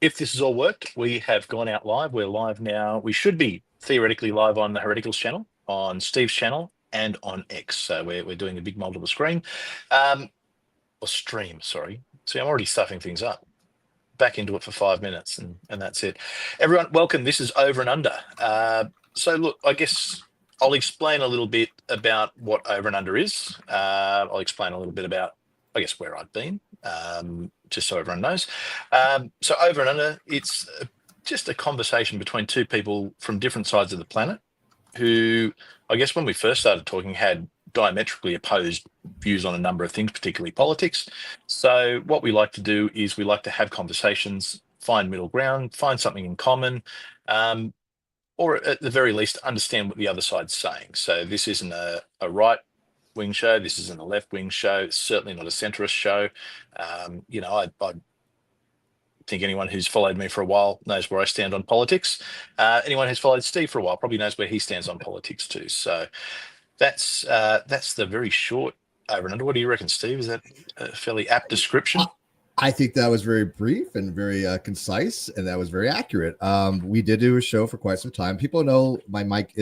If this has all worked, we have gone out live. We're live now. We should be theoretically live on the Hereticals channel, on Steve's channel, and on X. So we're doing a big multiple screen, or stream, sorry. See, I'm already stuffing things up. Back into it for 5 minutes and that's it. Everyone, welcome. This is Over and Under. So look, I guess I'll explain a little bit about what Over and Under is. I'll explain a little bit about, I guess, where I've been, just so everyone knows. So Over and Under, it's just a conversation between two people from different sides of the planet who, I guess, when we first started talking, had diametrically opposed views on a number of things, particularly politics. So what we like to do is we like to have conversations, find middle ground, find something in common, or at the very least, understand what the other side's saying. So this isn't a right wing show. This isn't a left wing show. It's certainly not a centrist show. I think anyone who's followed me for a while knows where I stand on politics. Anyone who's followed Steve for a while probably knows where he stands on politics too. So that's the very short Over and Under. What do you reckon, Steve? Is that a fairly apt description? I think that was very brief and very concise, and that was very accurate. We did do a show for quite some time. People know my mic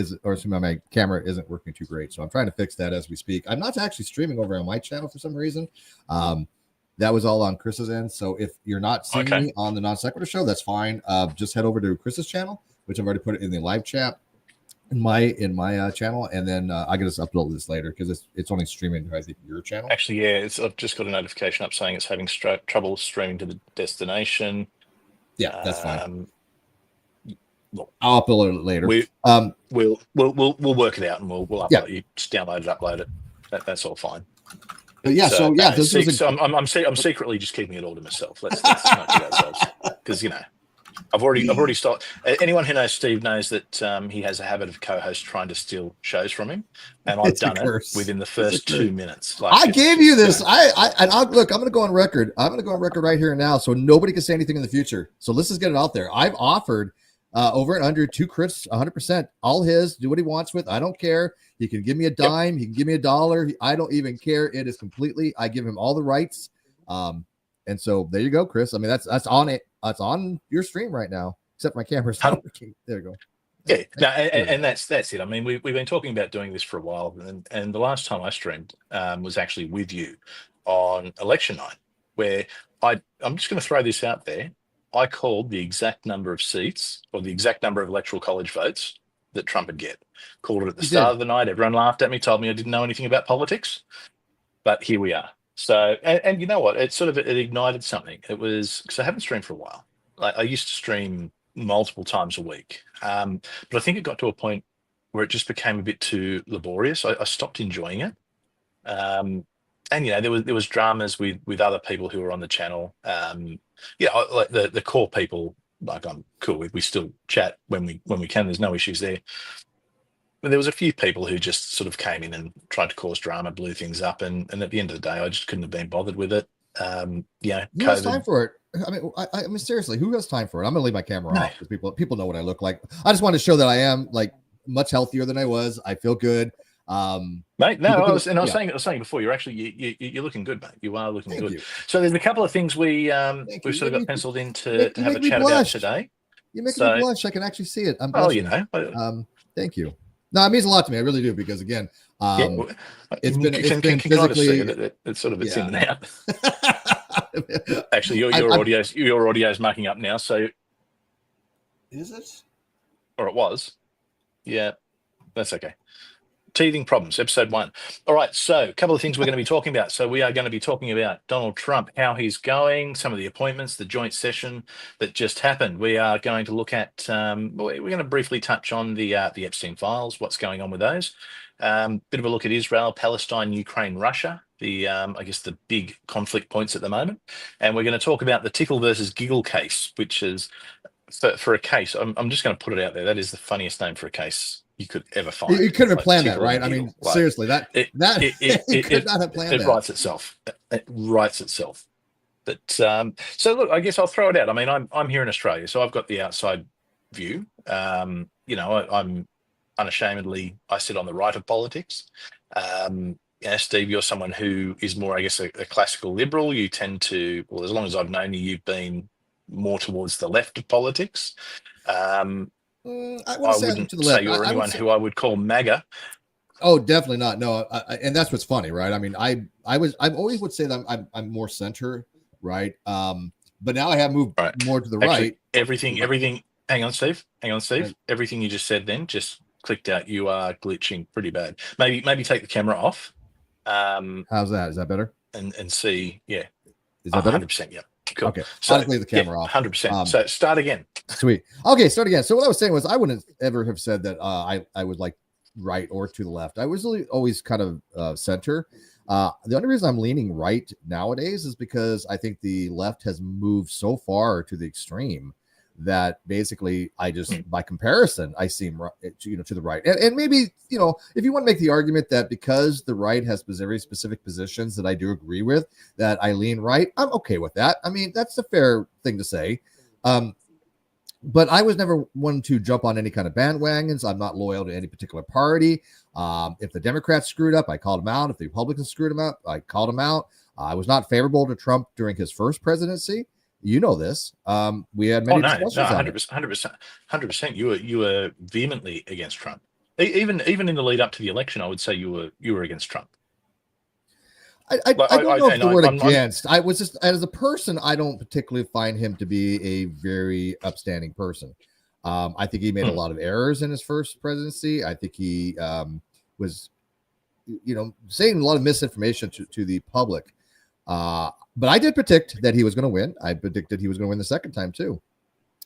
my camera isn't working too great, so I'm trying to fix that as we speak. I'm not actually streaming over on my channel for some reason. That was all on Chris's end. So if you're not seeing me on the Non Sequitur show, that's fine. Just head over to Chris's channel, which I've already put it in the live chat in my channel, and then I can just upload this later because it's only streaming to, I think, your channel. Actually, yeah, I've just got a notification up saying it's having trouble streaming to the destination. Yeah, that's fine. Look, I'll upload it later. We'll work it out and we'll upload you. Just download it, upload it. That's all fine. But yeah, I'm secretly just keeping it all to myself. Let's not do ourselves, because I've already started. Anyone who knows Steve knows that he has a habit of co-hosts trying to steal shows from him, and I've done it within the first 2 minutes. I gave you this. Look. I'm going to go on record. I'm going to go on record right here and now, so nobody can say anything in the future. So let's just get it out there. I've offered Over and Under to Chris 100%. All his. Do what he wants with. I don't care. He can give me a dime. He can give me $1. I don't even care. It is completely. I give him all the rights. And so there you go, Chris. I mean, that's on it. It's on your stream right now, except my camera's not working. There you go. Yeah, no, and that's it. I mean, we've been talking about doing this for a while, and the last time I streamed was actually with you on election night, where I'm just going to throw this out there. I called the exact number of seats or the exact number of electoral college votes that Trump would get. Called it at the start of the night. Everyone laughed at me, told me I didn't know anything about politics, but here we are. So, and you know what? It ignited something. It was because I haven't streamed for a while. Like, I used to stream multiple times a week, but I think it got to a point where it just became a bit too laborious. I stopped enjoying it, and there was dramas with other people who were on the channel. Like the core people, like, I'm cool with. We still chat when we can. There's no issues there. But there was a few people who just sort of came in and tried to cause drama, blew things up, and at the end of the day, I just couldn't have been bothered with it. Who has time for it? I mean, seriously, who has time for it? I'm gonna leave my camera off because people know what I look like. I just wanted to show that I am like much healthier than I was. I feel good, mate. No, I was saying before, you're actually you're looking good, mate. You are looking good. So there's a couple of things we've sort of got penciled in to have a chat about today. You're making me blush. I can actually see it. I'm blushing. Thank you. No, it means a lot to me. I really do, because again, it's been physically. It's sort of it's in and out. Actually, your audio's marking up now. So is it? Or it was? Yeah, that's okay. Teething problems, episode 1. All right, so a couple of things we're going to be talking about. So we are going to be talking about Donald Trump, how he's going, some of the appointments, the joint session that just happened. We are going to look at, we're going to briefly touch on the Epstein files, what's going on with those. Bit of a look at Israel, Palestine, Ukraine, Russia, I guess the big conflict points at the moment. And we're going to talk about the Tickle versus Giggle case, which is, for a case, I'm just going to put it out there, that is the funniest name for a case you could ever find. You couldn't have planned that, right? I mean, seriously, it could not have planned that. It writes itself. It writes itself. But so look, I guess I'll throw it out. I mean, I'm here in Australia, so I've got the outside view. I'm unashamedly, I sit on the right of politics. Steve, you're someone who is more, I guess, a classical liberal. You tend to, well, as long as I've known you, you've been more towards the left of politics. I I wouldn't say I'm wouldn't to the say left. you're I would anyone say, who I would call MAGA. oh, definitely not. No, and that's what's funny, right? I mean, I always would say that I'm more center, right? But now I have moved Right. more to the Actually, right. everything. Hang on, Steve. Uh, Everything you just said then just clicked out. You are glitching pretty bad. Maybe take the camera off. How's that? Is that better? And see. Yeah. Is that better? 100%. Yeah. Cool. Okay, I'll So just leave the yeah, camera off. 100%. So start again. Sweet. Okay, start again. So what I was saying was I wouldn't ever have said that I would like right or to the left. I was really always kind of center. The only reason I'm leaning right nowadays is because I think the left has moved so far to the extreme that basically I just by comparison I seem to the right, and maybe if you want to make the argument that because the right has very specific positions that I do agree with, that I lean right, I'm okay with that. I mean, that's a fair thing to say. But I was never one to jump on any kind of bandwagons. I'm not loyal to any particular party. If the Democrats screwed up, I called them out. If the Republicans screwed them up, I called them out. I was not favorable to Trump during his first presidency. You know this. We had many discussions on 100%, 100%. You were vehemently against Trump. Even in the lead up to the election, I would say you were against Trump. I don't know if the word against. I was just, as a person, I don't particularly find him to be a very upstanding person. I think he made a lot of errors in his first presidency. I think he was, saying a lot of misinformation to the public. But I did predict that he was going to win. I predicted he was going to win the second time too.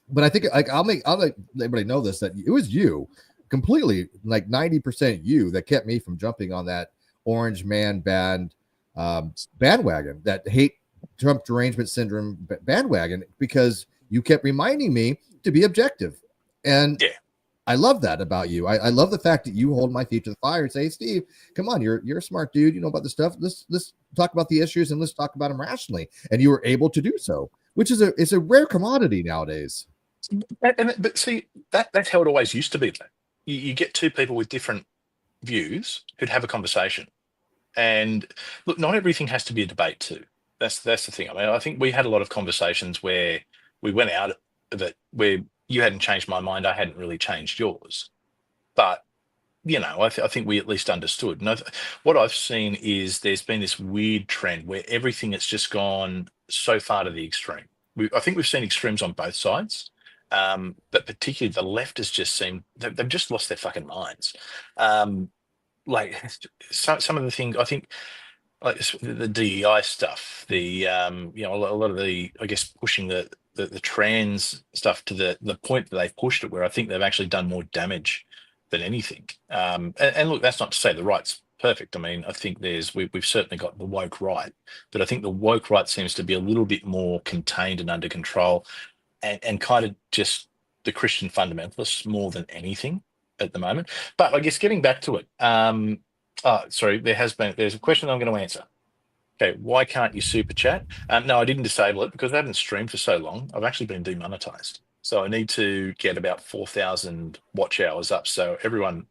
But I think I'll let everybody know this, that it was you, completely, like 90% you, that kept me from jumping on that orange man bandwagon, that hate Trump derangement syndrome bandwagon, because you kept reminding me to be objective. And I love that about you. I love the fact that you hold my feet to the fire and say, hey, Steve, come on, you're a smart dude. You know about this stuff. Let's talk about the issues and let's talk about them rationally. And you were able to do so, which is a rare commodity nowadays. But see, that's how it always used to be. Though. You get two people with different views who'd have a conversation. And look, not everything has to be a debate too. That's the thing. I mean, I think we had a lot of conversations where we went out of it where you hadn't changed my mind, I hadn't really changed yours. But I think we at least understood. And what I've seen is there's been this weird trend where everything has just gone so far to the extreme. I think we've seen extremes on both sides, but particularly the left has just seemed they've just lost their fucking minds. Like some of the things I think, like the DEI stuff, a lot of the, I guess, pushing the trans stuff to the point that they've pushed it, where I think they've actually done more damage than anything. And look, that's not to say the right's perfect. I mean, I think we've certainly got the woke right, but I think the woke right seems to be a little bit more contained and under control, and kind of just the Christian fundamentalists more than anything at the moment. But I guess getting back to it, sorry, there's a question I'm going to answer. Okay, why can't you super chat? No, I didn't disable it because I haven't streamed for so long. I've actually been demonetized. So I need to get about 4,000 watch hours up. So everyone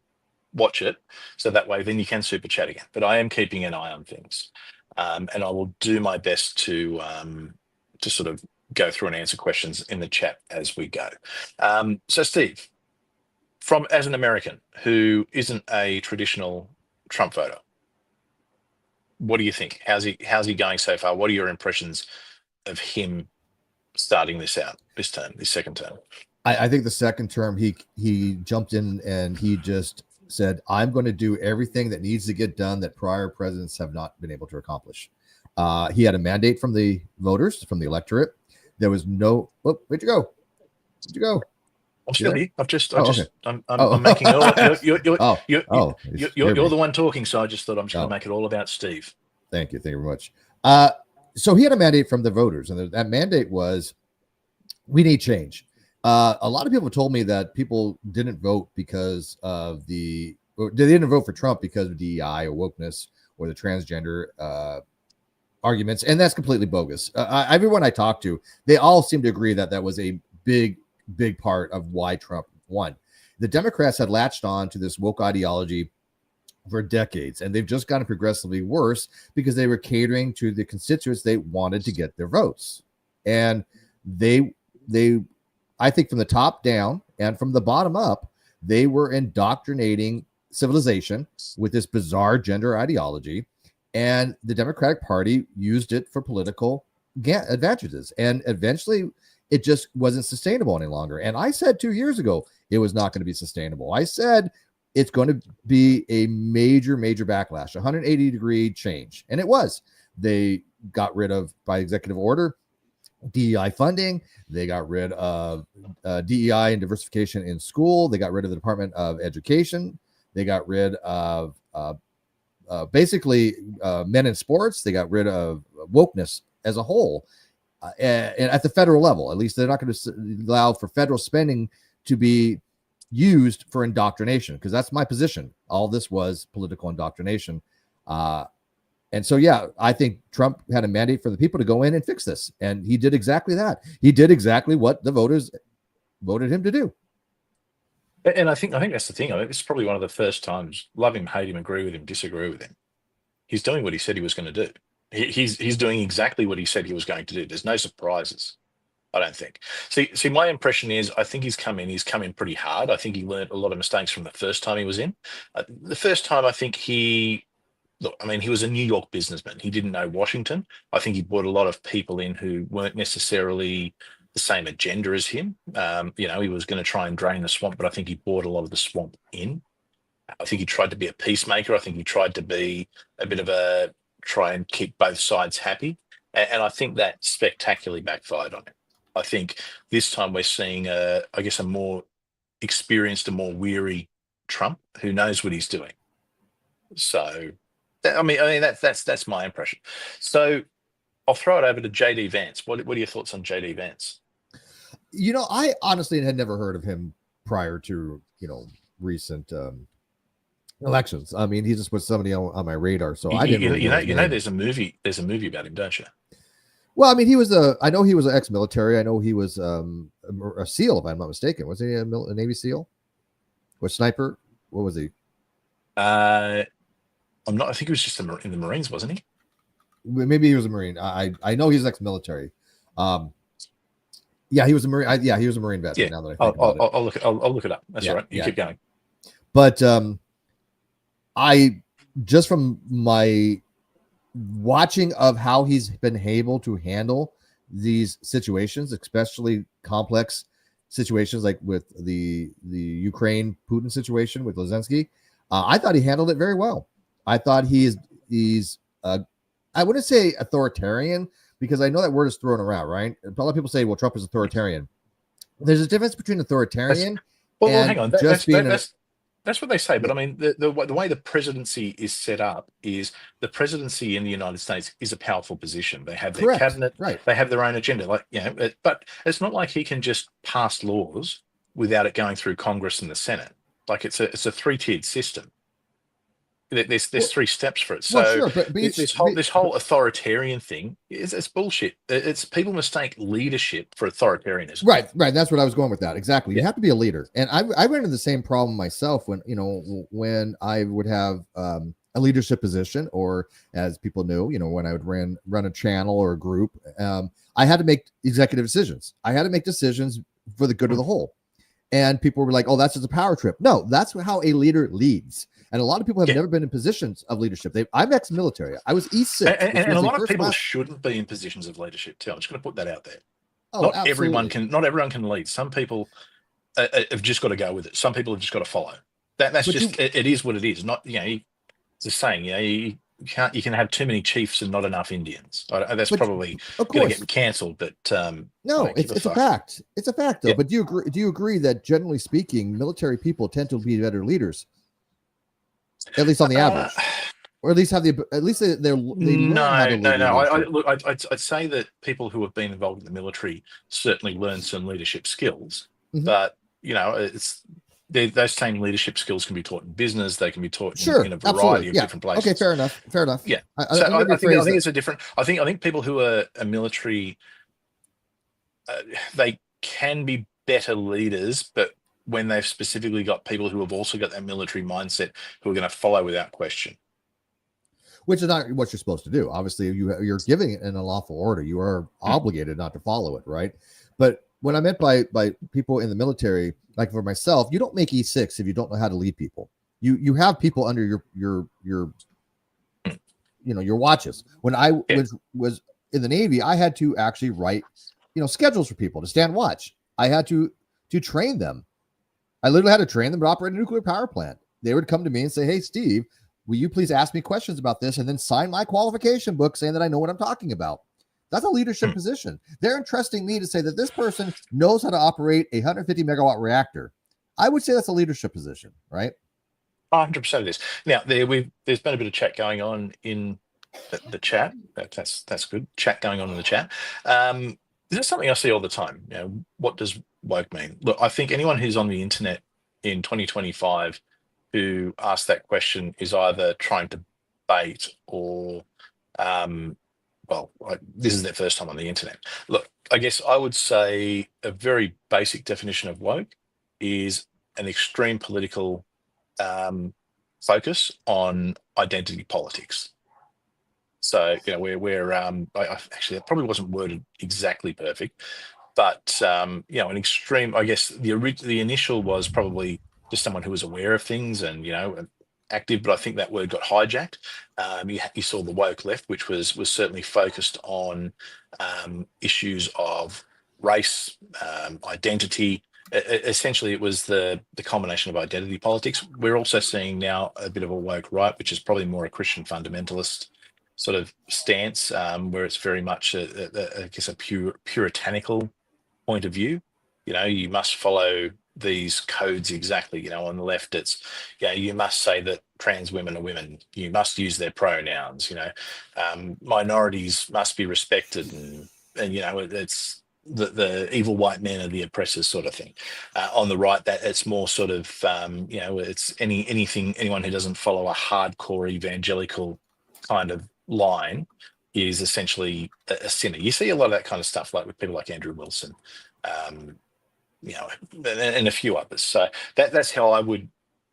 watch it. So that way then you can super chat again. But I am keeping an eye on things. And I will do my best to sort of go through and answer questions in the chat as we go. So Steve, as an American who isn't a traditional Trump voter, what do you think? How's he going so far? What are your impressions of him starting this second term? I think the second term he jumped in and he just said, I'm going to do everything that needs to get done that prior presidents have not been able to accomplish. He had a mandate from the voters, from the electorate. There was no, where'd you go? Where'd you go? I'm still here. I'm making you're the one talking, so I just thought I'm just going to make it all about Steve. Thank you very much. So he had a mandate from the voters, and that mandate was, we need change. A lot of people told me that people didn't vote because of they didn't vote for Trump because of DEI or wokeness or the transgender arguments, and that's completely bogus. Everyone I talked to, they all seem to agree that that was a big part of why Trump won. The Democrats had latched on to this woke ideology for decades, and they've just gotten progressively worse because they were catering to the constituents they wanted to get their votes. And they I think from the top down and from the bottom up, they were indoctrinating civilization with this bizarre gender ideology, and the Democratic Party used it for political advantages. And eventually, it just wasn't sustainable any longer. And I said 2 years ago it was not going to be sustainable. I said it's going to be a major, major backlash, 180-degree change, and it was. They got rid of, by executive order, DEI funding. They got rid of DEI and diversification in school. They got rid of the Department of Education. They got rid of basically men in sports. They got rid of wokeness as a whole. And at the federal level, at least they're not going to allow for federal spending to be used for indoctrination, because that's my position. All this was political indoctrination. And so, yeah, I think Trump had a mandate for the people to go in and fix this. And he did exactly that. He did exactly what the voters voted him to do. And I think that's the thing. I think this is probably one of the first times, love him, hate him, agree with him, disagree with him, he's doing what he said he was going to do. He's doing exactly what he said he was going to do. There's no surprises, I don't think. See, my impression is I think he's come in pretty hard. I think he learned a lot of mistakes from the first time he was in. The first time, I think he was a New York businessman. He didn't know Washington. I think he brought a lot of people in who weren't necessarily the same agenda as him. He was going to try and drain the swamp, but I think he brought a lot of the swamp in. I think he tried to be a peacemaker. I think he tried to be a bit of a try and keep both sides happy. And I think that spectacularly backfired on him. I think this time we're seeing, a more experienced and more weary Trump who knows what he's doing. So, that's my impression. So I'll throw it over to JD Vance. What are your thoughts on JD Vance? I honestly had never heard of him prior to, recent elections. I mean, he just was somebody on my radar. So I didn't really there's a movie about him, don't you? Well, I mean, I know he was an ex-military. I know he was a SEAL, if I'm not mistaken. Was he a Navy SEAL? Or sniper? What was he? I'm not. I think he was just in the Marines, wasn't he? Maybe he was a Marine. I know he's ex-military. Yeah, he was a Marine. He was a Marine veteran. Yeah. Now that I think about it. I'll look it up. That's all right. You keep going. But I just from my watching of how he's been able to handle these situations, especially complex situations like with the Ukraine Putin situation with Zelensky, I thought he handled it very well. I thought he's I wouldn't say authoritarian, because I know that word is thrown around, right? A lot of people say, well, Trump is authoritarian. There's a difference between authoritarian and hang on. That's what they say. But I mean, the way the presidency is set up is the presidency in the United States is a powerful position. They have their cabinet, right? They have their own agenda, but it's not like he can just pass laws without it going through Congress and the Senate. Like it's a 3-tiered system. There's 3 steps for it. So sure, but this whole authoritarian thing it's bullshit. It's people mistake leadership for authoritarianism. Right. That's what I was going with that. Exactly. You have to be a leader. And I ran into the same problem myself when I would have a leadership position, or as people knew, when I would run a channel or a group, I had to make executive decisions. I had to make decisions for the good of the whole. And people were like, oh, that's just a power trip. No, that's how a leader leads. And a lot of people have never been in positions of leadership. I'm ex-military. I was E6. And a lot of people shouldn't be in positions of leadership too. I'm just going to put that out there. Oh, not everyone can lead. Some people have just got to go with it. Some people have just got to follow. It is what it is. Not, it's a saying, you can have too many chiefs and not enough Indians. That's probably going to get cancelled, but no, it's a fact. It's a fact, though. Yeah. But do you agree that generally speaking, military people tend to be better leaders, at least on the average, or at least have they learn how to lead? No. I'd say that people who have been involved in the military certainly learn some leadership skills, but those same leadership skills can be taught in business. They can be taught in a variety of different places. Okay, fair enough. Yeah. I think it's a different. I think people who are a military, they can be better leaders, but when they've specifically got people who have also got that military mindset who are going to follow without question. Which is not what you're supposed to do. Obviously, you're giving it an unlawful order. You are obligated not to follow it, right? But when I meant by people in the military, like for myself, you don't make E6 if you don't know how to lead people. You have people under your your watches. When I Yeah. was in the Navy, I had to actually write schedules for people to stand watch. I had to train them. I literally had to train them to operate a nuclear power plant. They would come to me and say, "Hey, Steve, will you please ask me questions about this and then sign my qualification book saying that I know what I'm talking about?" That's a leadership Hmm. position. They're entrusting me to say that this person knows how to operate a 150 megawatt reactor. I would say that's a leadership position, right? 100% it is. Now, there's been a bit of chat going on in the chat. That's good. Chat going on in the chat. This is something I see all the time. What does woke mean? Look, I think anyone who's on the internet in 2025 who asks that question is either trying to bait or, um, well, this is their first time on the internet. Look, I guess I would say a very basic definition of woke is an extreme political focus on identity politics. So actually that probably wasn't worded exactly perfect, but an extreme. I guess the initial was probably just someone who was aware of things and active, but I think that word got hijacked. You saw the woke left, which was certainly focused on issues of race, identity. Essentially, it was the combination of identity politics. We're also seeing now a bit of a woke right, which is probably more a Christian fundamentalist sort of stance, where it's very much, I guess, a puritanical point of view. You must follow these codes exactly. On the left, it's, you must say that trans women are women. You must use their pronouns. Minorities must be respected, and it's the evil white men are the oppressors, sort of thing. On the right, that it's more sort of it's anyone who doesn't follow a hardcore evangelical kind of line is essentially a sinner. You see a lot of that kind of stuff, like with people like Andrew Wilson, um, and a few others. So that's how I would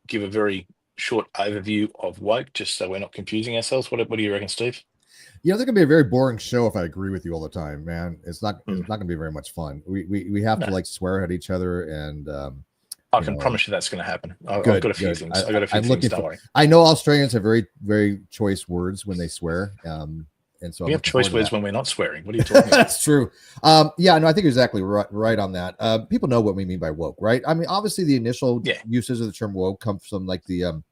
give a very short overview of woke, just so we're not confusing ourselves. What do you reckon, Steve? They're going to be a very boring show if I agree with you all the time, man. It's not. It's Mm. not going to be very much fun. We have to No, like swear at each other, and I you can know, promise you that's going to happen. I've good, got a few good. things. I got a few I'm things. looking Don't for. worry. I know Australians have very, very choice words when they swear, and so I'm We have looking forward choice to words that. when we're not swearing. What are you talking about? That's true. Yeah, no, I think you're exactly right on that. People know what we mean by woke, right? I mean, obviously, the initial Yeah, uses of the term woke come from like it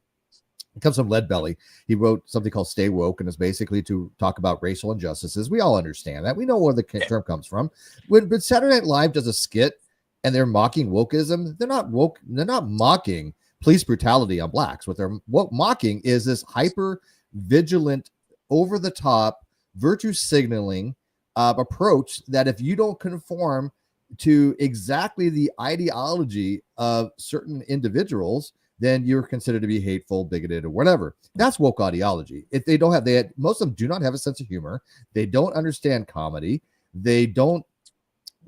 comes from Lead Belly. He wrote something called "Stay Woke," and it's basically to talk about racial injustices. We all understand that. We know where the yeah, term comes from. When Saturday Night Live does a skit and they're mocking wokeism, they're not woke. They're not mocking police brutality on blacks. What they're mocking is this hyper vigilant, over the top virtue signaling approach that if you don't conform to exactly the ideology of certain individuals, then you're considered to be hateful, bigoted, or whatever. That's woke ideology. If they don't have, most of them do not have a sense of humor. They don't understand comedy. They don't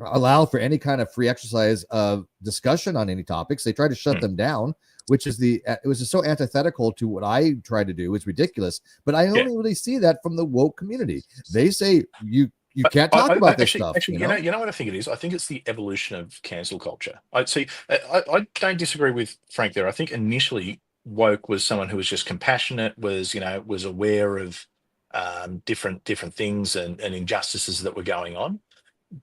allow for any kind of free exercise of discussion on any topics. They try to shut mm. them down, which is it was just so antithetical to what I try to do. It's ridiculous, but I Yeah. only really see that from the woke community. They say you But can't talk I about this actually, stuff. you know what I think it is. I think it's the evolution of cancel culture. I see. I don't disagree with Frank there. I think initially woke was someone who was just compassionate, was aware of different things and injustices that were going on.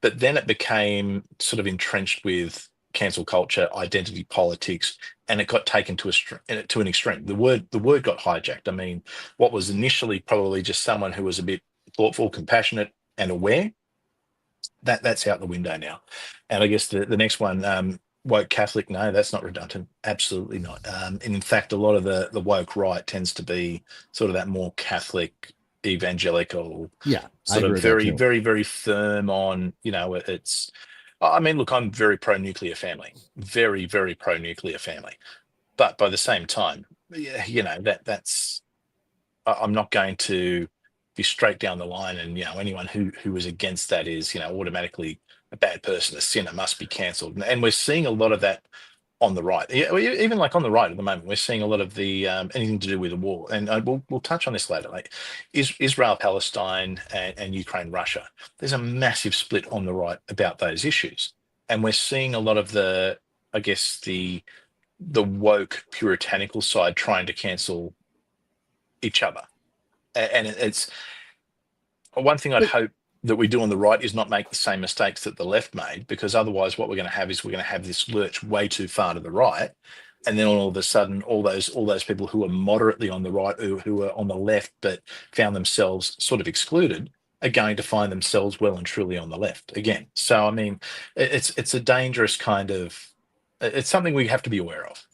But then it became sort of entrenched with cancel culture, identity politics, and it got taken to an extreme. The word got hijacked. I mean, what was initially probably just someone who was a bit thoughtful, compassionate, and aware, that's out the window now. And I guess the next one, woke Catholic, no, that's not redundant. Absolutely not. And in fact, a lot of the woke right tends to be sort of that more Catholic, evangelical, Yeah, I sort agree of with that very, too. very, very firm on, it's. I mean, look, I'm very pro nuclear family, very, very pro nuclear family. But by the same time, yeah, that's I'm not going to be straight down the line, and anyone who is against that is automatically a bad person, a sinner, must be cancelled. And we're seeing a lot of that on the right. Yeah, even like on the right at the moment, we're seeing a lot of the anything to do with the war, and we'll touch on this later. Like Israel, Palestine, and Ukraine, Russia. There's a massive split on the right about those issues. and we're seeing a lot of the, I guess, the woke puritanical side trying to cancel each other. And it's one thing I'd But hope that we do on the right is not make the same mistakes that the left made, because otherwise what we're going to have is we're going to have this lurch way too far to the right, and then all of a sudden all those people who are moderately on the right, who are on the left but found themselves sort of excluded, are going to find themselves well and truly on the left again. So I mean, it's a dangerous kind of, it's something we have to be aware of.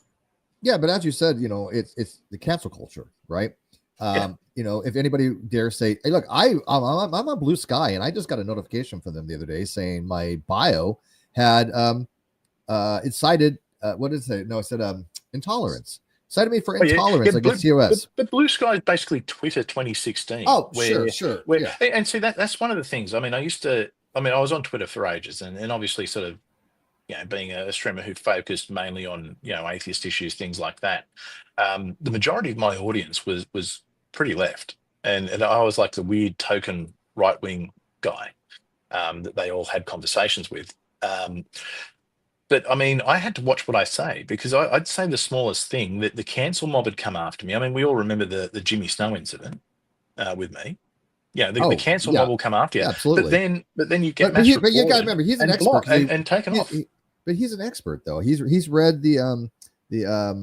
yeah, but as you said, it's the cancel culture, right? Yeah. If anybody dares say, "Hey, look, I'm on Blue Sky," and I just got a notification from them the other day saying my bio had it cited what did it say? No, it said intolerance. Cited me for Oh, yeah, intolerance against COS. but Blue Sky is basically Twitter 2016. Oh, where sure, where yeah. and see that's one of the things. I mean, I was on Twitter for ages, and obviously sort of, being a streamer who focused mainly on, atheist issues, things like that. The majority of my audience was pretty left, and I was like the weird token right wing guy that they all had conversations with. But I mean, I had to watch what I say, because I'd say the smallest thing that the cancel mob had come after me. I mean, we all remember the Jimmy Snow incident with me. The Oh, cancel yeah, mob will come after you, yeah, but absolutely. then you get But mass you got to reported remember, he's an and expert blocked 'cause and taken off. but he's an expert though. He's read the uh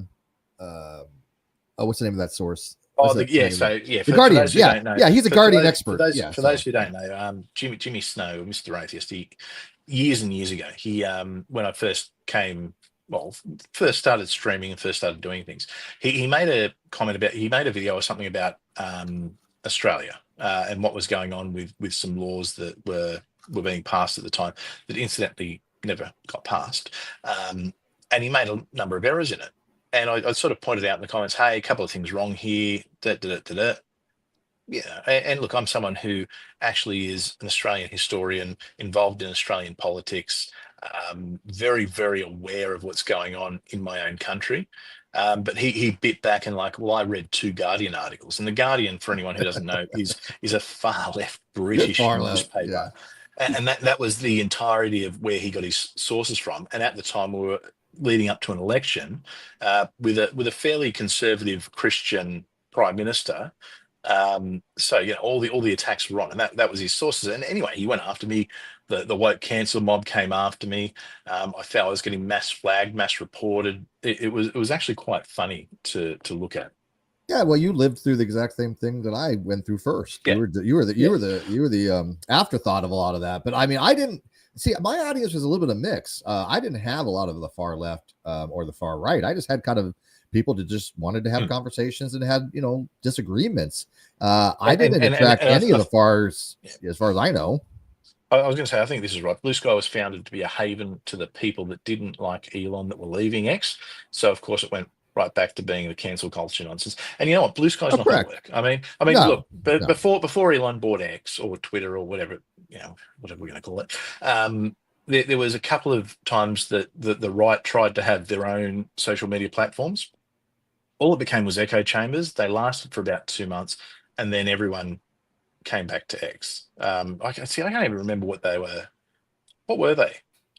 oh, what's the name of that source? Oh, What's that yeah. name of So it? yeah, The for Guardian. those who Yeah, don't know, yeah, he's a for Guardian those expert. Yeah, for those so who don't know, Jimmy Snow, Mr. Atheist, he, years and years ago, he when I first came, well, first started streaming and first started doing things, he made a comment about, he made a video or something about Australia and what was going on with some laws that were being passed at the time that incidentally never got passed, and he made a number of errors in it. And I sort of pointed out in the comments, hey, a couple of things wrong here. Da, da, da, da, da. Yeah, and look, I'm someone who actually is an Australian historian, involved in Australian politics, very, very aware of what's going on in my own country. But he bit back and like, well, I read two Guardian articles, and the Guardian, for anyone who doesn't know, is a far left British far left. newspaper, Yeah. and that was the entirety of where he got his sources from. And at the time, we were leading up to an election with a fairly conservative Christian prime minister. So all the attacks were on, and that was his sources. And anyway, he went after me. The woke cancel mob came after me. I felt I was getting mass flagged, mass reported. It was actually quite funny to look at. Yeah, well, you lived through the exact same thing that I went through first. Yeah, You were yeah. the afterthought of a lot of that. But I mean, I didn't see, my audience was a little bit of mix. I didn't have a lot of the far left or the far right. I just had kind of people that just wanted to have conversations and had disagreements. I didn't attract any of the fars, as far as I know. I was going to say, I think this is right. Blue Sky was founded to be a haven to the people that didn't like Elon, that were leaving X. So of course it went right back to being the cancel culture nonsense. And you know what? Blue Sky's not going to work. I mean, No, look, but no. before Elon bought X or Twitter or whatever, whatever we're going to call it, there was a couple of times that the right tried to have their own social media platforms. All it became was echo chambers. They lasted for about 2 months, and then everyone came back to X. I can't even remember what they were. What were they?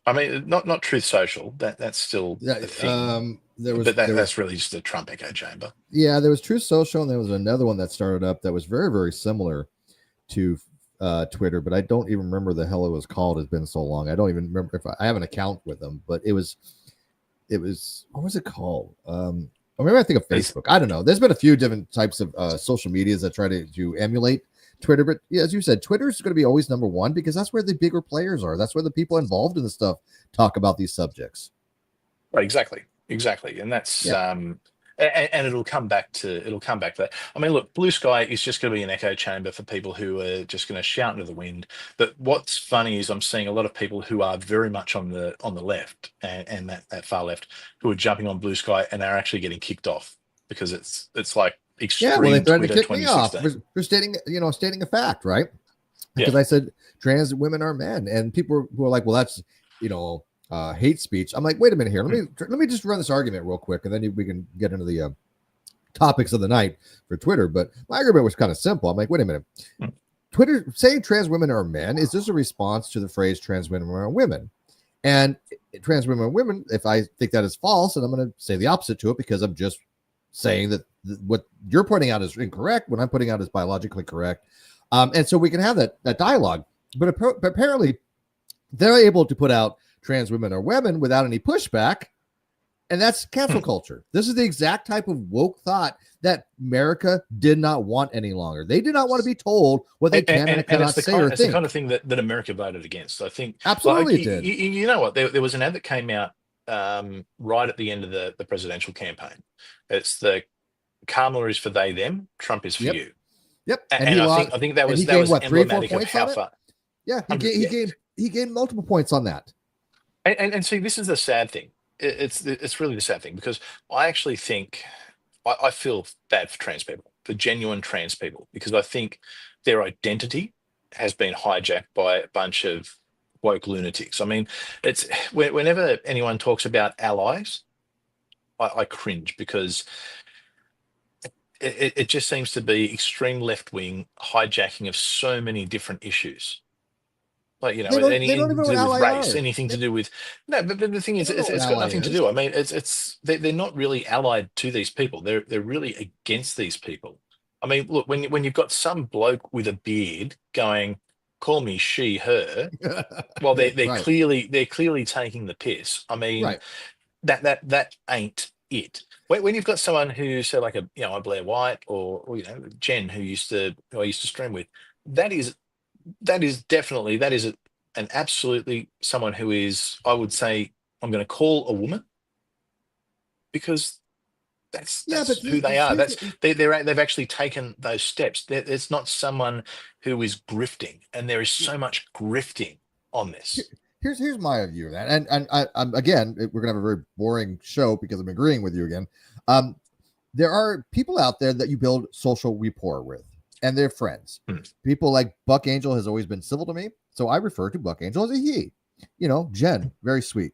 I mean, not Truth Social. That's still a thing. That's really just a Trump echo chamber. Yeah, there was Truth Social, and there was another one that started up that was very, very similar to Twitter, but I don't even remember the hell it was called. It's been so long. I don't even remember if I have an account with them, but it was what was it called? Or maybe I think of Facebook. I don't know. There's been a few different types of social medias that try to emulate Twitter, but yeah, as you said, Twitter is going to be always number one because that's where the bigger players are. That's where the people involved in the stuff talk about these subjects. Right, exactly, and that's and it'll come back to that. I mean, look, Blue Sky is just going to be an echo chamber for people who are just going to shout into the wind. But what's funny is I'm seeing a lot of people who are very much on the left and that far left, who are jumping on Blue Sky and are actually getting kicked off because it's like extreme. Yeah, well, they threatened Twitter to kick me off for stating a fact, right? Because I said trans women are men, and people who are like, well, that's hate speech. I'm like, wait a minute here. Let me just run this argument real quick, and then we can get into the topics of the night for Twitter. But my argument was kind of simple. I'm like, wait a minute. Twitter saying trans women are men, is this a response to the phrase trans women are women? And trans women and women, if I think that is false, and I'm going to say the opposite to it because I'm just saying that what you're pointing out is incorrect, what I'm putting out is biologically correct. And so we can have that dialogue. But apparently, they're able to put out trans women or women without any pushback. And that's cancel culture. This is the exact type of woke thought that America did not want any longer. They did not want to be told what they can and cannot say or think. It's the kind of thing that America voted against. I think, absolutely like, it did. You know what? There was an ad that came out right at the end of the presidential campaign. It's the Kamala is for they them, Trump is for you. Yep. And I think that was what, emblematic of how far. Yeah, he gained multiple points on that. And see, this is the sad thing. It's really the sad thing, because I actually think I feel bad for trans people, for genuine trans people, because I think their identity has been hijacked by a bunch of woke lunatics. I mean, it's whenever anyone talks about allies, I cringe, because it just seems to be extreme left wing hijacking of so many different issues. Like, you know, anything to do with race, anything to do with but the thing is, it's got nothing to do. I mean, they're not really allied to these people. They're really against these people. I mean, look, when you've got some bloke with a beard going, "Call me she, her," well, they're right. clearly taking the piss. I mean, that ain't it. When you've got someone who, say, like a Blair White or Jen, who I used to stream with, that is definitely an absolutely someone who is, I would say, I'm going to call a woman, because that's who they are. They've actually taken those steps. It's not someone who is grifting, and there is so much grifting on this. Here's my view of that, and I'm again, we're gonna have a very boring show because I'm agreeing with you again. There are people out there that you build social rapport with, and they're friends. People like Buck Angel has always been civil to me, so I refer to Buck Angel as a he. Jen, very sweet.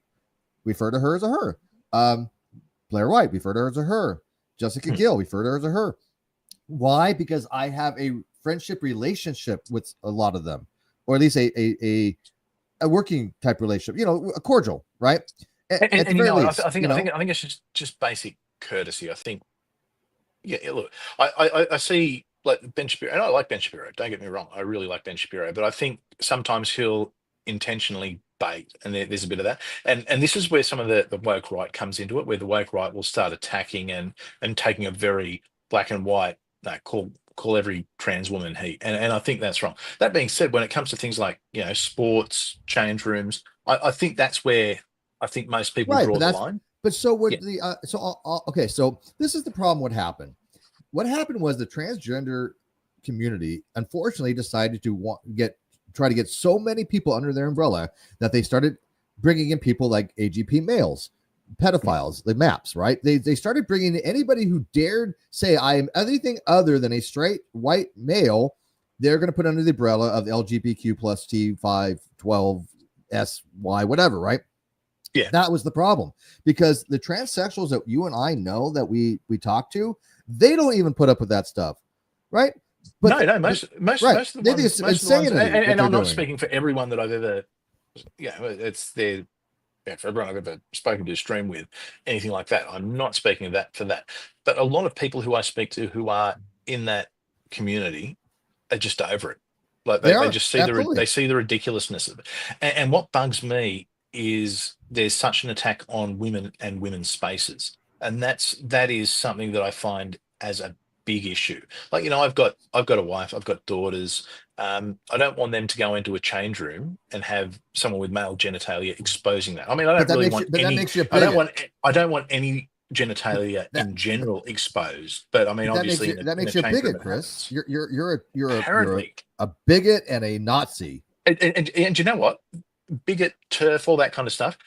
Refer to her as a her. Blair White, refer to her as a her. Jessica Gill, refer to her as a her. Why? Because I have a friendship relationship with a lot of them, or at least a working type relationship. A cordial, right? I think it's just basic courtesy. I think, look, I see, like, Ben Shapiro, and I like Ben Shapiro. Don't get me wrong, I really like Ben Shapiro, but I think sometimes he'll intentionally bait, and there's a bit of that. And this is where some of the woke right comes into it, where the woke right will start attacking and taking a very black and white, call every trans woman he, and I think that's wrong. That being said, when it comes to things like sports change rooms, I think that's where I think most people draw the line. But so would okay. So this is the problem. What happened was the transgender community, unfortunately, decided to try to get so many people under their umbrella that they started bringing in people like AGP males, pedophiles, the maps, right? They started bringing in anybody who dared say I am anything other than a straight white male. They're going to put under the umbrella of LGBTQ plus T5, 12, SY, whatever, right? Yeah, that was the problem, because the transsexuals that you and I know that we talk to, they don't even put up with that stuff, right? But most of the ones, and I'm not speaking for everyone that I've ever, it's their. Yeah, for everyone I've ever spoken to, stream with, anything like that. I'm not speaking of that for that. But a lot of people who I speak to who are in that community are just over it. Like they just see they see the ridiculousness of it. And what bugs me is there's such an attack on women and women's spaces. And that is something that I find as a big issue. Like, I've got a wife, I've got daughters. I don't want them to go into a change room and have someone with male genitalia exposing that. I mean, I don't really want any. I don't want any genitalia in general exposed. But I mean, obviously, that makes you a bigot, Chris. You're a bigot and a Nazi. And you know what? Bigot, turf, all that kind of stuff.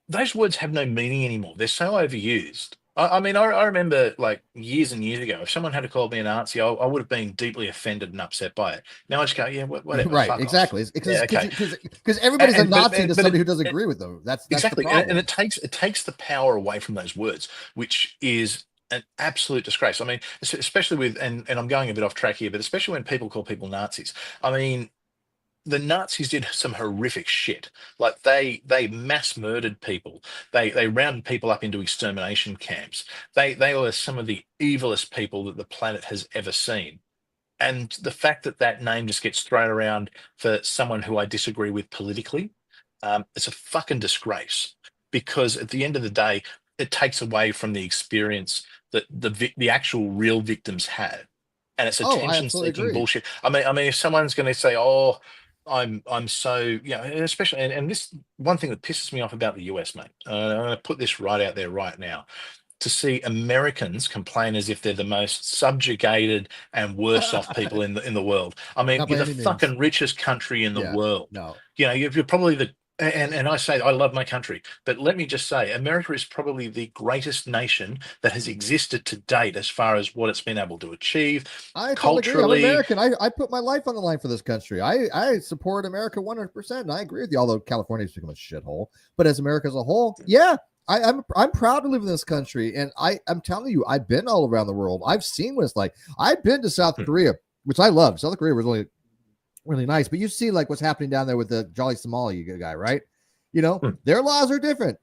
Those words have no meaning anymore. They're so overused. I mean, I remember, like, years and years ago, if someone had called me a Nazi, I would have been deeply offended and upset by it. Now I just go, yeah, whatever. Right, exactly. Because everybody's a Nazi to somebody who doesn't agree with them. That's exactly. The problem. And it takes the power away from those words, which is an absolute disgrace. I mean, especially with, and I'm going a bit off track here, but especially when people call people Nazis. I mean, the Nazis did some horrific shit. Like they mass murdered people. They rounded people up into extermination camps. They were some of the evilest people that the planet has ever seen. And the fact that that name just gets thrown around for someone who I disagree with politically, it's a fucking disgrace. Because at the end of the day, it takes away from the experience that the actual real victims had, and it's Oh, I attention absolutely seeking agree. bullshit. I mean, if someone's going to say, "Oh, I'm so," and especially, and this one thing that pisses me off about the US, mate. I'm going to put this right out there right now. To see Americans complain as if they're the most subjugated and worst off people in the world. I mean, Not you're by the any means. fucking richest country in the Yeah. world. No. You're probably the and I say I love my country, but let me just say, America is probably the greatest nation that has existed to date as far as what it's been able to achieve I totally agree. I'm culturally. American. I put my life on the line for this country. I support America 100%. And I agree with you, although California's become a shithole. But as America as a whole, yeah, I'm proud to live in this country. And I'm telling you, I've been all around the world. I've seen what it's like. I've been to South Hmm, Korea, which I love. South Korea was really, really nice. But you see like what's happening down there with the Jolly Somali guy, right? hmm. Their laws are different.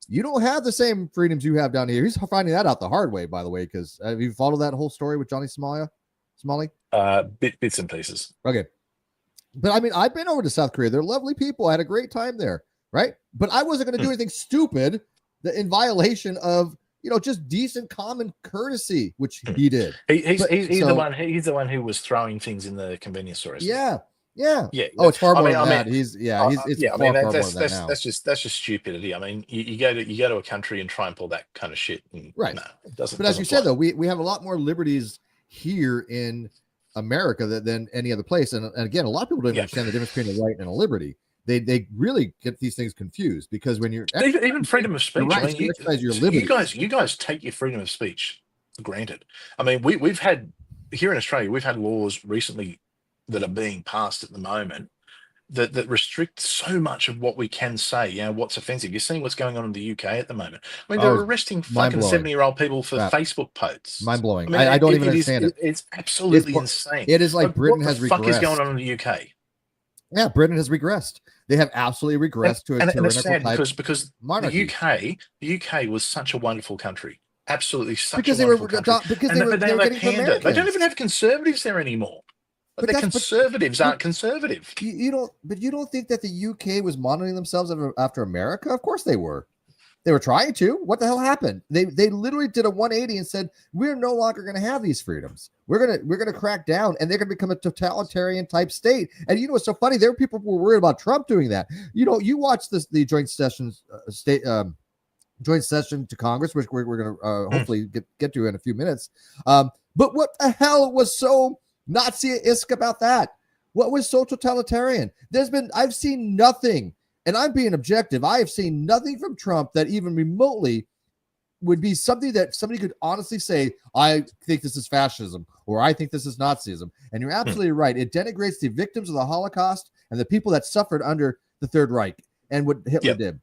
You don't have the same freedoms you have down here. He's finding that out the hard way, by the way, because have you followed that whole story with Johnny Somalia? Somali? Bits and pieces. Okay. But I mean, I've been over to South Korea. They're lovely people. I had a great time there, right? But I wasn't going to Hmm. do anything stupid that in violation of, just decent common courtesy, which Hmm. he did. He's But he's the so, one. He's the one who was throwing things in the convenience store, isn't he? yeah, yeah. Yeah. Oh, it's far I more mean, than I mean, that. It's yeah. I mean, far, far more that's than that that's now. that's just stupidity. I mean, you go to a country and try and pull that kind of shit, and Right. no, it doesn't But as you doesn't said, fly. though, we have a lot more liberties here in America than any other place. And again, a lot of people don't even Yeah. understand the difference between a right and a liberty. They really get these things confused because when you're Even freedom of your speech. I rights, mean, you you exercise your you liberty. guys you guys take your freedom of speech for granted. I mean, we've had here in Australia, we've had laws recently that are being passed at the moment that restrict so much of what we can say, what's offensive. You're seeing what's going on in the UK at the moment. I mean, Oh, they're it's arresting mind fucking blowing. 70-year-old people for Crap, Facebook mind posts. I blowing. mean, I don't even it is understand it. it's It's absolutely insane. it is like Like, Britain what the has fuck is going regressed. on in the UK? Yeah, Britain has regressed. They have absolutely And regressed to a and it's tyrannical sad type because monarchy the UK was such a wonderful country. Absolutely such a because they were wonderful country. because And they but now were they getting from pander. They don't Americans. even have conservatives there anymore. Like, But the that's conservatives but aren't conservative. you don't think that the UK was monitoring themselves after America? Of course they were. They were trying to. What the hell happened? They literally did a 180 and said we're no longer going to have these freedoms. We're gonna crack down, and they're going to become a totalitarian type state. And what's so funny? There were people who were worried about Trump doing that. You watch the joint sessions joint session to Congress, which we're going to Mm. hopefully get to in a few minutes. But what the hell was so Nazi-esque about that? What was so totalitarian? I've seen nothing, and I'm being objective. I have seen nothing from Trump that even remotely would be something that somebody could honestly say, I think this is fascism or I think this is Nazism. And you're Mm. absolutely right. It denigrates the victims of the Holocaust and the people that suffered under the Third Reich and what Hitler Yep, did.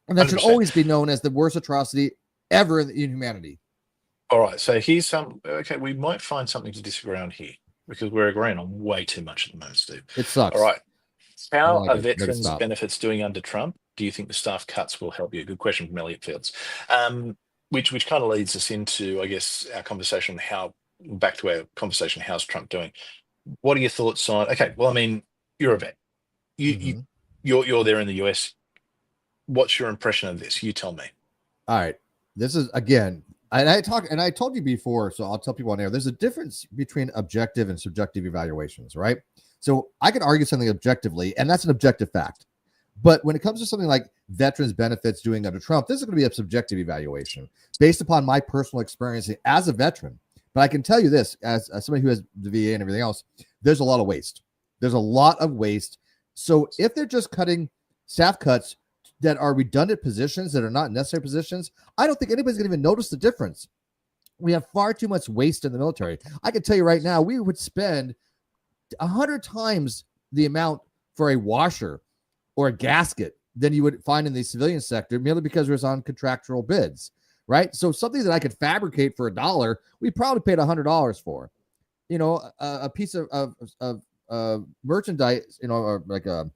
And that should 100%. always be known as the worst atrocity ever in humanity. All right, so here's some. Okay, we might find something to disagree on here because we're agreeing on way too much at the moment, Steve. It All sucks. right, I don't how like are it. Make it veterans' stop. benefits doing under Trump? Do you think the staff cuts will help you? Good question from Elliot Fields. Which kind of leads us into, I guess, our conversation. Back to our conversation. How's Trump doing? What are your thoughts on? Okay, well, I mean, you're a vet. You you Mhm. you're there in the US. What's your impression of this? You tell me. All right. This is again, and I told you before, so I'll tell people on air. There's a difference between objective and subjective evaluations, right? So I can argue something objectively, and that's an objective fact. But when it comes to something like veterans benefits doing under Trump, this is going to be a subjective evaluation based upon my personal experience as a veteran. But I can tell you this, as somebody who has the VA and everything else, there's a lot of waste. There's a lot of waste. So if they're just cutting staff cuts that are redundant positions that are not necessary positions, I don't think anybody's going to even notice the difference. We have far too much waste in the military. I can tell you right now, we would spend 100 times the amount for a washer or a gasket than you would find in the civilian sector merely because it was on contractual bids, right? So something that I could fabricate for $1, we probably paid $100 for. A piece of merchandise, or like a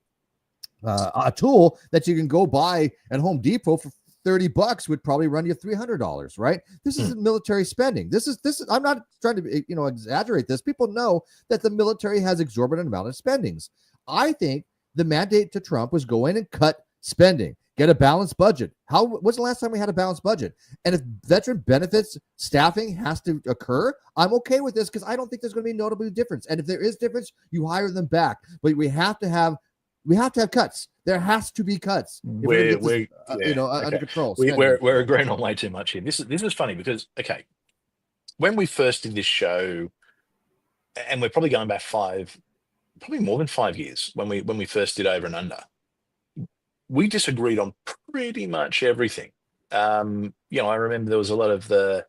tool that you can go buy at Home Depot for $30 would probably run you $300, right? This Hmm. isn't military spending. This is I'm not trying to exaggerate this. People know that the military has exorbitant amount of spendings. I think the mandate to Trump was go in and cut spending, get a balanced budget. What's the last time we had a balanced budget? And if veteran benefits staffing has to occur, I'm okay with this because I don't think there's going to be a notable difference. And if there is difference, you hire them back. But we have to have cuts. There has to be cuts if we're going to get this, under Okay. control. We're agreeing on way too much here. This is funny because okay, when we first did this show, and we're probably going back probably more than 5 years when we first did Over and Under, we disagreed on pretty much everything. I remember there was a lot of the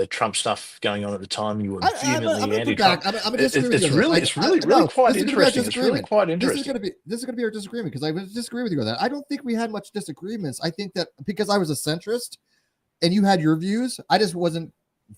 Trump stuff going on at the time. You were vehemently anti-Trump. I'm going to disagree with you. It's really quite this is gonna be our interesting. It's really disagreement. quite This is interesting. going to be our disagreement because I would disagree with you on that. I don't think we had much disagreements. I think that because I was a centrist and you had your views, I just wasn't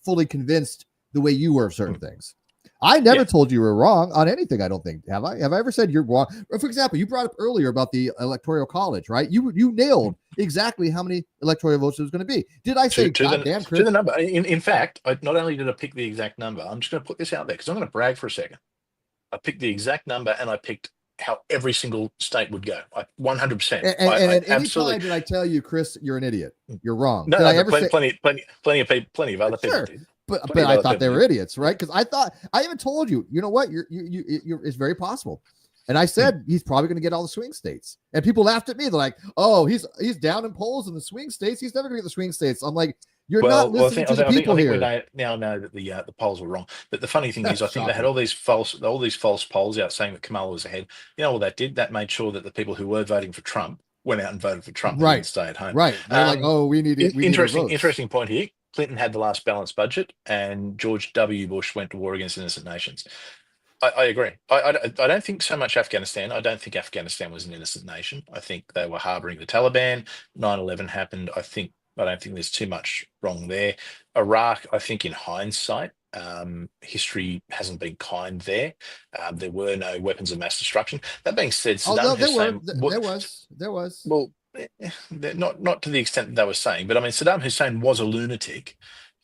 fully convinced the way you were of certain things. I never told you were wrong on anything. I don't think. Have I? Have I ever said you're wrong? For example, you brought up earlier about the electoral college, right? You nailed exactly how many electoral votes it was going to be. Did I say to the number? In fact, I not only did I pick the exact number, I'm just going to put this out there because I'm going to brag for a second. I picked the exact number and I picked how every single state would go. 100%. And at any time did I tell you, Chris, you're an idiot? You're wrong. No, did I ever say plenty of people, plenty of other people did. But I thought they were idiots, right? Because I even told you, you know what? It's very possible. And I said he's probably going to get all the swing states. And people laughed at me. They're like, "Oh, he's down in polls in the swing states. He's never going to get the swing states." I'm like, "You're not listening to the people here." I think we now know that the polls were wrong. But the funny thing is, I think they had all these false polls out saying that Kamala was ahead. You know what that did? That made sure that the people who were voting for Trump went out and voted for Trump and didn't stay at home. Right. They're like, "Oh, we need interesting point here. Clinton had the last balanced budget, and George W. Bush went to war against innocent nations. I agree. I don't think so much Afghanistan. I don't think Afghanistan was an innocent nation. I think they were harboring the Taliban. 9/11 happened. I don't think there's too much wrong there. Iraq, I think in hindsight, history hasn't been kind there. There were no weapons of mass destruction. That being said, Saddam Hussein... There was. Well, not to the extent that they were saying, but I mean, Saddam Hussein was a lunatic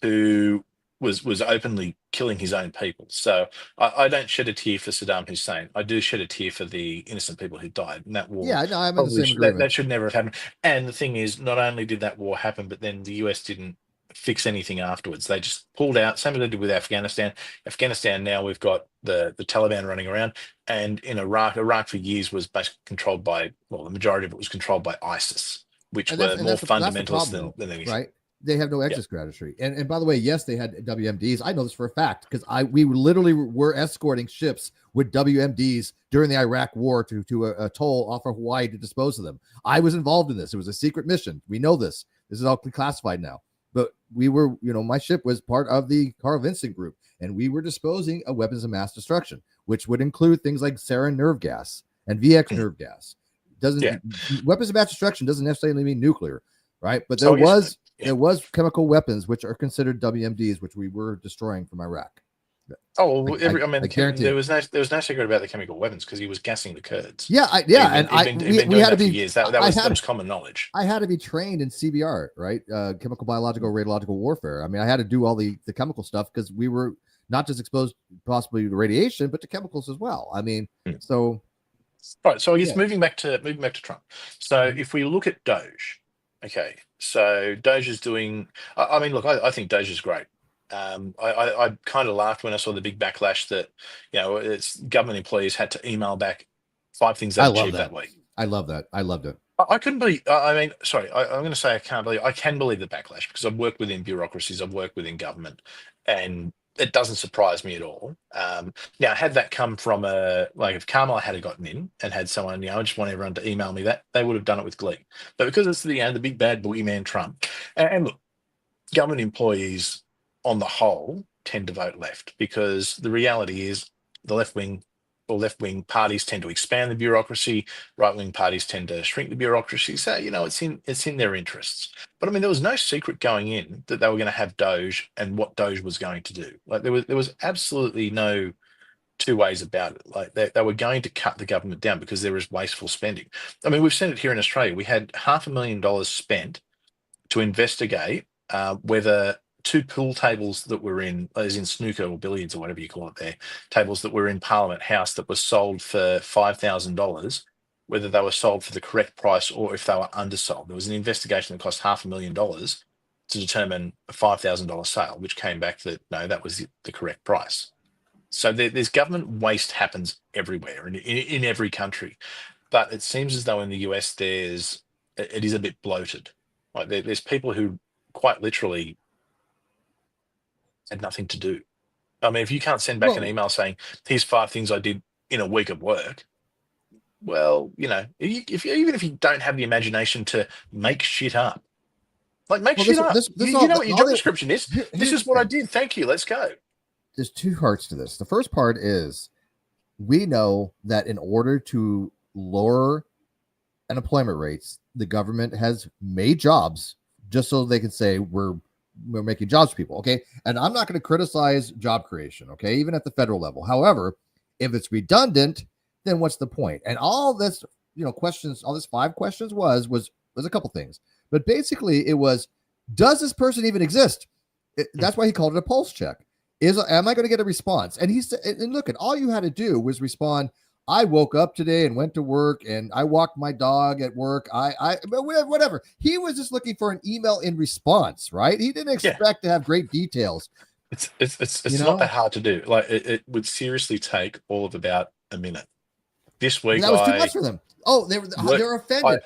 who was openly killing his own people. So I don't shed a tear for Saddam Hussein. I do shed a tear for the innocent people who died in that war. Yeah, no, I'm in the same agreement. That should never have happened. And the thing is, not only did that war happen, but then the US didn't fix anything afterwards. They just pulled out, same as they did with Afghanistan. Afghanistan, now we've got the Taliban running around. And in Iraq for years was basically controlled by, well, the majority of it was controlled by ISIS, which were more fundamentalist than anything. Right. They have no exit strategy. And by the way, yes, they had WMDs. I know this for a fact because we literally were escorting ships with WMDs during the Iraq war to a atoll off of Hawaii to dispose of them. I was involved in this. It was a secret mission. We know this. This is all classified now. But we were, my ship was part of the Carl Vinson group, and we were disposing of weapons of mass destruction, which would include things like sarin nerve gas and VX nerve gas. Weapons of mass destruction doesn't necessarily mean nuclear, right? But there was chemical weapons which are considered WMDs, which we were destroying from Iraq. Oh, I guarantee there was no secret about the chemical weapons because he was gassing the Kurds. We had to be years. That was common knowledge. I had to be trained in CBR, right? Chemical, biological, radiological warfare. I mean, I had to do all the chemical stuff because we were not just exposed possibly to radiation, but to chemicals as well. I mean, so. Right. So I guess moving back to Trump. So if we look at Doge, okay. So Doge is doing. I mean, look, I think Doge is great. I kind of laughed when I saw the big backlash that it's government employees had to email back 5 things they achieved that week. I love that. I loved it. I couldn't believe. I mean, sorry, I'm going to say I can't believe. I can believe the backlash because I've worked within bureaucracies, I've worked within government, and it doesn't surprise me at all. Now, had that come from if Kamala had gotten in and had someone, I just want everyone to email me that, they would have done it with glee. But because it's the big bad boogeyman Trump, and look, government employees on the whole tend to vote left because the reality is the left-wing parties tend to expand the bureaucracy, right-wing parties tend to shrink the bureaucracy. So, it's in their interests. But I mean, there was no secret going in that they were going to have Doge and what Doge was going to do. Like there was absolutely no two ways about it. Like they were going to cut the government down because there is wasteful spending. I mean, we've seen it here in Australia. We had $500,000 spent to investigate whether two pool tables that were in, as in snooker or billiards or whatever you call it there, tables that were in Parliament House that were sold for $5,000, whether they were sold for the correct price or if they were undersold. There was an investigation that cost $500,000 to determine a $5,000 sale, which came back that no, that was the correct price. So there's government waste happens everywhere and in every country, but it seems as though in the US it is a bit bloated. Like there's people who quite literally had nothing to do. I mean, if you can't send back an Well, email saying, "Here's 5 things I did in a week of work," well, even if you don't have the imagination to make shit up, like make well, shit up. this You all, know what your all job they, description is. This here's is the what I thing. did. Thank you. Let's go. There's two parts to this. The first part is we know that in order to lower unemployment rates, the government has made jobs just so they can say we're making jobs for people. Okay. And I'm not going to criticize job creation, okay, even at the federal level. However, if it's redundant, then what's the point? And all this, questions, all this 5 questions was a couple things. But basically it was, does this person even exist? That's why he called it a pulse check. Am I going to get a response? And he said, and look, at all you had to do was respond, I woke up today and went to work and I walked my dog at work. Whatever. He was just looking for an email in response, right? He didn't Yeah. expect to have great details. It's not that hard to do. Like it would seriously take all of about a minute. This week That was too I much for them. Oh, they're I offended.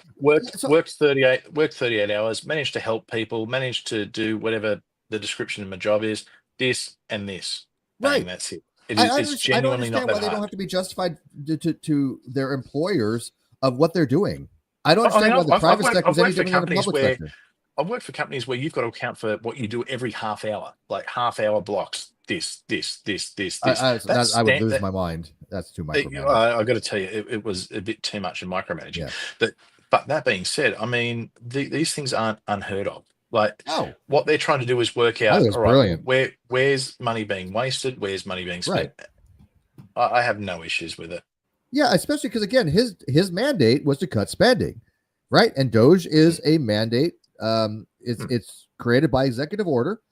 So worked 38 hours, managed to help people, managed to do whatever the description of my job is, this and this. Bang, right. that's it. It's I don't genuinely not understand that why they don't hard. have to be justified to their employers of what they're doing. I don't I mean, understand why the private sector I've is any worked for different than the companies public where sector. you've got to account for what you do every half hour, like half hour blocks. This. That's I would lose my mind. That's too micromanaged. I got to tell you, it was a bit too much in micromanaging. Yeah. But that being said, I mean, these things aren't unheard of. Like Oh, what they're trying to do is work I think out, it's all right, brilliant. where's money being wasted? Where's money being Right. spent? I have no issues with it. Yeah, especially because again, his mandate was to cut spending, right? And Doge is a mandate. It's created by executive order,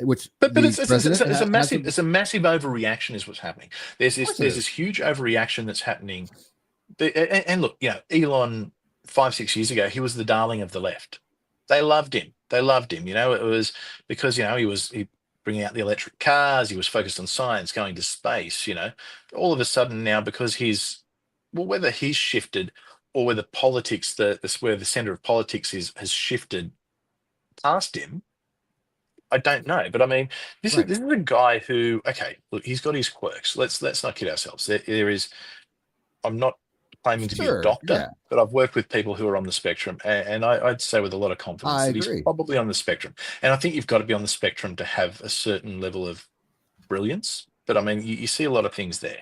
which But the president it's a has to. massive overreaction is what's happening. There's Of this course, it there's is. this huge overreaction that's happening. And look, Elon 5 6 years ago, he was the darling of the left. They loved him. They loved him. It was because he bringing out the electric cars. He was focused on science, going to space. All of a sudden now because whether he's shifted or whether politics, where the center of politics has shifted past him, I don't know, but I mean, Right. this is a guy who, okay, look, he's got his quirks. Let's not kid ourselves. There is. I'm not claiming to be a Sure. doctor, Yeah, but I've worked with people who are on the spectrum, and I'd say with a lot of confidence I that he's agree. probably on the spectrum. And I think you've got to be on the spectrum to have a certain level of brilliance. But I mean, you see a lot of things there.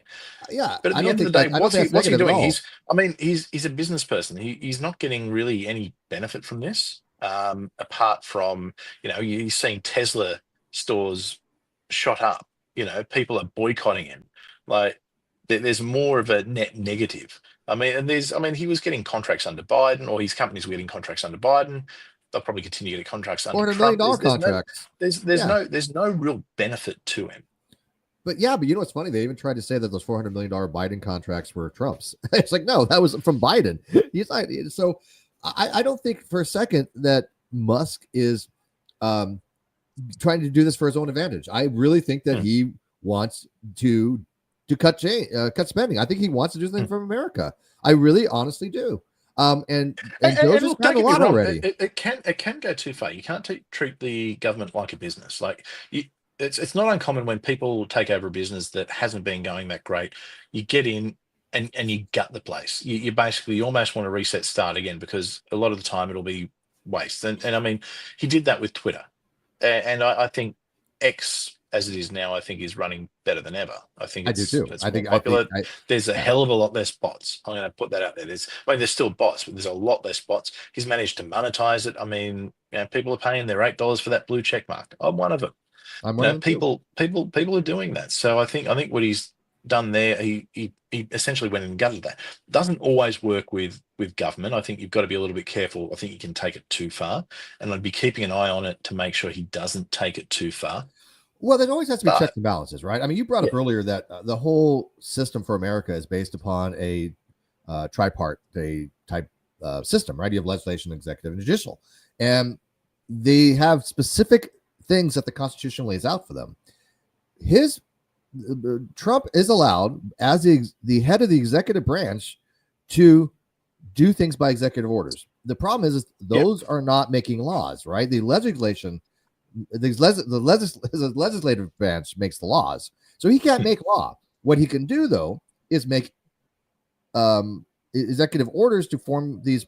Yeah, But at the end of the day, I don't think that's what's he negative at doing? all. I mean, he's a business person. He's not getting really any benefit from this, apart from he's seeing Tesla stores shot up. People are boycotting him. Like there's more of a net negative. I mean, he was getting contracts under Biden, or his companies were getting contracts under Biden. They'll probably continue getting contracts under $400 million Trump. contracts. Yeah, There's no real benefit to him. but you know what's funny? They even tried to say that those $400 million Biden contracts were Trump's. It's like, no, that was from Biden. He's not. So I don't think for a second that Musk is trying to do this for his own advantage. I really think that he wants to cut spending. I think he wants to do something from America. I really honestly do. And Doge has Look, done don't a get me lot wrong. already. It can go too far. You can't treat the government like a business. Like it's not uncommon when people take over a business that hasn't been going that great. You get in and you gut the place. You basically almost want to reset, start again, because a lot of the time it'll be waste. And I mean, he did that with Twitter, and I think X as it is now, I think is running better than ever. I think I do too. it's I more think popular. I There's a yeah. hell of a lot less bots. I'm going to put that out there. There's still bots, but there's a lot less bots. He's managed to monetize it. I mean, people are paying their $8 for that blue check mark. I'm one of them. I'm one of them too. People are doing that. So I think what he's done there, he essentially went and gutted that. Doesn't always work with government. I think you've got to be a little bit careful. I think you can take it too far, and I'd be keeping an eye on it to make sure he doesn't take it too far. Well, there always has to be But checks and balances, right? I mean, you brought up yeah, earlier that the whole system for America is based upon a tripartite type system, right? You have legislation, executive, and judicial, and they have specific things that the Constitution lays out for them. His Trump is allowed, as the head of the executive branch, to do things by executive orders. The problem is those are not making laws, right? The legislation, the legislative branch makes the laws, so he can't make law. What he can do, though, is make executive orders to form these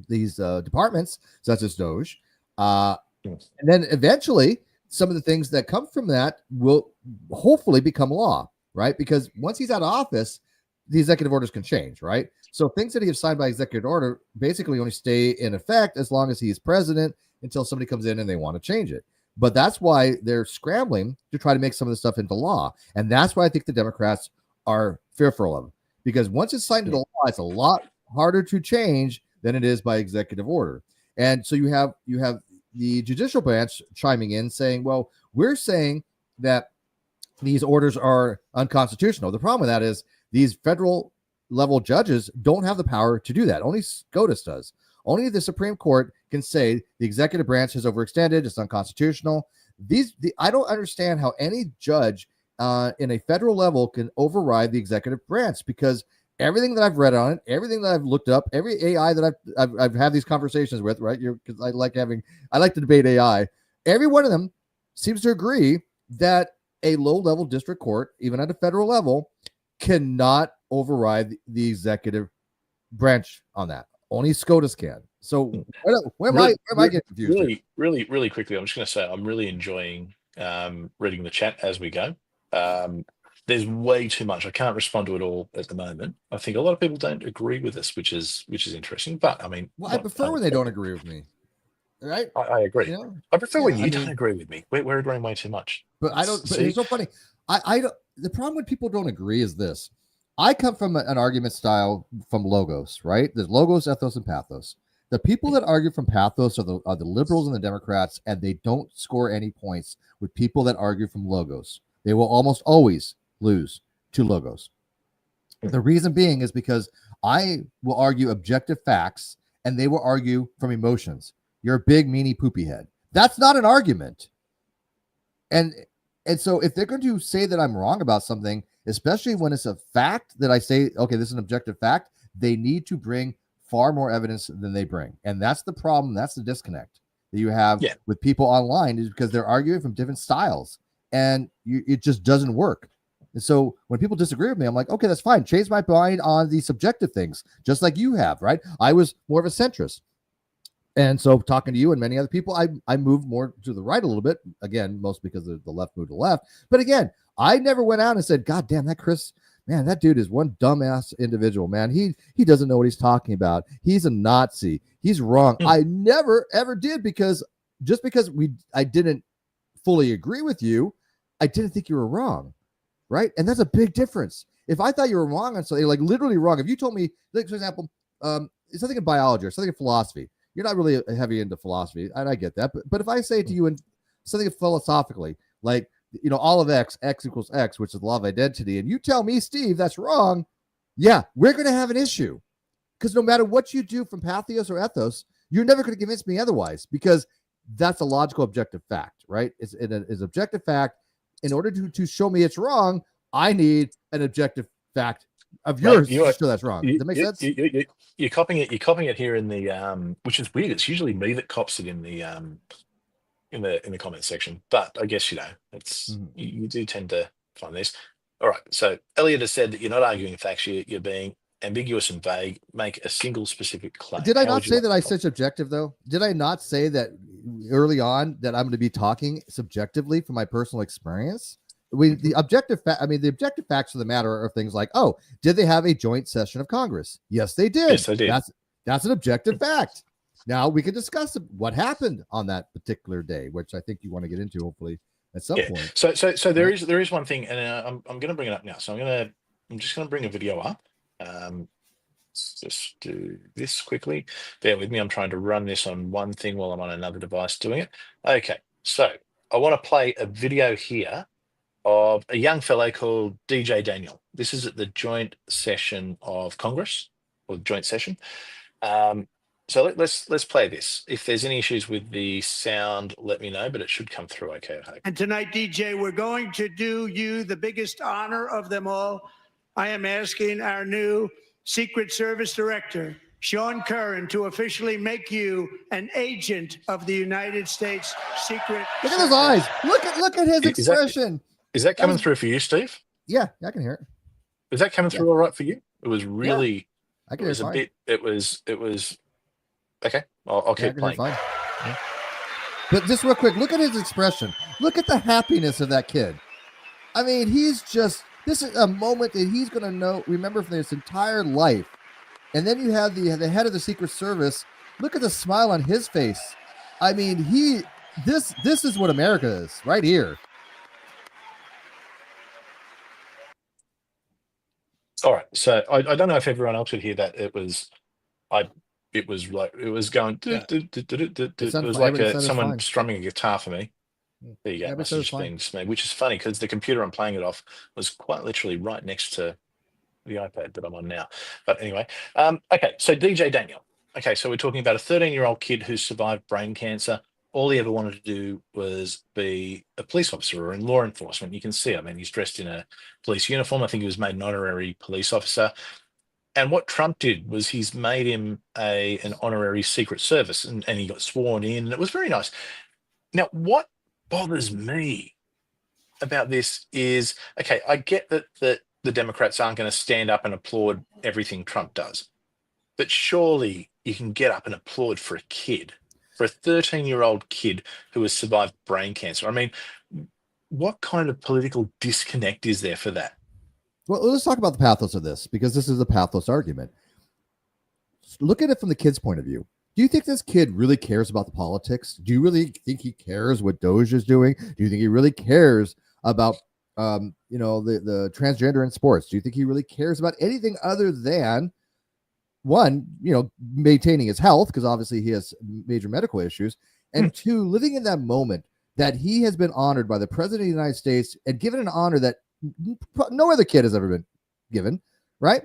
departments, such as DOJ, and then eventually some of the things that come from that will hopefully become law, right? Because once he's out of office, the executive orders can change, right? So things that he has signed by executive order basically only stay in effect as long as he's president until somebody comes in and they want to change it. But that's why they're scrambling to try to make some of this stuff into law. And that's why I think the Democrats are fearful of it. Because once it's signed into law, it's a lot harder to change than it is by executive order. And so you have the judicial branch chiming in saying, well, we're saying that these orders are unconstitutional. The problem with that is these federal level judges don't have the power to do that. Only SCOTUS does. Only the Supreme Court can say the executive branch is overextended, it's unconstitutional. I don't understand how any judge in a federal level can override the executive branch, because everything that I've read on it, everything that I've looked up, every AI that I've had these conversations with, right? Because I like to debate AI. Every one of them seems to agree that a low-level district court, even at a federal level, cannot override the executive branch on that. Only SCOTUS can. So where am I getting confused? Really quickly, I'm just going to say I'm really enjoying reading the chat as we go. There's way too much. I can't respond to it all at the moment. I think a lot of people don't agree with this, which is interesting. But I mean, well, I prefer when they don't agree with me. Right? I agree. You know? I prefer when you don't agree with me. We're agreeing way too much. But I don't. But it's so funny. I don't. The problem when people don't agree is this. I come from an argument style from logos, right? There's logos, ethos, and pathos. The people that argue from pathos are the liberals and the Democrats, and they don't score any points with people that argue from logos. They will almost always lose to logos. The reason being is because I will argue objective facts, and they will argue from emotions. You're a big, meanie, poopy head. That's not an argument. And so if they're going to say that I'm wrong about something, especially when it's a fact that I say, okay, this is an objective fact, they need to bring far more evidence than they bring. And that's the problem. That's the disconnect that you have with people online, is because they're arguing from different styles, and it just doesn't work. And so when people disagree with me, I'm like, okay, that's fine. Change my mind on the subjective things, just like you have, right? I was more of a centrist. And so talking to you and many other people, I moved more to the right a little bit. Again, mostly because the left moved to the left. But again, I never went out and said, God damn, that Chris, man, that dude is one dumbass individual, man. He doesn't know what he's talking about. He's a Nazi. He's wrong. I never, ever did, because just because I didn't fully agree with you, I didn't think you were wrong, right? And that's a big difference. If I thought you were wrong on something, like literally wrong, if you told me, like, for example, something in biology or something in philosophy, you're not really heavy into philosophy, and I get that. But if I say to you in something philosophically, like, all of x equals x, which is the law of identity, and you tell me, Steve, that's wrong, yeah, we're going to have an issue. Because no matter what you do from pathos or ethos, you're never going to convince me otherwise, because that's a logical objective fact, right? It's objective fact. In order to show me it's wrong, I need an objective fact of yours to show that's wrong. Does that make sense? You're copying it. You're copying it here in the which is weird. It's usually me that cops it in the comment section. But I guess it's you do tend to find this. All right. So Elliot has said that you're not arguing facts. You're being ambiguous and vague. Make a single specific claim. Did I not say that I said subjective, though? Did I not say that early on that I'm going to be talking subjectively from my personal experience? The objective facts of the matter are things like, oh, did they have a joint session of Congress? Yes, they did. Yes, they did. That's an objective fact. Now we can discuss what happened on that particular day, which I think you want to get into, hopefully, at some Yeah. point. So there Right? is one thing, and I'm going to bring it up now. So I'm just going to bring a video up. Let's just do this quickly. Bear with me. I'm trying to run this on one thing while I'm on another device doing it. Okay. So I want to play a video here of a young fellow called DJ Daniel. This is at the joint session of Congress, or joint session. So let's play this. If there's any issues with the sound, let me know, but it should come through okay, I hope. And tonight, DJ, we're going to do you the biggest honor of them all. I am asking our new Secret Service Director, Sean Curran, to officially make you an agent of the United States Secret Look at Service. his eyes. Look at his Is that- expression. Is that coming was- through for you, Steve? Yeah, I can hear it. Is that coming through all right for you? It was really, I it can hear was it a fine. bit, it was, okay, I'll Yeah, I keep can hear it playing. fine. Yeah. But just real quick, look at his expression. Look at the happiness of that kid. I mean, he's just, this is a moment that he's going to remember for his entire life. And then you have the head of the Secret Service. Look at the smile on his face. I mean, this is what America is right here. All right, so I don't know if everyone else could hear that. It was going. Yeah. It was like Everybody said it's someone fine. strumming a guitar for me. There you go. Everybody Must said have it's just fine. been just me, which is funny because the computer I'm playing it off was quite literally right next to the iPad that I'm on now. But anyway, okay. So DJ Daniel. Okay, so we're talking about a 13-year-old kid who survived brain cancer. All he ever wanted to do was be a police officer or in law enforcement. You can see, I mean, he's dressed in a police uniform. I think he was made an honorary police officer. And what Trump did was he's made him an honorary Secret Service, and he got sworn in, and it was very nice. Now, what bothers me about this is, okay, I get that the Democrats aren't going to stand up and applaud everything Trump does, but surely you can get up and applaud for a kid, for a 13-year-old kid who has survived brain cancer. I mean, what kind of political disconnect is there for that? Well, let's talk about the pathos of this, because this is a pathos argument. Look at it from the kid's point of view. Do you think this kid really cares about the politics? Do you really think he cares what Doge is doing? Do you think he really cares about the transgender in sports? Do you think he really cares about anything other than one, maintaining his health, because obviously he has major medical issues, and two, living in that moment that he has been honored by the president of the United States and given an honor that no other kid has ever been given, right?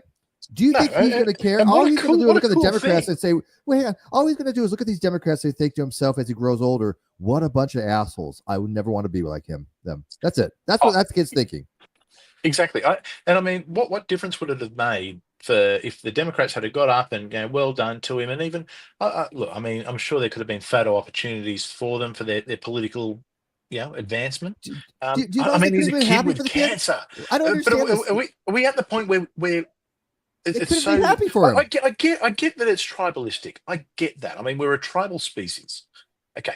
Do you think he's going to care? All he's going to do is look at the Democrats and say, well, hang on. All he's going to do is look at these Democrats and think to himself as he grows older, what a bunch of assholes. I would never want to be like them. That's it. That's what that kid's thinking. Exactly. I mean, what difference would it have made if the Democrats had got up and well done to him, and even look, I mean, I'm sure there could have been photo opportunities for them for their political advancement. Do you I mean, he's a been kid happy with for the cancer. I don't understand. But are we at the point where it's so happy for him? I get that it's tribalistic. I get that. I mean, we're a tribal species. Okay.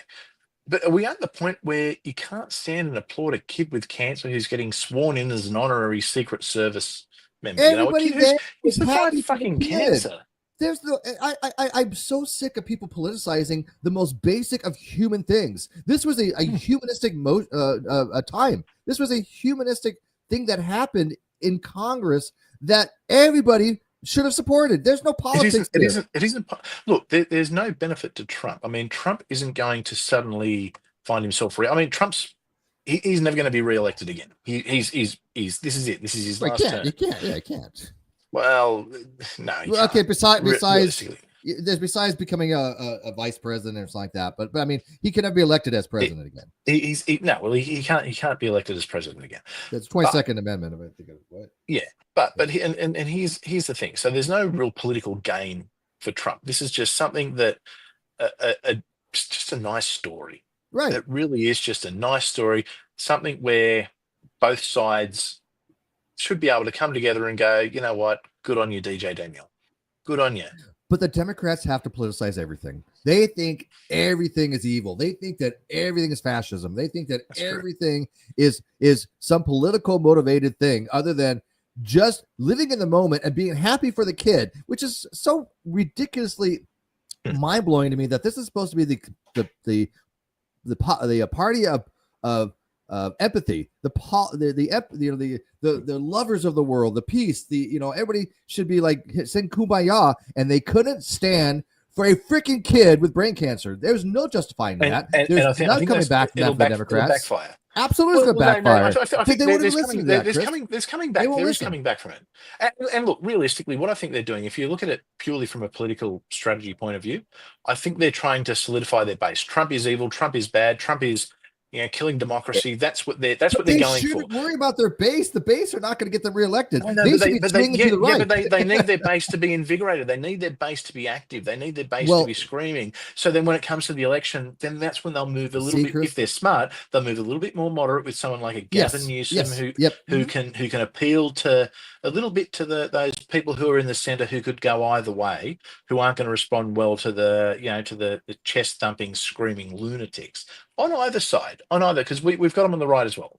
But are we at the point where you can't stand and applaud a kid with cancer who's getting sworn in as an honorary Secret Service member? Everybody a kid who's happy survived for the fucking kid. cancer. There's no. I'm so sick of people politicizing the most basic of human things. This was a humanistic time. This was a humanistic thing that happened in Congress that everybody should have supported. There's no politics. It isn't. Look, there's no benefit to Trump. I mean, Trump isn't going to suddenly find himself I mean, he's never going to be reelected again. This is it. This is his last term. He can't. Yeah, he can't. Well, no. Well, okay. Besides realistically. besides becoming a vice president or something like that, but I mean, he can never be elected as president again. He can't be elected as president again. That's 22nd Amendment. I think what? Yeah, but here's the thing. So there's no real political gain for Trump. This is just something that just a nice story. Right. It really is just a nice story. Something where both sides should be able to come together and go, you know what? Good on you, DJ Daniel. Good on you. But the Democrats have to politicize everything. They think everything is evil. They think that everything is fascism. They think that everything is some political motivated thing other than just living in the moment and being happy for the kid, which is so ridiculously mind blowing to me that this is supposed to be the party of empathy, the lovers of the world, the peace, everybody should be like sing kumbaya, and they couldn't stand for a freaking kid with brain cancer. There's no justifying that. There's I think none coming back from that for the Democrats. It'll backfire. Absolutely, it's going to backfire. I think they won't there's even listen coming, to that, there's Chris. coming, there's coming back. There is coming back from it. And look, realistically, what I think they're doing, if you look at it purely from a political strategy point of view, I think they're trying to solidify their base. Trump is evil. Trump is bad. Trump is, killing democracy. That's what they're going for. They shouldn't worry about their base. The base are not going to get them reelected. They should be swinging to the right. But they need their base to be invigorated. They need their base to be active. They need their base to be screaming. So then when it comes to the election, then that's when they'll move a little bit. If they're smart, they'll move a little bit more moderate with someone like a Gavin Newsom who can appeal to a little bit to those people who are in the centre who could go either way, who aren't going to respond well to the chest thumping, screaming lunatics on either side, because we've got them on the right as well.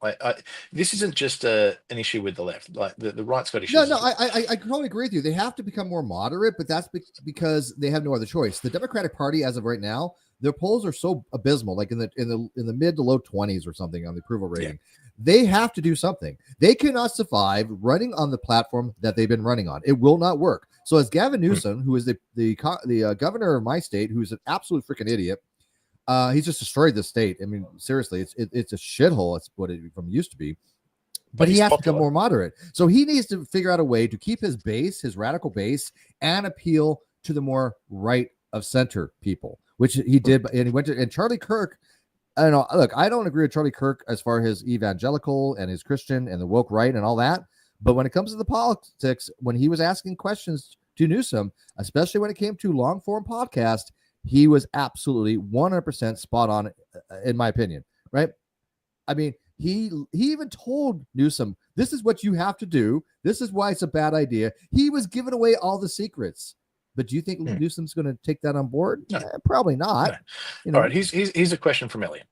This isn't just an issue with the left. Like the right's got issues. No, I totally agree with you. They have to become more moderate, but that's because they have no other choice. The Democratic Party, as of right now, their polls are so abysmal, like in the mid to low 20s or something on the approval rating. Yeah. They have to do something. They cannot survive running on the platform that they've been running on. It will not work. So as Gavin Newsom, who is the governor of my state, who's an absolute freaking idiot, he's just destroyed the state. I mean, seriously, it's a shithole. It's what it from used to be. But he has to become more moderate. So he needs to figure out a way to keep his base, his radical base, and appeal to the more right of center people, which he did. And he went to, and Charlie Kirk, I don't know. Look, I don't agree with Charlie Kirk as far as his evangelical and his Christian and the woke right and all that. But when it comes to the politics, when he was asking questions to Newsom, especially when it came to long form podcast, he was absolutely 100% spot on, in my opinion. Right? I mean, he even told Newsom, "This is what you have to do. This is why it's a bad idea." He was giving away all the secrets. But do you think Newsom's going to take that on board? No. Probably not. No. All right. Here's a question from Elliot.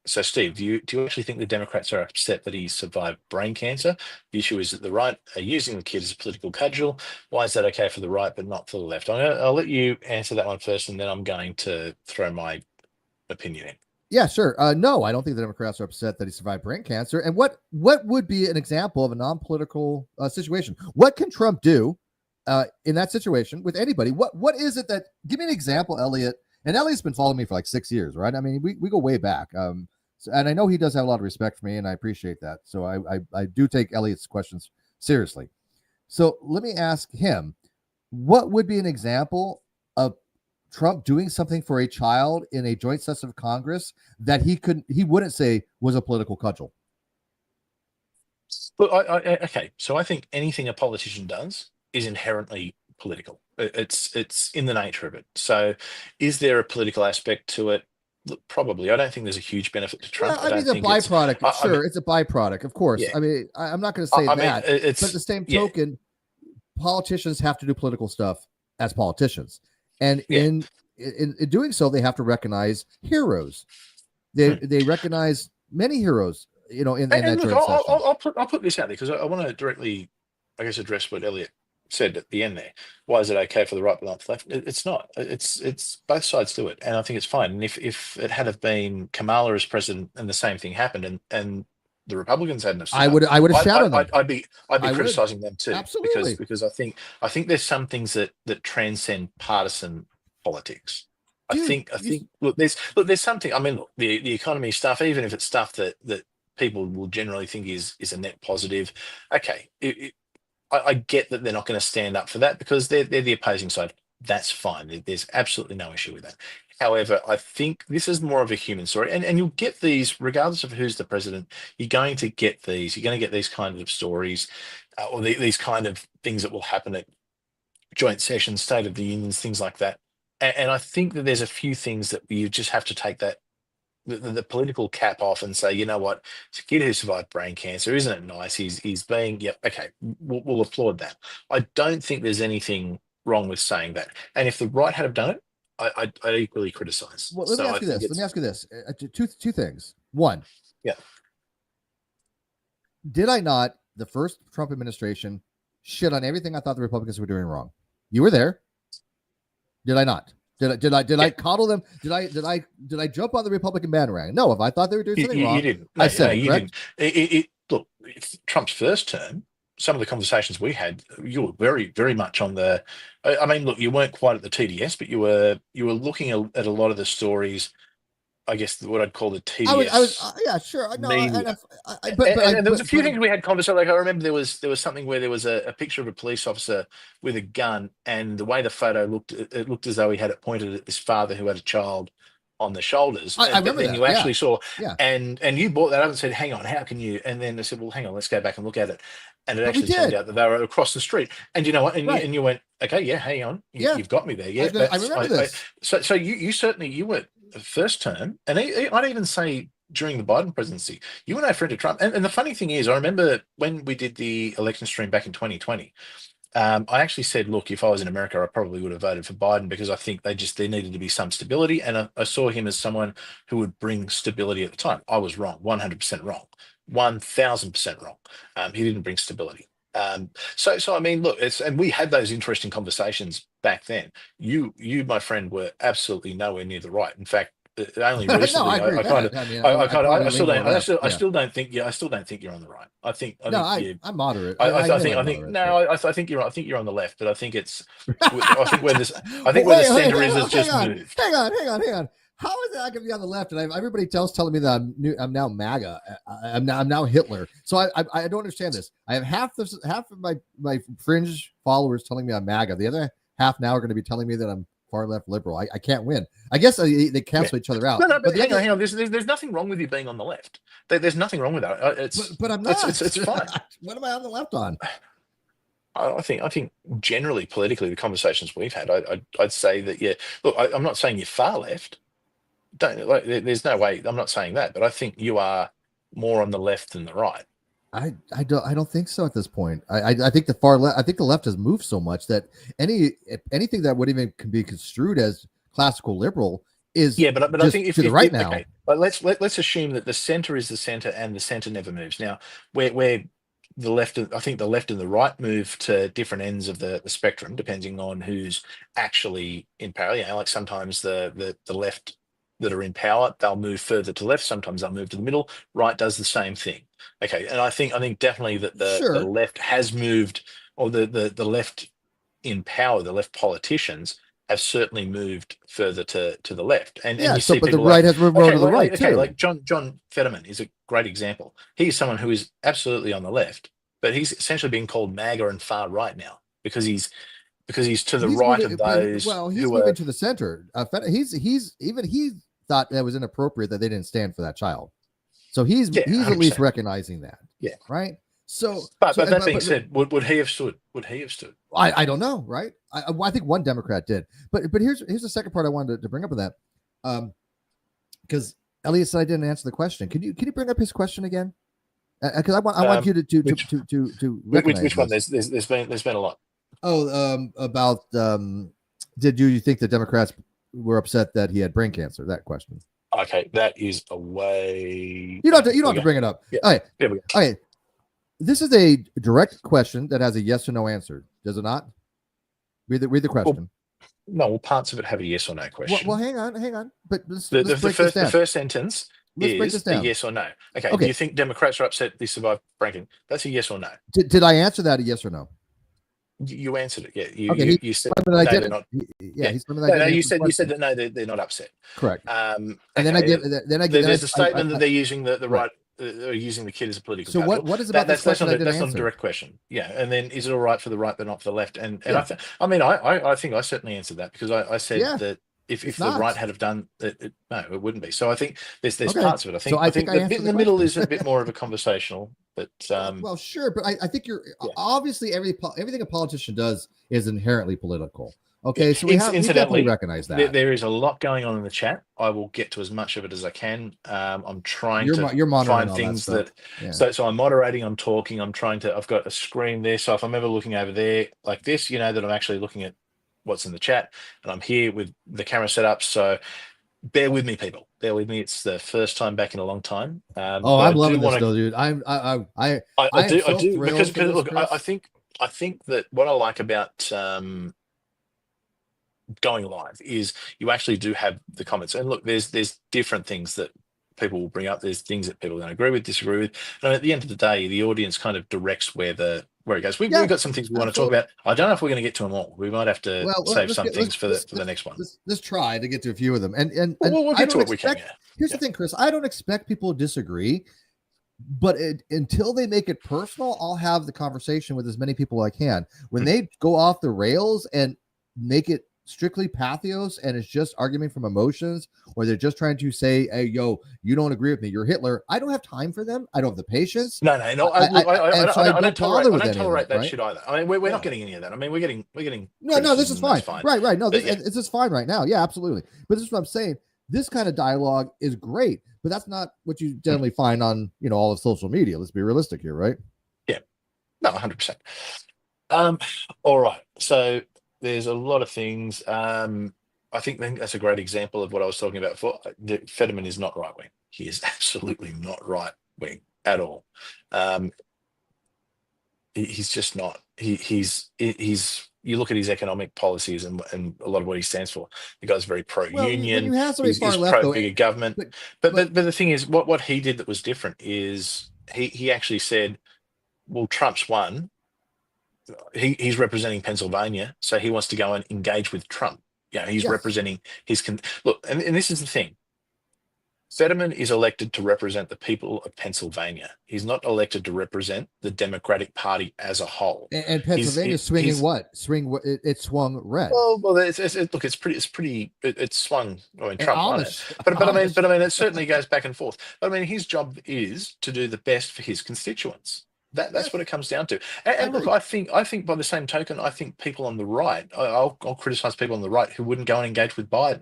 So, Steve, do you actually think the Democrats are upset that he survived brain cancer? The issue is that the right are using the kid as a political cudgel. Why is that okay for the right but not for the left? I'll let you answer that one first, and then I'm going to throw my opinion in. Yeah, sure. No, I don't think the Democrats are upset that he survived brain cancer. And what would be an example of a non-political situation? What can Trump do in that situation with anybody? What is it that? Give me an example, Elliot. And Elliot's been following me for like 6 years, right? I mean, we go way back. And I know he does have a lot of respect for me, and I appreciate that. So I do take Elliot's questions seriously. So let me ask him, what would be an example of Trump doing something for a child in a joint session of Congress that he wouldn't say was a political cudgel? Well, okay. So I think anything a politician does is inherently political. It's in the nature of it. So is there a political aspect to it? Look, probably. I don't think there's a huge benefit to Trump. Yeah, I mean, it's a byproduct. Sure, it's a byproduct, of course. Yeah. I mean, I'm not going to say that. But at the same token, politicians have to do political stuff as politicians. And in doing so, they have to recognize heroes. They recognize many heroes, in that look, joint session. I'll put this out there because I want to directly, I guess, address what Elliot said at the end there. Why is it okay for the right but not the left? It's not. It's both sides do it, and I think it's fine. And if it had have been Kamala as president and the same thing happened, and the Republicans hadn't have stood I would have shouted them. I'd be criticizing them too. Absolutely. Because I think there's some things that transcend partisan politics. I think there's something. I mean, look, the economy stuff, even if it's stuff that people will generally think is a net positive. Okay, I get that they're not going to stand up for that because they're the opposing side. That's fine. There's absolutely no issue with that. However, I think this is more of a human story, and you'll get these regardless of who's the president. You're going to get these. You're going to get these kind of stories, or these kind of things that will happen at joint sessions, State of the Unions, things like that. And I think that there's a few things that you just have to take that the political cap off and say, you know what, it's a kid who survived brain cancer. Isn't it nice? He's being, okay, we'll applaud that. I don't think there's anything wrong with saying that. And if the right had have done it, I'd equally criticize. Well, let me ask you this. Two things. One. Yeah. Did I not, the first Trump administration, shit on everything I thought the Republicans were doing wrong? You were there. Did I not? Did I coddle them? Did I jump on the Republican bandwagon? No. If I thought they were doing something wrong, You didn't. I said you correct? didn't. Look, it's Trump's first term. Some of the conversations we had, you were very, very much on the. I mean, look, you weren't quite at the TDS, but you were looking at a lot of the stories. I guess what I'd call the TDS. Yeah, sure. No, media. but there was a few things we had conversation. Like I remember there was something where there was a picture of a police officer with a gun, and the way the photo looked, it looked as though he had it pointed at this father who had a child on the shoulders. I remember but then that. you actually saw, Yeah. and you brought that up and said, "Hang on, how can you?" And then they said, "Well, hang on, let's go back and look at it." And it actually turned out that they were across the street. And you know what? And, right. you went, "Okay, yeah, hang on, you've got me there." Yeah, I remember this. So you certainly you were the first term, and I'd even say during the Biden presidency, you were no friend of Trump. And the funny thing is, I remember when we did the election stream back in 2020, I actually said, look, if I was in America, I probably would have voted for Biden because I think there needed to be some stability. And I saw him as someone who would bring stability at the time. I was wrong, 100% wrong, 1000% wrong. He didn't bring stability. So I mean, look, and we had those interesting conversations back then. You, my friend, were absolutely nowhere near the right. In fact, only recently, I still don't think you're on the right. I'm moderate. I think you're on the left, but I think where the center is just moved. Hang on. How is it I can be on the left and everybody telling me that I'm now MAGA? I'm now Hitler. So I don't understand this. I have half of my fringe followers telling me I'm MAGA. The other half now are going to be telling me that I'm far left liberal. I can't win. I guess they cancel each other out. No, but hang on. There's nothing wrong with you being on the left. There's nothing wrong with that. But I'm not. It's fine. What am I on the left on? I think generally politically, the conversations we've had, I'd say that Look, I'm not saying you're far left. There's no way. I'm not saying that, but I think you are more on the left than the right. I don't think so at this point. I think the far left. I think the left has moved so much that anything that would even be construed as classical liberal is but I think if to the right now. Okay, but let's assume that the center is the center and the center never moves. Now, where the left, I think the left and the right move to different ends of the spectrum, depending on who's actually in power. Like sometimes the left that are in power, they'll move further to left. Sometimes they'll move to the middle. Right does the same thing. Okay, and I think definitely that the left has moved, or the left in power, the left politicians have certainly moved further to the left. And you see but the right has moved more to the right too. Like John Fetterman is a great example. He's someone who is absolutely on the left, but he's essentially being called MAGA and far right now because he's to the right of those. Well, he's moving to the center. He thought that was inappropriate that they didn't stand for that child. So he's at least recognizing that. Yeah. Right. So, but that being said, would he have stood? Would he have stood? I don't know. Right. I think one Democrat did. But here's the second part I wanted to bring up with that. Because Elliot said I didn't answer the question. Can you bring up his question again? Because I want you to recognize which one? There's been a lot. About did you think the Democrats were upset that he had brain cancer? That question. Okay, that is a way. You don't have to bring it up. Yeah. All right. There we go. Okay. This is a direct question that has a yes or no answer. Does it not? Read the question. Well, parts of it have a yes or no question. Well, hang on. But the first sentence is a yes or no. Okay. Okay. Do you think Democrats are upset they survived brain cancer? That's a yes or no. Did I answer that a yes or no? You answered it. Yeah. You said that I did. You said that no, they're not upset. Correct. And then I get. There's a statement that they're using the right. They're using the kid as a political. So what is about this question? That's not a direct question. Yeah. And then is it all right for the right but not for the left? And I think I certainly answered that because I said that if the right had have done it, no, it wouldn't be. So I think there's parts of it. I think the bit in the middle is a bit more of a conversational. But well, sure, but I think you're obviously everything a politician does is inherently political. Okay, so we definitely recognize that. There is a lot going on in the chat. I will get to as much of it as I can. I'm trying to find things that. So I'm moderating. I'm talking. I'm trying to. I've got a screen there. So if I'm ever looking over there like this, you know that I'm actually looking at what's in the chat, and I'm here with the camera set up. So bear with me, people. Bear with me. It's the first time back in a long time. I'm loving this, though, dude. I do because look, I think that what I like about going live is you actually do have the comments. And look, there's different things that people will bring up. There's things that people don't agree with, disagree with. And at the end of the day, the audience kind of directs where it goes. We've got some things we want to talk about. I don't know if we're going to get to them all. We might have to save some things for the next one. Let's try to get to a few of them. And we'll get to what we can. Yeah. Here's the thing, Chris. I don't expect people to disagree, but until they make it personal, I'll have the conversation with as many people as I can. When they go off the rails and make it strictly pathos and it's just argument from emotions, or they're just trying to say, hey, yo, you don't agree with me, you're Hitler, I don't have time for them. I don't have the patience. No. I don't tolerate that shit either. I mean, we're not getting any of that. I mean, we're getting no, this is fine. Right. No, this is fine right now. Yeah, absolutely. But this is what I'm saying. This kind of dialogue is great, but that's not what you generally find on, all of social media. Let's be realistic here, right? Yeah. No, 100%. All right. So there's a lot of things. I think that's a great example of what I was talking about before. Fetterman is not right wing. He is absolutely not right wing at all. He's just not. He's. You look at his economic policies and a lot of what he stands for. The guy's very pro-union. He's pro-bigger government. But the thing is, what he did that was different is he actually said, well, Trump's won. He's representing Pennsylvania, so he wants to go and engage with Trump. He's representing his look, and this is the thing. Fetterman is elected to represent the people of Pennsylvania. He's not elected to represent the Democratic Party as a whole. And Pennsylvania's swinging what? It swung red. Well, it's swung. I mean, Trump won it. But I mean, it certainly goes back and forth. But I mean, his job is to do the best for his constituents. That's what it comes down to. And look, I think by the same token, I think people on the right, I'll criticize people on the right who wouldn't go and engage with Biden.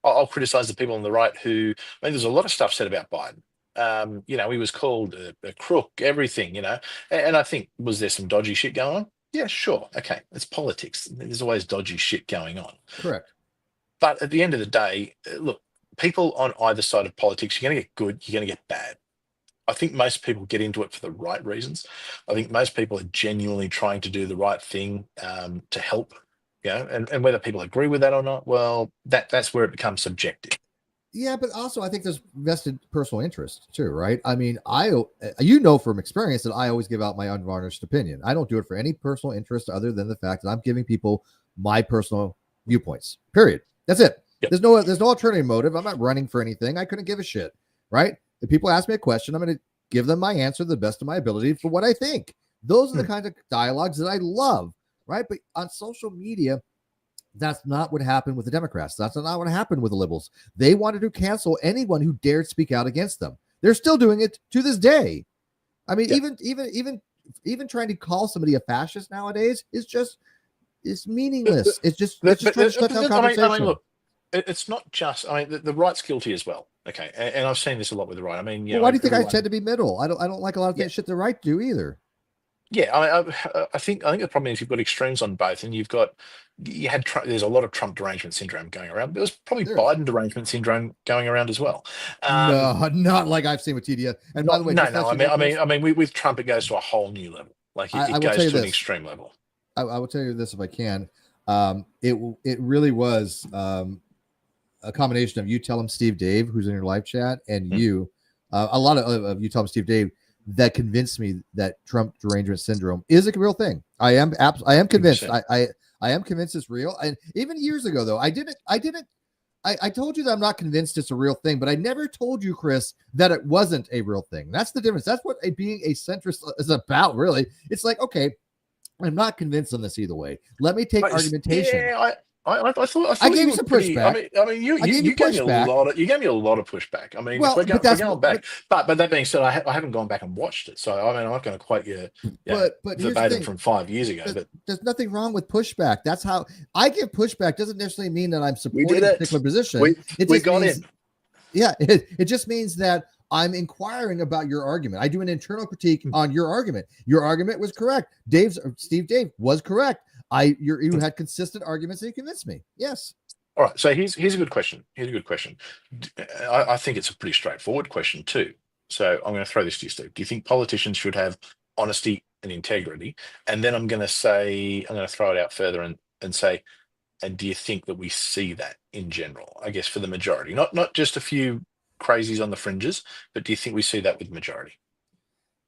I'll criticize the people on the right who, there's a lot of stuff said about Biden. He was called a crook, everything, and I think, was there some dodgy shit going on? Yeah, sure. Okay. It's politics. There's always dodgy shit going on. Correct. But at the end of the day, look, people on either side of politics, you're going to get good, you're going to get bad. I think most people get into it for the right reasons. I think most people are genuinely trying to do the right thing to help, and whether people agree with that or not, well, that's where it becomes subjective. Yeah, but also I think there's vested personal interest too, right? I mean, from experience that I always give out my unvarnished opinion. I don't do it for any personal interest other than the fact that I'm giving people my personal viewpoints. Period. That's it. Yep. There's no alternative motive. I'm not running for anything. I couldn't give a shit, right? If people ask me a question, I'm going to give them my answer to the best of my ability for what I think. Those are the kinds of dialogues that I love, right? But on social media, that's not what happened with the Democrats. That's not what happened with the liberals. They wanted to cancel anyone who dared speak out against them. They're still doing it to this day. I mean, even trying to call somebody a fascist nowadays is meaningless. It's just trying to shut down conversation. I mean, look, it's not just. I mean, the right's guilty as well. Okay, and I've seen this a lot with the right. I mean, why do you think I tend to be middle? I don't like a lot of that shit the right do either. Yeah, I think the problem is you've got extremes on both, and there's a lot of Trump derangement syndrome going around. There was probably Biden derangement syndrome going around as well. No, not like I've seen with TDS. And by the way, I mean, with Trump, it goes to a whole new level. Like it goes to an extreme level. I will tell you this if I can. It really was a combination of you tell him Steve Dave, who's in your live chat, and you, a lot of you tell him Steve Dave, that convinced me that Trump derangement syndrome is a real thing. I am convinced. I am convinced it's real. And even years ago, though, I told you that I'm not convinced it's a real thing, but I never told you, Chris, that it wasn't a real thing. That's the difference. That's what being a centrist is about, really. It's like, okay, I'm not convinced on this either way. Let me take argumentation. Yeah, I thought I gave you some pushback. I mean, you gave me a lot of pushback. I mean, we're going back. But that being said, I haven't gone back and watched it, so I mean, I'm not going to quote you verbatim from 5 years ago. But there's nothing wrong with pushback. That's how I give pushback. Doesn't necessarily mean that I'm supporting a particular position. We got in. Yeah, it just means that I'm inquiring about your argument. I do an internal critique on your argument. Your argument was correct. Steve Dave was correct. You had consistent arguments and you convinced me. Yes. All right. So here's a good question. I think it's a pretty straightforward question too. So I'm going to throw this to you, Steve. Do you think politicians should have honesty and integrity? And then I'm going to throw it out further and say, And do you think that we see that in general? I guess for the majority, not just a few crazies on the fringes, but do you think we see that with the majority?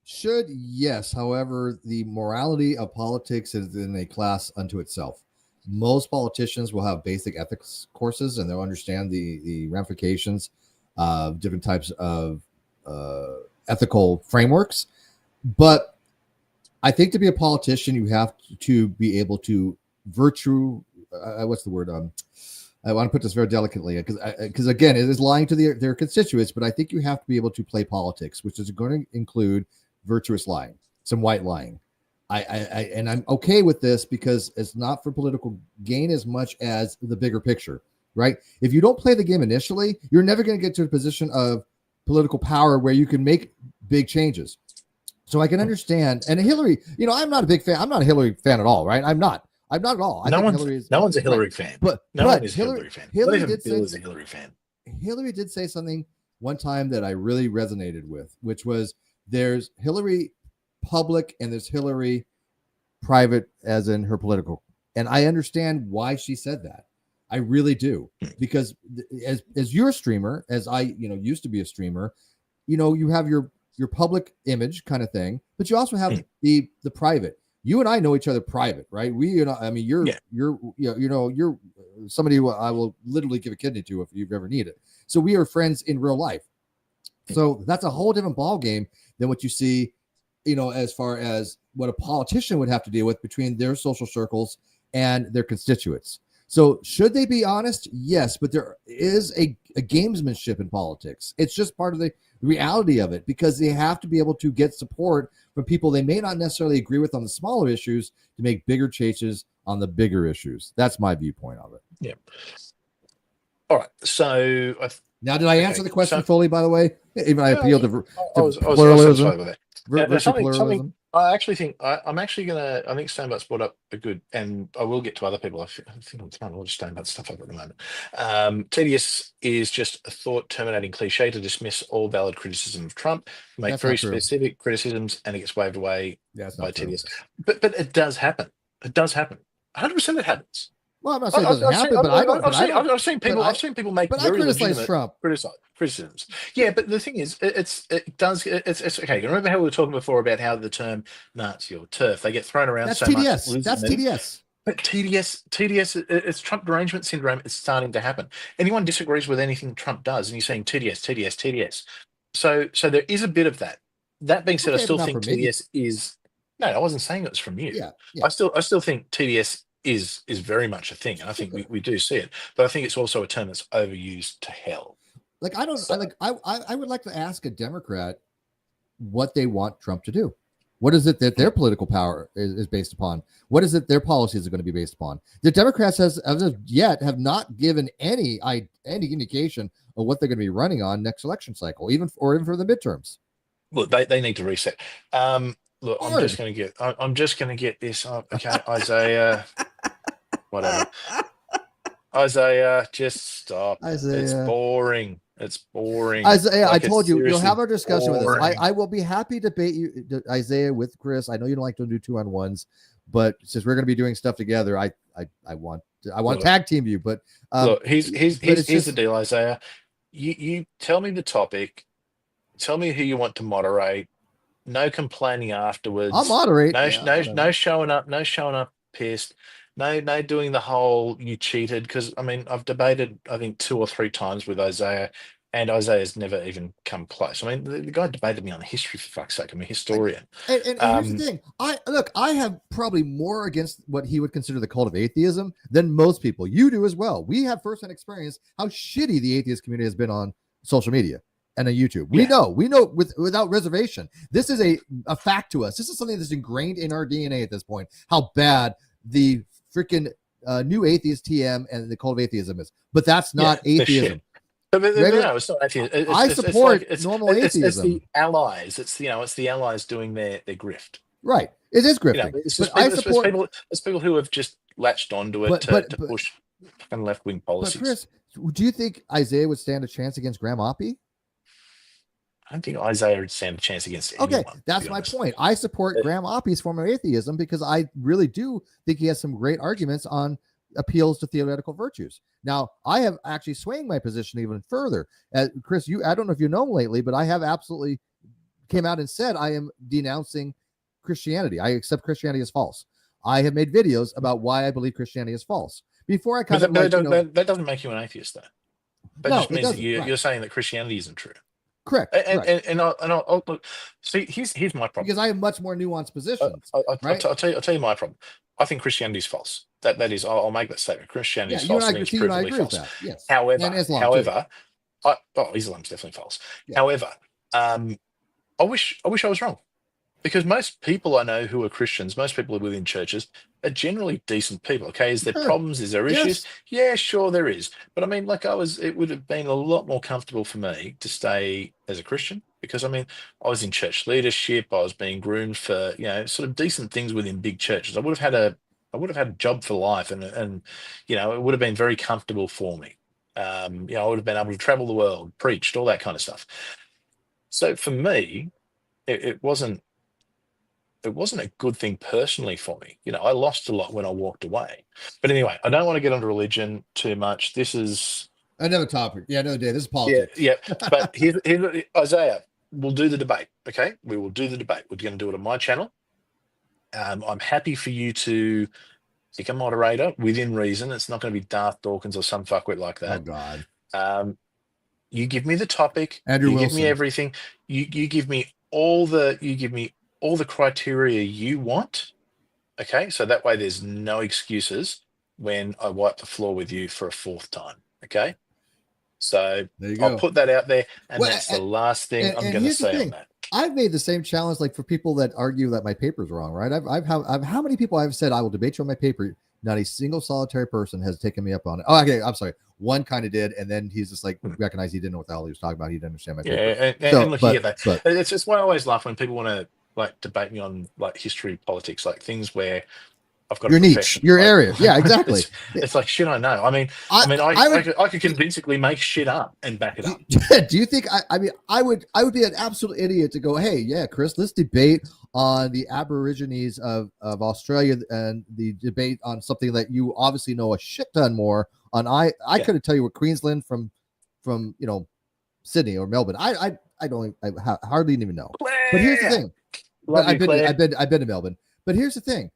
Should, yes. However, the morality of politics is in a class unto itself. Most politicians will have basic ethics courses and they'll understand the ramifications of different types of ethical frameworks. But I think to be a politician, you have to be able to what's the word? I want to put this very delicately because again, it is lying to their constituents, but I think you have to be able to play politics, which is going to include virtuous lying, some white lying. And I'm okay with this because it's not for political gain as much as the bigger picture, right? If you don't play the game initially, you're never going to get to a position of political power where you can make big changes. So I can understand. And Hillary, I'm not a big fan. I'm not a Hillary fan at all, right? I'm not at all. No one's a Hillary fan. But no one is a Hillary fan. Hillary did say is a Hillary fan. Hillary did say something one time that I really resonated with, which was there's Hillary public and there's Hillary private, as in her political. And I understand why she said that. I really do, because as you're a streamer, as I used to be a streamer, you have your public image kind of thing, but you also have the private. You and I know each other private, right? You're somebody who I will literally give a kidney to if you've ever needed. So we are friends in real life. So that's a whole different ball game than what you see, as far as what a politician would have to deal with between their social circles and their constituents. So should they be honest? Yes, but there is a gamesmanship in politics. It's just part of the reality of it, because they have to be able to get support from people they may not necessarily agree with on the smaller issues to make bigger changes on the bigger issues. That's my viewpoint of it. Yeah. All right. So now, did I answer the question fully, by the way? Even I appealed to pluralism. Pluralism. I actually think I think Stonebutt's brought up a good, and I will get to other people. I think I'm trying to just Stonebutt stuff up at the moment. TDS is just a thought terminating cliche to dismiss all valid criticism of Trump, make That's very specific criticisms, and it gets waved away by TDS. But it does happen. It does happen. 100% it happens. Well, I'm not saying it doesn't happen, but I've seen people make very legitimate criticisms. Yeah, but the thing is, it's okay. Remember how we were talking before about how the term Nazi or TERF, they get thrown around so TDS. much. That's TDS. But TDS, it's Trump derangement syndrome. It's starting to happen. Anyone disagrees with anything Trump does, and you're saying TDS. So there is a bit of that. That being said, I still think TDS is. No, I wasn't saying it was from you. Yeah. I still think TDS is very much a thing, and I think we do see it, but I think it's also a term that's overused to hell. I would like to ask a Democrat what they want Trump to do. What is it that their political power is based upon? What is it their policies are going to be based upon? The Democrats, as of yet, have not given any indication of what they're going to be running on next election cycle, even for the midterms. Look, they need to reset. Look, I'm just going to get this up. Okay, Isaiah, whatever. Isaiah, just stop. Isaiah. It's boring. Isaiah, I told you, you'll have our discussion with us. I will be happy to debate you, Isaiah, with Chris. I know you don't like to do 2-on-1s, but since we're going to be doing stuff together, I want to tag team you. But look, here's the deal, Isaiah. You tell me the topic. Tell me who you want to moderate. No complaining afterwards. I'll moderate. No showing up pissed. No doing the whole you cheated, because I've debated I think 2 or 3 times with Isaiah, and Isaiah's never even come close. The guy debated me on history, for fuck's sake. I'm a historian. And here's the thing. I have probably more against what he would consider the cult of atheism than most people. You do as well. We have firsthand experience how shitty the atheist community has been on social media and on YouTube. We know without reservation. This is a fact to us. This is something that's ingrained in our DNA at this point, how bad the freaking new atheist TM and the cult of atheism is. But that's not atheism. No, it's not atheism. I support normal atheism. It's the allies. It's the allies doing their grift. Right. It is grifting. It's people who have just latched onto it to push fucking left-wing policies. But Chris, do you think Isaiah would stand a chance against Graham Oppie? I don't think Isaiah would stand a chance against anyone. Okay, that's my point. I support Graham Oppie's form of atheism because I really do think he has some great arguments on appeals to theoretical virtues. Now, I have actually swaying my position even further. Chris, I don't know if you know lately, but I have absolutely came out and said I am denouncing Christianity. I accept Christianity as false. I have made videos about why I believe Christianity is false. Before I kind of that doesn't make you an atheist, though. That just means that you're saying that Christianity isn't true. Correct. And I'll look. See, here's my problem. Because I have much more nuanced positions. I'll tell you my problem. I think Christianity is false. That is, I'll make that statement. Christianity is false. You and I agree with that. Yes. However, Islam's definitely false. Yeah. However, I wish I was wrong, because most people I know who are Christians, most people within churches, are generally decent people. Okay, is there problems? Is there issues? Yeah, sure there is. But I mean, it would have been a lot more comfortable for me to stay as a Christian, because I mean, I was in church leadership. I was being groomed for sort of decent things within big churches. I would have had a job for life, and it would have been very comfortable for me. I would have been able to travel the world, preached, all that kind of stuff. So for me, it wasn't a good thing personally for me. I lost a lot when I walked away. But anyway, I don't want to get onto religion too much. This is another topic. Yeah, another day. This is politics. Yeah. But here's Isaiah, we'll do the debate. Okay, we will do the debate. We're going to do it on my channel. I'm happy for you to pick a moderator within reason. It's not going to be Darth Dawkins or some fuckwit like that. Oh God. You give me the topic. Andrew Wilson. Give me everything. You give me all the criteria you want. Okay, so that way there's no excuses when I wipe the floor with you for a fourth time. Okay, so I'll put that out there, and that's the last thing I'm going to say on that. I've made the same challenge, like for people that argue that my paper's wrong, right? I've how many people I've said I will debate you on my paper. Not a single solitary person has taken me up on it. Oh, okay, I'm sorry. One kind of did, and then he's just like recognized he didn't know what the hell he was talking about. He didn't understand my paper. And looking at that, it's just why I always laugh when people want to debate me on history, politics, things where I've got your niche, your area. Yeah, exactly. It's like shit. I know. I could convincingly make shit up and back it up. Do you think? I would be an absolute idiot to go, hey, yeah, Chris, let's debate on the Aborigines of Australia and the debate on something that you obviously know a shit ton more on. I couldn't tell you what Queensland from Sydney or Melbourne. I hardly even know. But here's the thing. I've been to Melbourne. But here's the thing.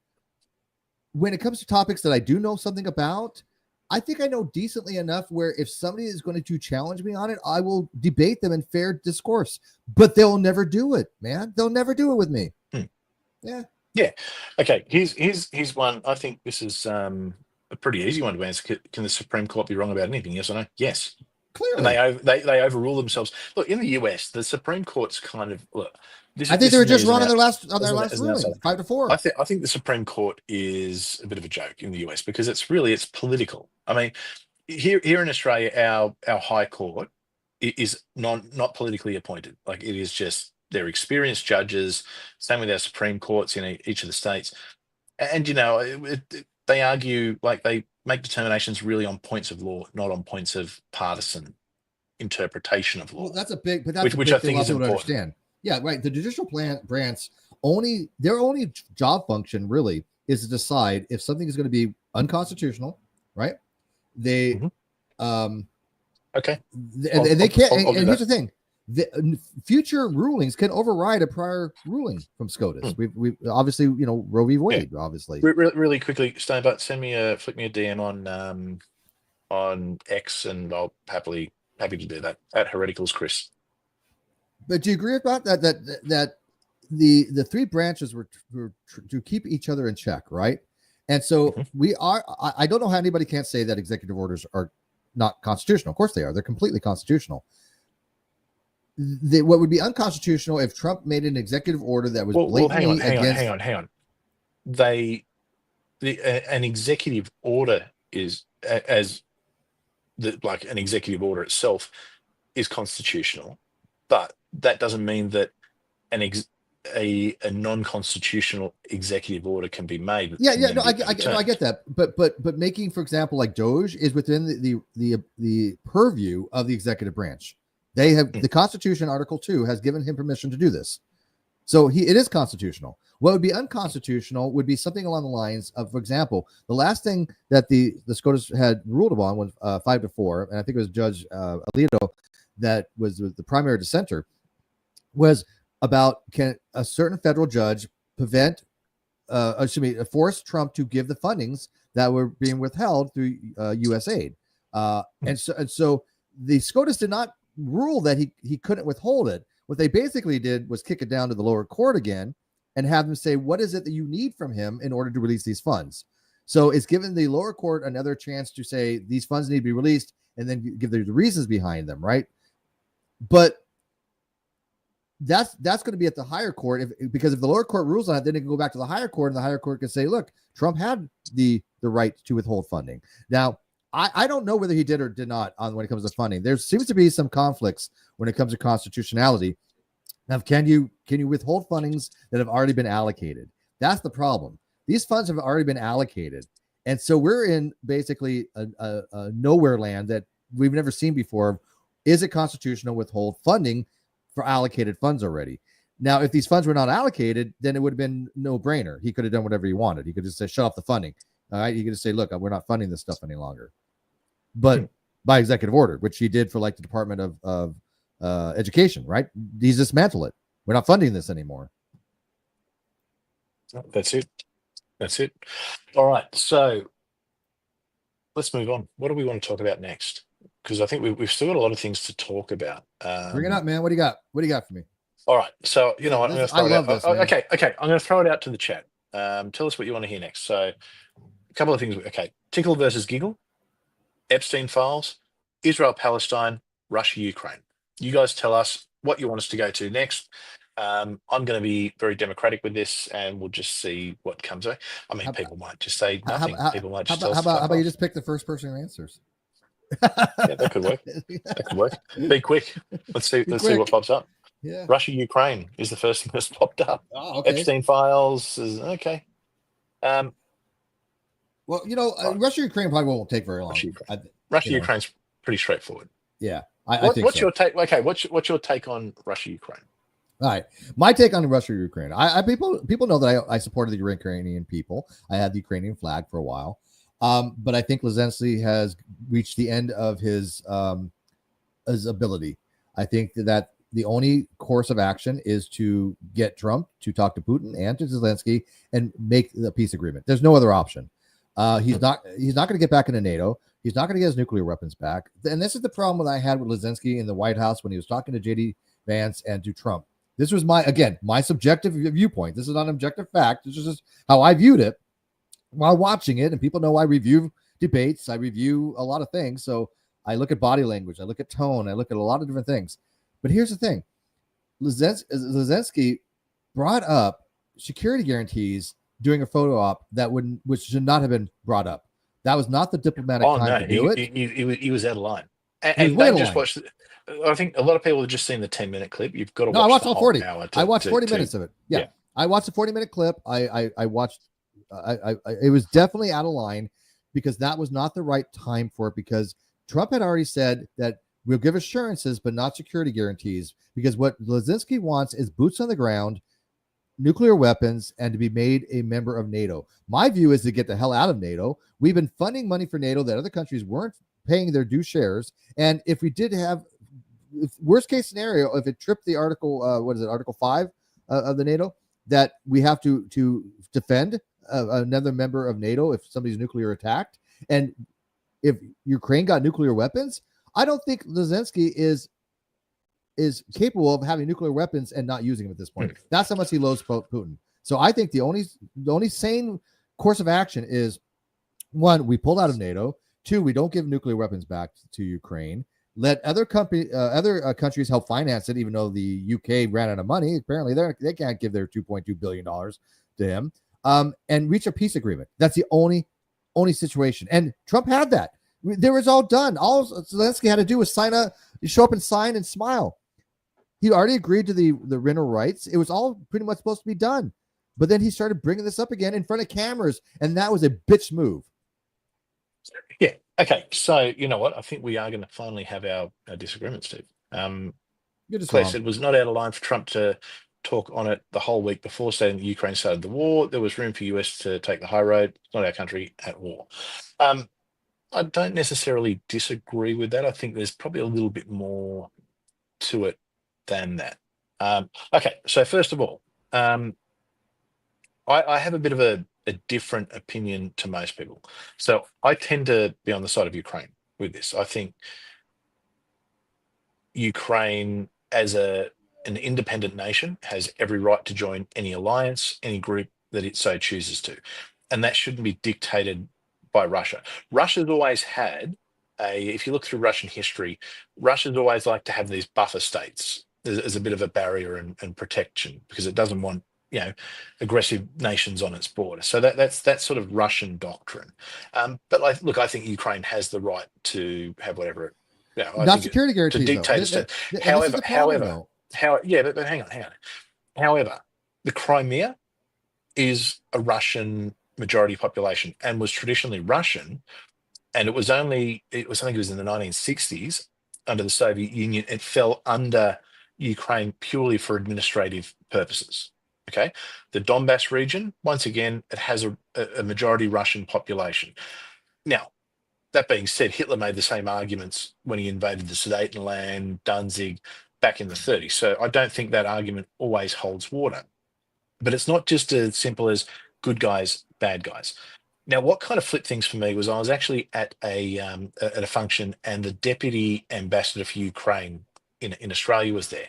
When it comes to topics that I do know something about, I think I know decently enough where if somebody is going to challenge me on it, I will debate them in fair discourse. But they'll never do it, man. They'll never do it with me. Yeah. Okay. Here's one. I think this is a pretty easy one to answer. Can the Supreme Court be wrong about anything? Yes or no? Yes. Clearly. And they overrule themselves. Look, in the US, the Supreme Court's kind of I think they were just wrong on their last ruling, 5-4. I think the Supreme Court is a bit of a joke in the US because it's political. I mean, here in Australia, our High Court is not politically appointed. It is just they're experienced judges. Same with our Supreme Courts in each of the states, and they argue they make determinations really on points of law, not on points of partisan interpretation of law. Well, that's a big thing I think is important. Understand. Yeah, right. The judicial branch their only job function really is to decide if something is going to be unconstitutional, right? They, okay, and they can't. And here's the thing: the future rulings can override a prior ruling from SCOTUS. We obviously, Roe v. Wade, obviously. Really quickly, Stonebut, flick me a DM on X, and I'll happy to do that at Hereticals Chris. But do you agree about that the three branches were to keep each other in check, right? And so we are. I don't know how anybody can't say that executive orders are not constitutional. Of course they are. They're completely constitutional. What would be unconstitutional if Trump made an exetive order that was blatantly hang on. An executive order is an executive order itself is constitutional, but that doesn't mean that a non-constitutional executive order can be made. I get that, but making, for example, like Doge is within the purview of the executive branch. They have the Constitution, Article 2, has given him permission to do this. So it is constitutional. What would be unconstitutional would be something along the lines of, for example, the last thing that the SCOTUS had ruled upon was 5-4, and I think it was Judge Alito that was the primary dissenter, was about can a certain federal judge force Trump to give the fundings that were being withheld through U.S. aid, and so the SCOTUS did not rule that he couldn't withhold it. What they basically did was kick it down to the lower court again and have them say, what is it that you need from him in order to release these funds? So it's given the lower court another chance to say these funds need to be released and then give the reasons behind them, right? But that's going to be at the higher court because if the lower court rules on it, then it can go back to the higher court and the higher court can say, look, Trump had the right to withhold funding. Now, I don't know whether he did or did not when it comes to funding. There seems to be some conflicts when it comes to constitutionality. Now, can you withhold fundings that have already been allocated? That's the problem. These funds have already been allocated. And so we're in basically a nowhere land that we've never seen before. Is it constitutional to withhold funding for allocated funds already? Now, if these funds were not allocated, then it would have been no brainer. He could have done whatever he wanted. He could just say, shut off the funding. All right. He could just say, look, we're not funding this stuff any longer. But by executive order, which he did for like the Department of Education, right? He's dismantle it. We're not funding this anymore. That's it. All right. So let's move on. What do we want to talk about next? Because I think we've still got a lot of things to talk about. Bring it up, man. What do you got? What do you got for me? All right. So, you know what? I'm going to throw it out. This, okay. I'm going to throw it out to the chat. Tell us what you want to hear next. So a couple of things. Okay. Tickle versus giggle, Epstein files, Israel, Palestine, Russia, Ukraine. You guys tell us what you want us to go to next. I'm going to be very democratic with this, and we'll just see what comes out. I mean, people might just say nothing. People might just tell us. How about you just pick the first person who answers? Yeah, that could work. That could work. Be quick. Let's see what pops up. Yeah. Russia, Ukraine is the first thing that's popped up. Oh, okay. Epstein files is okay. Well, Russia, Ukraine probably won't take very long. Russia, Ukraine's pretty straightforward. Yeah, I think. What's your take? Okay, what's your take on Russia, Ukraine? All right, my take on Russia, Ukraine. People know that I supported the Ukrainian people. I had the Ukrainian flag for a while, but I think Zelensky has reached the end of his ability. I think that the only course of action is to get Trump to talk to Putin and to Zelensky and make the peace agreement. There's no other option. He's not going to get back into NATO. He's not going to get his nuclear weapons back. And this is the problem that I had with Zelensky in the White House when he was talking to JD Vance and to Trump. This was my subjective viewpoint. This is not an objective fact. This is just how I viewed it while watching it. And people know I review debates. I review a lot of things. So I look at body language. I look at tone. I look at a lot of different things. But here's the thing. Zelensky brought up security guarantees during a photo op which should not have been brought up. That was not the diplomatic time to do it. He was out of line. And they just watched. I think a lot of people have just seen the 10-minute clip. You've got to watch. No, I watched all 40. I watched 40 minutes of it. Yeah. I watched a 40-minute clip. I watched. It was definitely out of line because that was not the right time for it. Because Trump had already said that we'll give assurances, but not security guarantees. Because what Zelensky wants is boots on the ground, nuclear weapons, and to be made a member of NATO. My view is to get the hell out of NATO. We've been funding money for NATO that other countries weren't paying their due shares. And if we did have, worst case scenario, if it tripped the Article, Article 5 of the NATO, that we have to defend another member of NATO if somebody's nuclear attacked. And if Ukraine got nuclear weapons, I don't think Zelensky is capable of having nuclear weapons and not using them at this point. That's how much he loathes Putin. So I think the only sane course of action is, one, we pull out of NATO. Two, we don't give nuclear weapons back to Ukraine. Let other countries help finance it, even though the UK ran out of money. Apparently, they can't give their $2.2 billion to him. And reach a peace agreement. That's the only situation. And Trump had that. There was all done. All Zelensky had to do was show up and sign and smile. He already agreed to the rental rights. It was all pretty much supposed to be done. But then he started bringing this up again in front of cameras, and that was a bitch move. Yeah. Okay. So you know what? I think we are going to finally have our disagreement, Steve. You're just Place it was not out of line for Trump to talk on it the whole week before, saying that Ukraine started the war. There was room for US to take the high road. It's not our country at war. I don't necessarily disagree with that. I think there's probably a little bit more to it than that. Okay, so first of all, I have a bit of a different opinion to most people. So I tend to be on the side of Ukraine with this. I think Ukraine, as an independent nation, has every right to join any alliance, any group that it so chooses to, and that shouldn't be dictated by Russia. Russia's always had if you look through Russian history, Russia's always liked to have these buffer states as a bit of a barrier and protection, because it doesn't want, aggressive nations on its border. So that's sort of Russian doctrine. But I think Ukraine has the right to have whatever it, I Not think security to guarantees, though. dictate its. And this is However, the problem, though. but hang on. However, the Crimea is a Russian majority population and was traditionally Russian, and I think it was in the 1960s under the Soviet Union. It fell under Ukraine purely for administrative purposes. Okay, the Donbass region, once again, it has a majority Russian population. Now, that being said, Hitler made the same arguments when he invaded the Sudetenland, Danzig, back in the 30s. So I don't think that argument always holds water. But it's not just as simple as good guys, bad guys. Now, what kind of flipped things for me was I was actually at a function, and the deputy ambassador for Ukraine in Australia was there.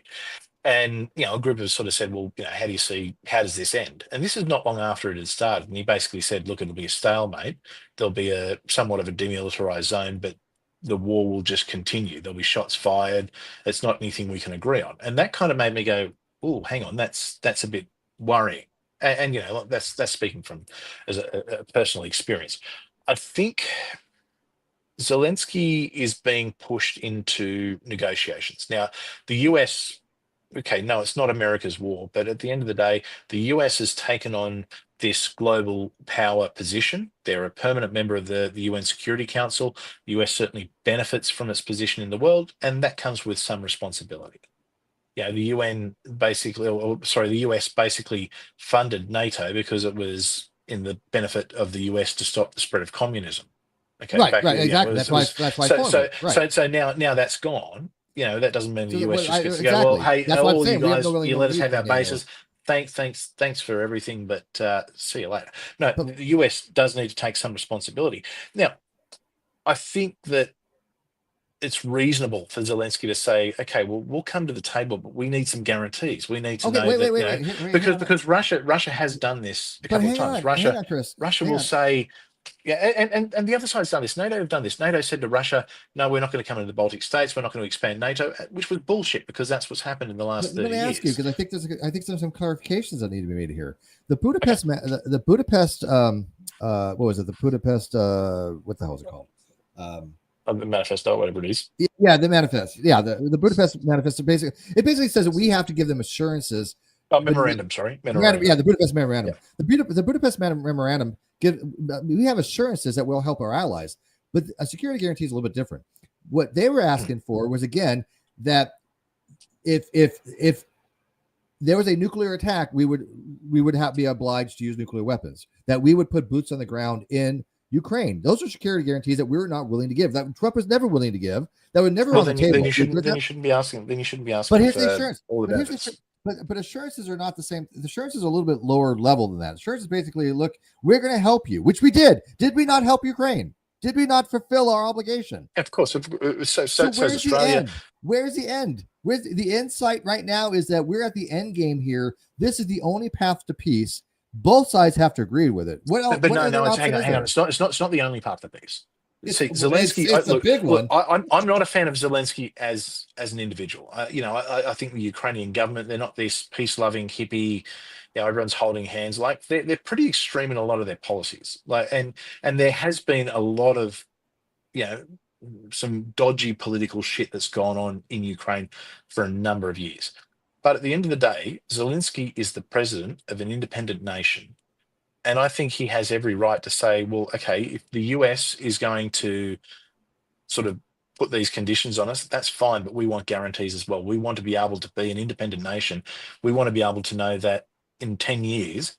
And, a group of us sort of said, well, how does this end? And this is not long after it had started. And he basically said, look, it'll be a stalemate. There'll be a somewhat of a demilitarized zone, but the war will just continue. There'll be shots fired. It's not anything we can agree on. And that kind of made me go, oh, hang on, that's a bit worrying. And that's speaking from as a personal experience. I think Zelensky is being pushed into negotiations. Now, the US, okay, no, it's not America's war, but at the end of the day, the US has taken on this global power position. They're a permanent member of the UN Security Council. The US certainly benefits from its position in the world, and that comes with some responsibility. The UN basically, the US basically funded NATO because it was in the benefit of the US to stop the spread of communism. Okay, right, exactly. That's why. So now that's gone. That doesn't mean the US just gets to exactly. go, well, hey, that's all you guys, no you let us have our bases. Thanks for everything, but see you later. No, the US does need to take some responsibility. Now, I think that it's reasonable for Zelensky to say, okay, well, we'll come to the table, but we need some guarantees. We need to know that, because Russia has done this a couple of times. Russia will say, and the other side's done this. NATO have done this. NATO said to Russia, no, we're not going to come into the Baltic states. We're not going to expand NATO, which was bullshit, because that's what's happened in the last 30 years. Let me ask you, because I think there's some clarifications that need to be made here. The Budapest, the Budapest, what was it? The Budapest, what the hell is it called? The manifesto, whatever it is. Yeah, the manifest. Yeah, the Budapest manifesto basically says that we have to give them assurances. Memorandum. Yeah, the Budapest memorandum. Yeah. The Budapest memorandum we have assurances that will help our allies, but a security guarantee is a little bit different. What they were asking for was, again, that if there was a nuclear attack, we would be obliged to use nuclear weapons. That we would put boots on the ground in Ukraine. Those are security guarantees that we're not willing to give. That Trump was never willing to give. That would never on the table. Then you shouldn't be asking. But here's the assurance. But assurances are not the same. The assurance is a little bit lower level than that. Assurance is basically, look, we're going to help you, which we did. Did we not help Ukraine? Did we not fulfill our obligation? Of course. So where's the end? Where's the end? Where's the insight right now is that we're at the end game here. This is the only path to peace. Both sides have to agree with it. What else? But hang on. It's not the only path to peace. See, Zelensky, it's a big one. I'm not a fan of Zelensky as an individual. I think the Ukrainian government, they're not this peace-loving hippie. Everyone's holding hands. Like they're pretty extreme in a lot of their policies. And there has been a lot of, some dodgy political shit that's gone on in Ukraine for a number of years. But at the end of the day, Zelensky is the president of an independent nation. And I think he has every right to say, well, okay, if the US is going to sort of put these conditions on us. That's fine, but we want guarantees as well. We want to be able to be an independent nation. We want to be able to know that in 10 years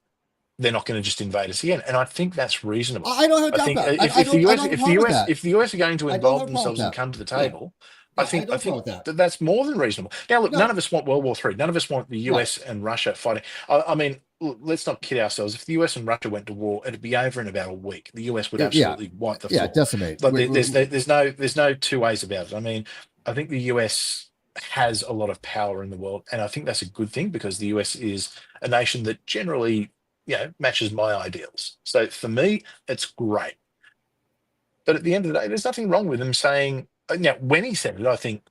they're not going to just invade us again. And I think that's reasonable. I don't have a I doubt think about. if the I US don't have a if the problem with US that. if the US are going to I don't involve have a problem with themselves and that. come to the Yeah. table, Yeah, I think don't problem with that. that's more than reasonable. Now, look, none No, of us want World War III. None of us want the US and Russia fighting. I mean, let's not kid ourselves. If the US and Russia went to war, it'd be over in about a week. The US would yeah, absolutely wipe the yeah, floor. decimate. But there's no two ways about it. I mean, I think the US has a lot of power in the world, and I think that's a good thing because the US is a nation that generally, matches my ideals. So for me, it's great. But at the end of the day, there's nothing wrong with him saying. Now, when he said it,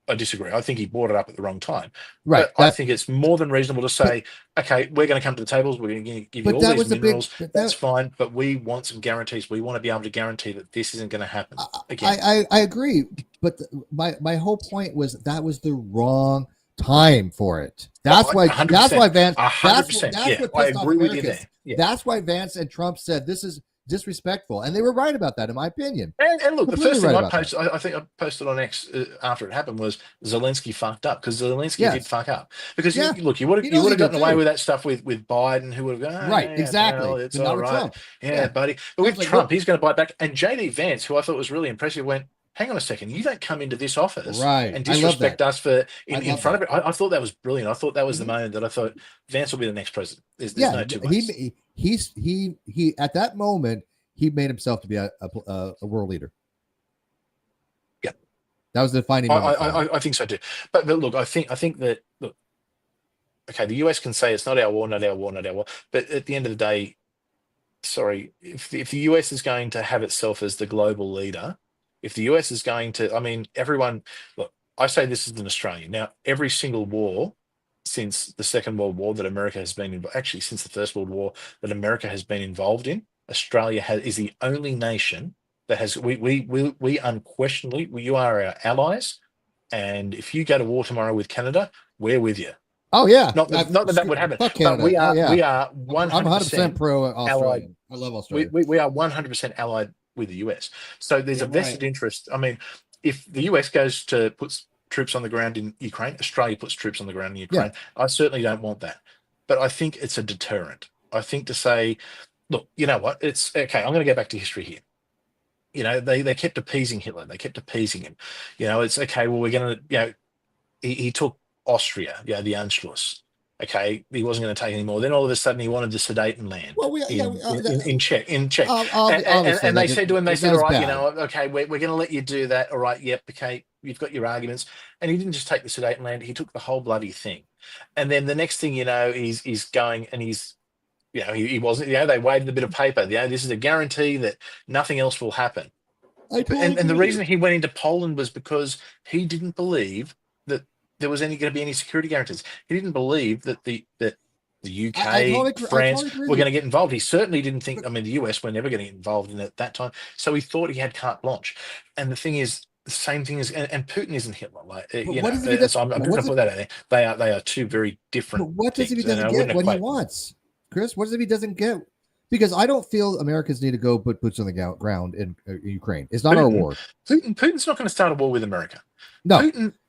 I disagree. I think he brought it up at the wrong time. Right. But I think it's more than reasonable to say, okay, we're going to come to the tables. We're going to give you But all that these was the big. minerals. That's fine. But we want some guarantees. We want to be able to guarantee that this isn't going to happen again. I agree, but my whole point was that was the wrong time for it. That's why. 100%, That's why Vance. 100%. That's what I pissed off agree with you Americans. there. Yeah. That's why Vance and Trump said this is disrespectful, and they were right about that, in my opinion. And look, the Completely first thing right I about that. posted, I think I posted on X after it happened was Zelensky fucked up because Zelensky Yes. did fuck up because Yeah. you would He knows he have gotten did away too. with that stuff with Biden, who would have gone, Right, yeah, exactly. pal, it's But not all with right, Trump. yeah, buddy. But with like, Trump, look- he's going to bite back. And JD Vance, who I thought was really impressive, went, "Hang on a second, you don't come into this office Right. and I love disrespect that. us for I in love front that. of it." I thought that was brilliant. I thought that was the Mhm. moment that I thought Vance will be the next president. There's Yeah, no two ways. he at that moment he made himself to be a world leader. Yeah. That was the defining moment. I think so too. But look, I think that look, okay, the US can say it's not our war, not our war, not our war. But at the end of the day, sorry, if the US is going to have itself as the global leader, if the US is going to, I mean, everyone, look, I say this as an Australian. Now, every single war since the Second World War that America has been involved, actually since the First World War that America has been involved in, Australia is the only nation that has, we unquestionably, you are our allies. And if you go to war tomorrow with Canada, we're with you. Oh yeah, not that would happen. Fuck Canada. But we are I'm 100% pro Australian. allied. I love Australia. We are 100% allied with the US. So there's a vested interest. I mean, if the US goes to put troops on the ground in Ukraine, Australia puts troops on the ground in Ukraine. Yeah. I certainly don't want that. But I think it's a deterrent. I think to say, look, you know what? It's okay. I'm going to go back to history here. You know, they kept appeasing Hitler. They kept appeasing him. You know, it's okay. Well, we're going to, he took Austria, the Anschluss. Okay, he wasn't going to take any more. Then all of a sudden, he wanted the Sudetenland in Czech. And they said to him, all right, okay, we're going to let you do that. All right, yep, okay, you've got your arguments. And he didn't just take the Sudetenland; he took the whole bloody thing. And then the next thing you know, he's going and he's, he wasn't. They waved a bit of paper. This is a guarantee that nothing else will happen. And the reason he went into Poland was because he didn't believe that there was going to be any security guarantees. He didn't believe that the UK, France were going to get involved. He certainly didn't think. I mean, the US were never going to get involved in it at that time. So he thought he had carte blanche. And the thing is, the same thing is, and Putin isn't Hitler. Like I'm just going to put that out there. They are two very different. But what does if he doesn't get what he wants, Chris? What does if he doesn't get? Because I don't feel Americans need to go put boots on the ground in Ukraine. It's not our war. Putin's not going to start a war with America. No.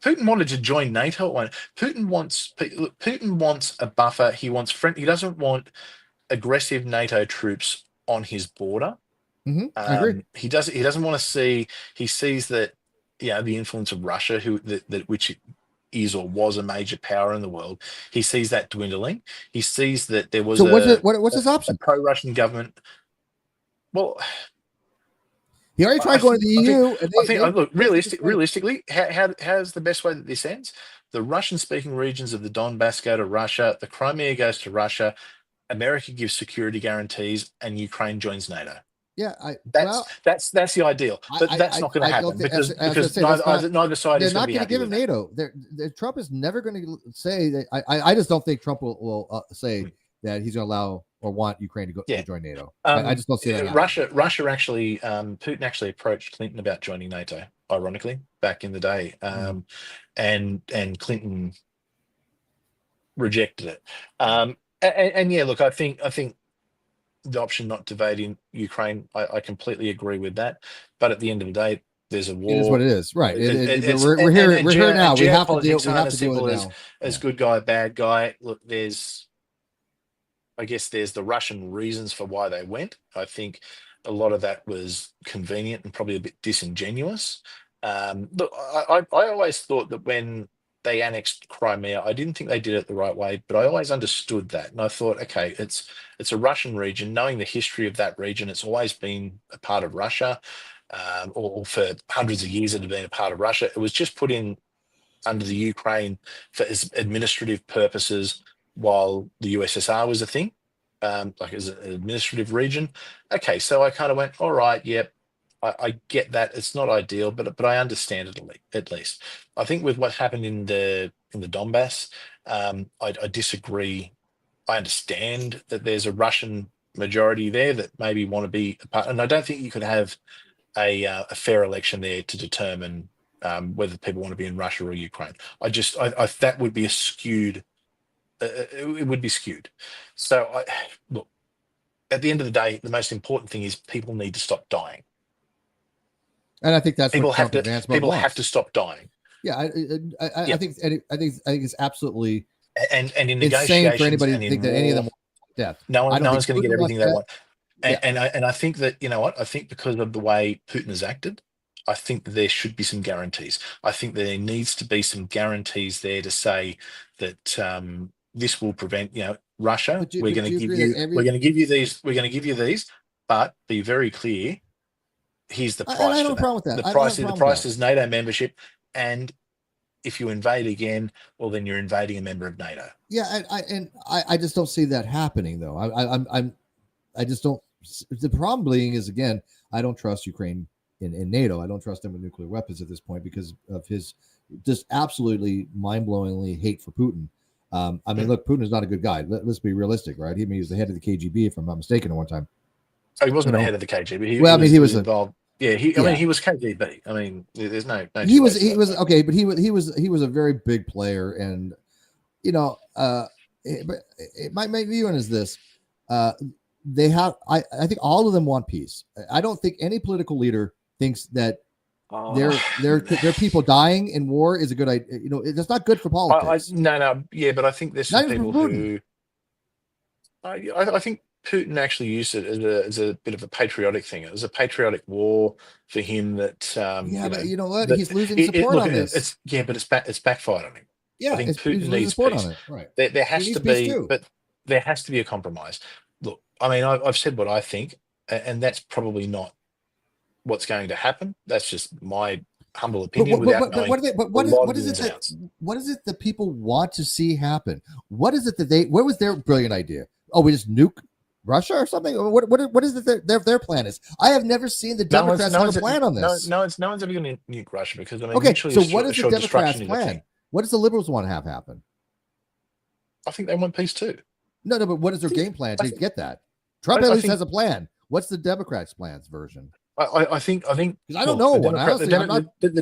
Putin wanted to join NATO. Putin wants a buffer. He wants He doesn't want aggressive NATO troops on his border. Mm-hmm. I agree. He doesn't want to see. He sees that the influence of Russia, which is or was a major power in the world. He sees that dwindling. He sees that there was what's his option? A pro-Russian government. Well, he already tried going to the EU. Look, realistically, how's the best way that this ends? The Russian-speaking regions of the Donbass go to Russia. The Crimea goes to Russia. America gives security guarantees, and Ukraine joins NATO. Yeah, that's the ideal, but that's not going to happen because neither side is going to be happy. They're not going to give him NATO. Trump is never going to say that. I just don't think Trump will say that he's going to allow or want Ukraine to join NATO. I just don't see that. Russia actually, Putin actually approached Clinton about joining NATO. Ironically, back in the day, and Clinton rejected it. Look, I think. The option not to invade in Ukraine, I completely agree with that. But at the end of the day, There's a It is war. what it is, right? It's- We're here. and We're here now. We have to deal. geopolitics We aren't have as to deal with simple it as now. good guy, bad guy. Look, I guess there's the Russian reasons for why they went. I think a lot of that was convenient and probably a bit disingenuous. Look, I always thought that when they annexed Crimea, I didn't think they did it the right way, but I always understood that, and I thought, okay, it's a Russian region. Knowing the history of that region, it's always been a part of Russia, or for hundreds of years it had been a part of Russia. It was just put in under the Ukraine for as administrative purposes while the USSR was a thing, like as an administrative region. Okay, so I kind of went, all right, yep, I get that. It's not ideal, but I understand it at least. I think with what happened in the Donbass, I disagree. I understand that there's a Russian majority there that maybe want to be a part, and I don't think you could have a fair election there to determine whether people want to be in Russia or Ukraine. I that would be a skewed. It would be skewed. So look, at the end of the day, the most important thing is people need to stop dying. And I think that's People what have Trump to. advancement People wants. have to stop dying. Yeah, I Yeah. think it's absolutely And in insane negotiations for anybody and to in think that any of them war, want death. no I don't one's think going to get Putin wants everything they death. want. And I think that, you know what? I think because of the way Putin has acted, I think that there should be some guarantees. I think there needs to be some guarantees there to say that this will prevent, Russia. But We're going do to you give agree you, that every we're going to give you these, we're going to give you these, but be very clear. Here's the and price I for don't have a that. problem with that. The I don't have price, a the problem with price that. is NATO membership, and if you invade again, well, then you're invading a member of NATO. Yeah, I just don't see that happening though. I just don't. The problem being is, again, I don't trust Ukraine in NATO. I don't trust him with nuclear weapons at this point because of his just absolutely mind-blowingly hate for Putin. I mean, look, Putin is not a good guy. Let's be realistic, right? He was the head of the KGB, if I'm not mistaken, at one time. So he wasn't the head of the KGB. He was involved. Yeah, I mean, he was KGB. I mean, there's no. He was okay, but he was a very big player, and my view on is this: they have. I think all of them want peace. I don't think any political leader thinks that their people dying in war is a good idea. That's not good for politics. But I think there's some people who. I think Putin actually used it as a bit of a patriotic thing. It was a patriotic war for him that. But you know what? He's losing support on this. It's backfired on him. Yeah, I think Putin needs support peace. on it. Right. There has to be, but there has to be a compromise. Look, I mean, I've said what I think, and that's probably not what's going to happen. That's just my humble opinion. What is it that people want to see happen? What is it that what was their brilliant idea? Oh, we just nuke Russia or something? What is it their plan is? I have never seen the Democrats have a plan on this. No one's ever going to nuke Russia because I mean, okay. So what is the Democrats' plan? What does the liberals want to have happen? I think they want peace too. No, but what is their game plan to get that? Trump at least has a plan. What's the Democrats' plans version? I think because I don't know one. The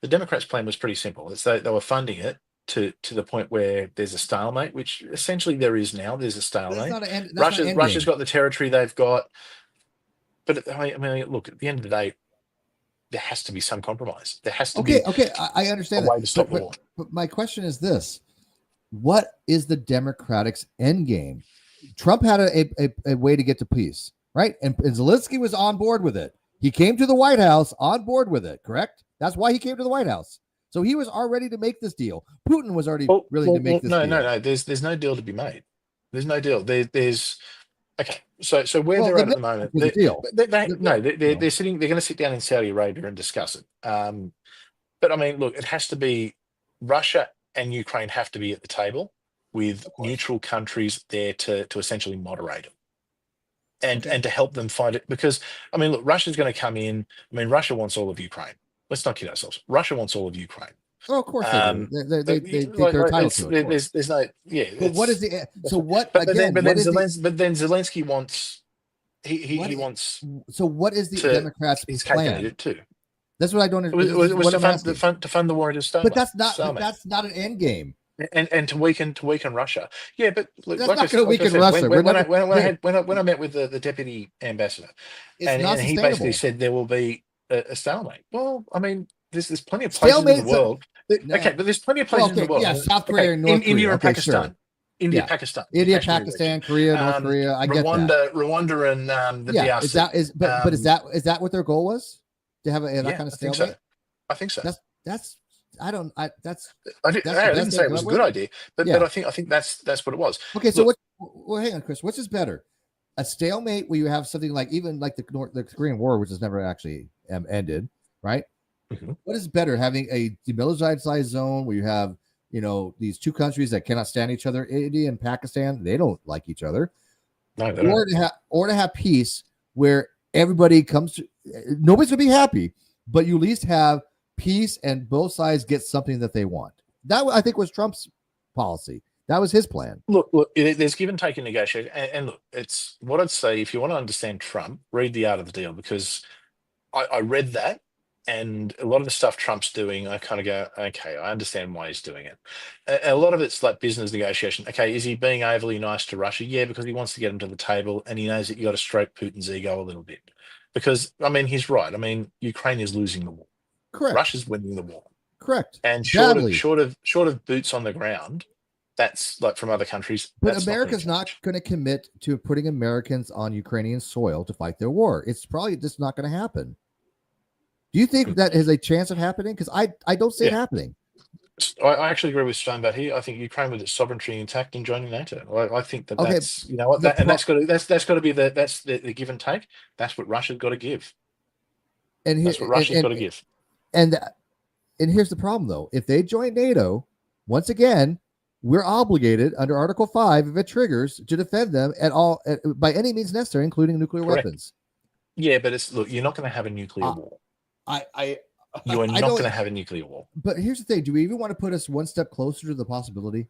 Democrats' plan was pretty simple. It's they were funding it to the point where there's a stalemate, which essentially there is now. There's a stalemate. Russia's got the territory they've got, but I mean, look, at the end of the day, there has to be some compromise. There has to be. Okay, I understand a way to stop war. But my question is this: what is the Democrats' end game? Trump had a way to get to peace, right? And Zelensky was on board with it. He came to the White House on board with it, correct? That's why he came to the White House. So he was already to make this deal. Putin was already willing to make this deal. No. There's no deal to be made. There's no deal. There's okay. So where they're at the moment, they're sitting. They're going to sit down in Saudi Arabia and discuss it. But I mean, look, it has to be Russia and Ukraine have to be at the table with neutral countries there to essentially moderate it. And to help them find it, because I mean, look, Russia's going to come in. I mean, Russia wants all of Ukraine. Let's not kid ourselves. Russia wants all of Ukraine. Oh, of course they do. They take their title to it. There's no, yeah. But what is the so what? But then Zelensky wants. He wants. So what is the Democrats' plan? It too. That's what I don't. It was to fund the war to start. But that's not an end game. And to weaken Russia. Yeah, but look, that's not going to weaken Russia. When I met with the deputy ambassador, and he basically said there will be a stalemate. Well, I mean, there's plenty of places in the world. Okay, but there's plenty of places in the world. Yeah, South Korea and North Korea. India and Okay, Pakistan. sure. India, Pakistan, India, Pakistan, Korea, North Korea. I get that. Rwanda, and the DRC. But is that what their goal was? To have that kind of stalemate? I think so. I didn't say it was a good idea, but I think that's what it was. Okay, so hang on, Chris. Which is better? A stalemate where you have something like the Korean War, which has never actually ended, right? Mm-hmm. What is better, having a demilitarized zone where you have these two countries that cannot stand each other, India and Pakistan, they don't like each other, or to have peace where everybody nobody's gonna be happy, but you at least have peace and both sides get something that they want. That I think was Trump's policy. That was his plan. Look, there's give and take in negotiation, and look, it's what I'd say. If you want to understand Trump, read The Art of the Deal, because I read that, and a lot of the stuff Trump's doing, I kind of go, okay, I understand why he's doing it. A lot of it's like business negotiation. Okay, is he being overly nice to Russia? Yeah, because he wants to get him to the table, and he knows that you got to stroke Putin's ego a little bit. Because I mean, he's right. I mean, Ukraine is losing the war. Correct. Russia's winning the war. Correct. And short of boots on the ground, that's like from other countries. But America's not going to commit to putting Americans on Ukrainian soil to fight their war. It's probably just not going to happen. Do you think that is a chance of happening? Because I don't see it happening. I actually agree with Steinbart here. I think Ukraine with its sovereignty intact and joining NATO. I think that's that's got to be the give and take. That's what Russia's got to give. That's what Russia's got to give. And here's the problem, though. If they join NATO, once again, we're obligated under Article 5, if it triggers, to defend them by any means necessary, including nuclear weapons. Yeah, but you're not going to have a nuclear war. You are not going to have a nuclear war. But here's the thing: do we even want to put us one step closer to the possibility?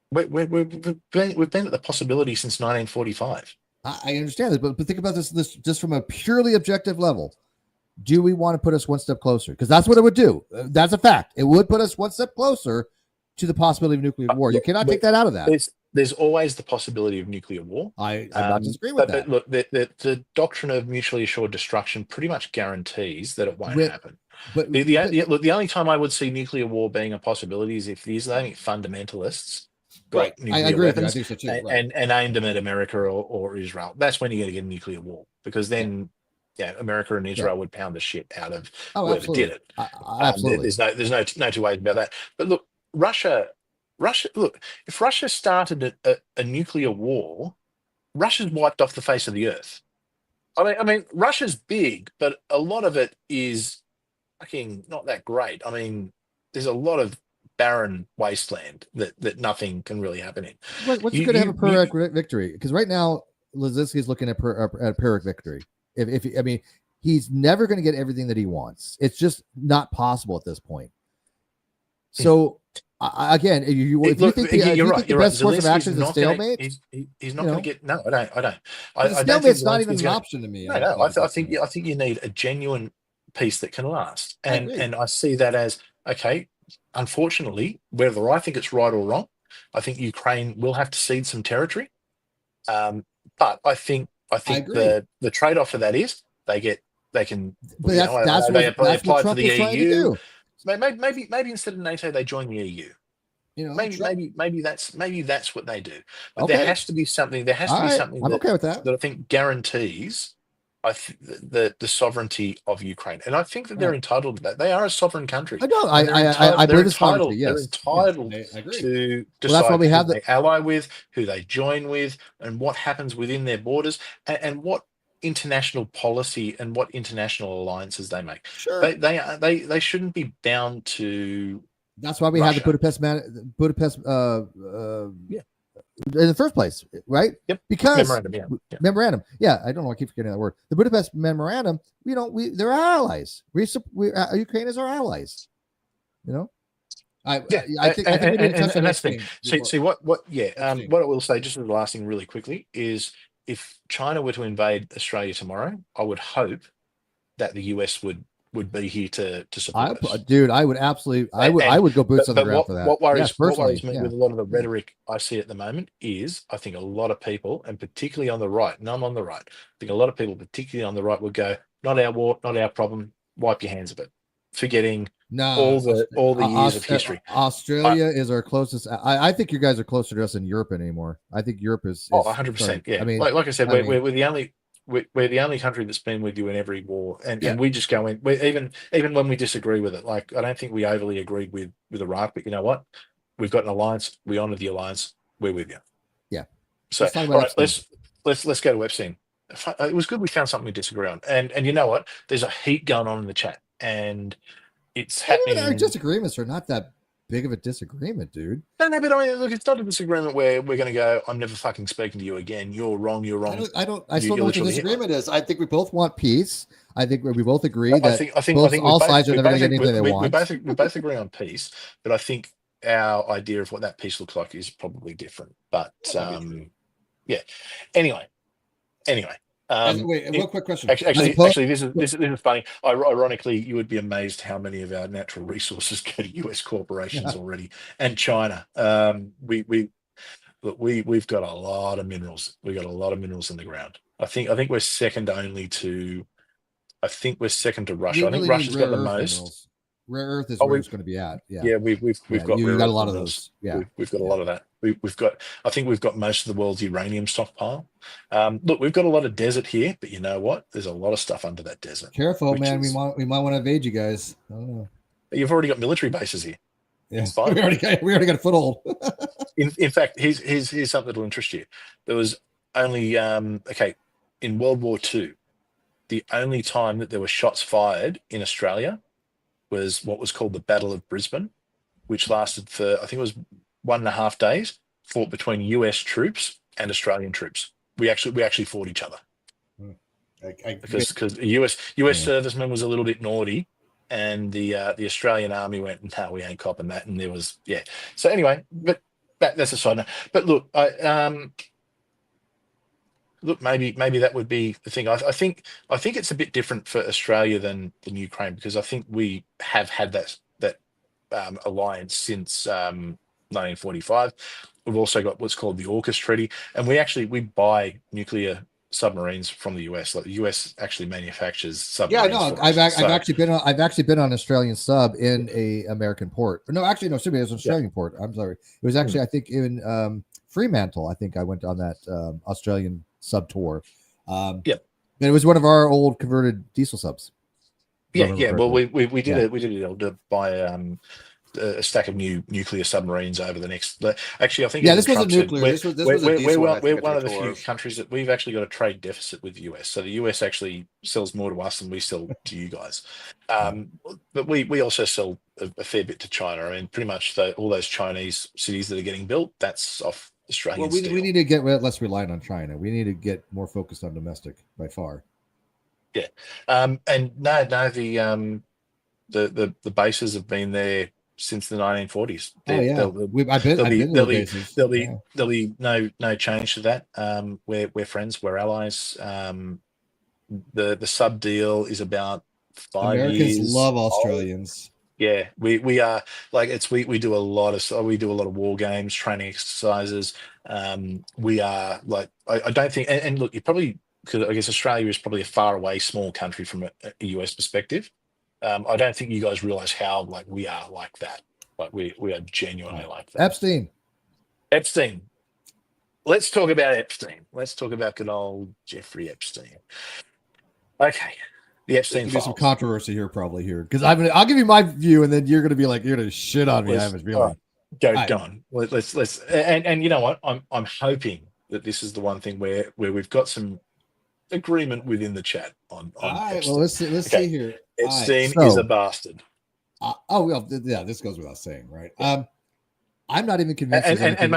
We've been at the possibility since 1945. I understand that, but think about this just from a purely objective level. Do we want to put us one step closer? Because that's what it would do. That's a fact. It would put us one step closer to the possibility of nuclear war. You cannot take that out of that. There's always the possibility of nuclear war. I'm not disagreeing with that. But look, the doctrine of mutually assured destruction pretty much guarantees that it won't happen. But the only time I would see nuclear war being a possibility is if the Islamic fundamentalists got nuclear weapons and aimed them at America or Israel. That's when you're going to get a nuclear war, because then America and Israel would pound the shit out of whoever did it. Absolutely. There's no two ways about that. But look, Russia, look, if Russia started a nuclear war, Russia's wiped off the face of the earth. I mean, Russia's big, but a lot of it is fucking not that great. I mean, there's a lot of barren wasteland that nothing can really happen in. What's it going to have a Pyrrhic victory? Because right now, Lazinski's looking at a Pyrrhic victory. I mean, he's never going to get everything that he wants. It's just not possible at this point. So, again, if you think the best course of action is a stalemate, he's not going to get. No, I don't. Stalemate's not even an option to me. No. I think you need a genuine peace that can last, and I see that as okay. Unfortunately, whether I think it's right or wrong, I think Ukraine will have to cede some territory. But I think the trade-off for that is they can apply for the EU. Maybe instead of NATO they join the EU. Maybe that's what they do. But there has to be something. There has to be something. I'm okay with that. That I think guarantees the sovereignty of Ukraine, and I think that they're entitled to that. They are a sovereign country. I know. I believe it's entitled. Yes, they're entitled to decide that's why we have who they ally with, who they join with, and what happens within their borders, and what international policy and what international alliances they make. Sure, they shouldn't be bound to. That's why we have the Budapest in the first place, right? Yep. Because memorandum. Yeah, I don't know. I keep forgetting that word. The Budapest memorandum. They're allies. Ukraine is our allies. I think we need to touch on that's the thing. See what I will say, just as the last thing really quickly, is if China were to invade Australia tomorrow, I would hope that the US would be here to support us. Dude, I would absolutely, I would go boots on the ground for that. What worries me with a lot of the rhetoric I see at the moment is I think a lot of people, and particularly on the right, and I'm on the right, I think a lot of people, particularly on the right, would go, not our war, not our problem. Wipe your hands of it. Forgetting No, all the years of history. Australia is our closest. I think you guys are closer to us than Europe anymore. I think Europe is 100%. Yeah. I mean, like I said, we're the only we're the only country that's been with you in every war, and we just go in. Even when we disagree with it, like I don't think we overly agreed with Iraq, but you know what? We've got an alliance. We honour the alliance. We're with you. Yeah. So all right, let's go to Epstein. It was good we found something we disagree on, and you know what? There's a heat going on in the chat, and it's happening. Our disagreements are not that big of a disagreement, dude. No, but I mean, look, it's not a disagreement where we're going to go, I'm never fucking speaking to you again. You're wrong. You're wrong. I still know what the disagreement is. I think we both want peace. I think we both agree that I think all sides are never going to get anything they want. We both agree on peace, but I think our idea of what that peace looks like is probably different. But yeah. Anyway. Wait, one quick question. Actually, this is funny. Ironically, you would be amazed how many of our natural resources go to US corporations already, and China. We've got a lot of minerals. We got a lot of minerals in the ground. I think we're second only to. I think we're second to Russia. I think Russia's got the most. Minerals. Rare earth is where it's going to be at. Yeah, we've got a lot of those. Yeah, we've got a lot of that. We've got. I think we've got most of the world's uranium stockpile. Look, we've got a lot of desert here, but you know what? There's a lot of stuff under that desert. Careful, man. We might want to invade you guys. I don't know. You've already got military bases here. Yeah, we already got a foothold. in fact, here's something that'll interest you. There was only in World War II, the only time that there were shots fired in Australia was what was called the Battle of Brisbane, which lasted for, I think it was 1.5 days, fought between US troops and Australian troops. We actually fought each other. Because a US serviceman was a little bit naughty, and the Australian army went, no, we ain't copping that. And there was, So anyway, but that's a side note. But look, maybe that would be the thing. I think it's a bit different for Australia than Ukraine, because I think we have had that alliance since 1945. We've also got what's called the AUKUS Treaty, and we buy nuclear submarines from the US. Like the US actually manufactures submarines. Yeah, no, I've actually been on an Australian sub in a American port. No, actually, no, it was an Australian port. I'm sorry. It was actually I think in Fremantle. I think I went on that Australian sub tour. And it was one of our old converted diesel subs. Yeah. Well, we did it to buy a stack of new nuclear submarines over the next. Actually, I think this wasn't nuclear. We're one of the few countries that we've actually got a trade deficit with the US. So the US actually sells more to us than we sell to you guys. But we also sell a fair bit to China. I mean, pretty much all those Chinese cities that are getting built, that's off Australian steel. We need to get less reliant on China. We need to get more focused on domestic by far. Yeah. And no, the bases have been there since the 1940s. There'll be no change to that. We're friends. We're allies. The sub deal is about 5 years. Americans love Australians. Yeah, we are like we do a lot of war games, training exercises. We are like I don't think and look, you probably because I guess Australia is probably a far away small country from a US perspective. I don't think you guys realize how like we are like that. Like we are genuinely like that. Epstein. Let's talk about Epstein. Let's talk about good old Jeffrey Epstein. Okay. The Epstein There's files. Some controversy here, probably here, because I'll give you my view, and then you're going to be like, you're going to shit on me. I have a feeling. Go on. Let's and you know what? I'm hoping that this is the one thing where we've got some agreement within the chat on. All right. Epstein. Well, let's see here. Epstein is a bastard. This goes without saying, right? I'm not even convinced. And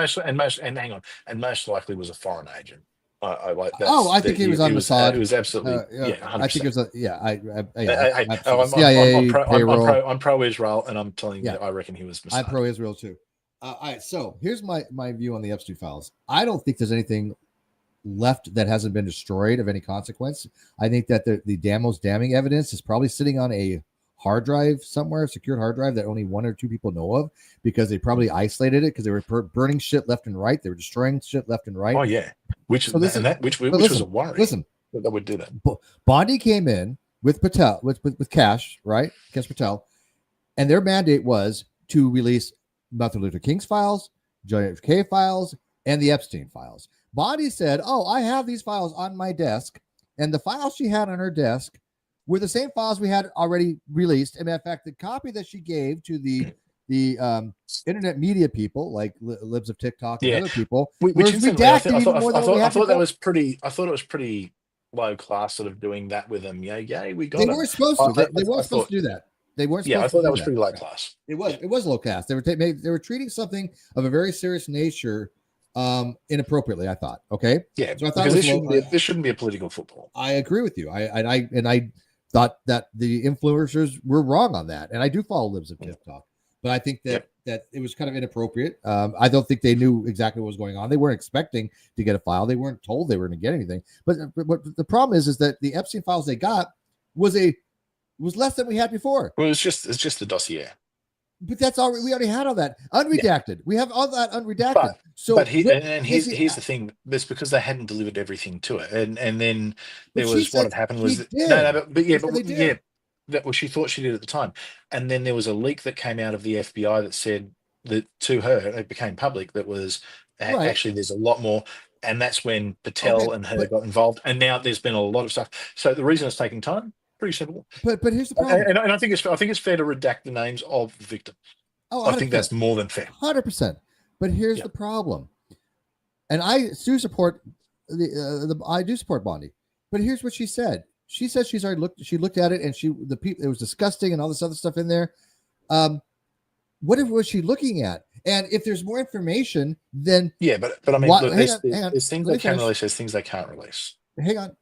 most likely was a foreign agent. I think he was on Mossad. It was absolutely, 100%. I think it was I'm pro-Israel, and I'm telling you, I reckon he was Mossad. I'm pro-Israel too. All right, so here's my view on the Epstein files. I don't think there's anything left that hasn't been destroyed of any consequence. I think that the most damning evidence is probably sitting on a hard drive somewhere, a secured hard drive that only 1 or 2 people know of, because they probably isolated it because they were burning shit left and right. They were destroying shit left and right. Oh yeah, which was a worry. Listen, that would do that. Bondi came in with Patel, with Cash, right? Cash Patel, and their mandate was to release Martin Luther King's files, John F. K files, and the Epstein files. Bondi said, "Oh, I have these files on my desk," and the files she had on her desk were the same files we had already released. And in fact, the copy that she gave to the internet media people like Libs of TikTok and other people which was redacted even more than we had. I thought that was pretty. I thought it was pretty low class, sort of doing that with them. Yeah, we got. They weren't supposed to. They weren't supposed to do that. They weren't. Yeah, I thought that was pretty low class. It was low class. They were treating something of a very serious nature inappropriately. I thought. Okay. Yeah, so I thought this shouldn't be a political football. I agree with you. I thought that the influencers were wrong on that, and I do follow Libs of TikTok, but I think that it was kind of inappropriate. I don't think they knew exactly what was going on. They weren't expecting to get a file. They weren't told they were going to get anything. But the problem is that the Epstein files they got was less than we had before. Well, it's just the dossier. But that's all we already had all that unredacted. Yeah. We have all that unredacted. Here's the thing. It's because they hadn't delivered everything to it, and then there was what had happened was well, she thought she did at the time, and then there was a leak that came out of the FBI that said that to her it became public that was actually there's a lot more, and that's when Patel and her got involved, and now there's been a lot of stuff. So the reason it's taking time. Pretty simple, but here's the problem, and I think it's fair to redact the names of the victims. Oh, I think that's more than fair, 100%. But here's the problem, and I do support I do support Bondi. But here's what she said. She said she's already looked. She looked at it, and it was disgusting, and all this other stuff in there. What was she looking at? And if there's more information, then but I mean, there's things they can release. There's things they can't release. Hang on.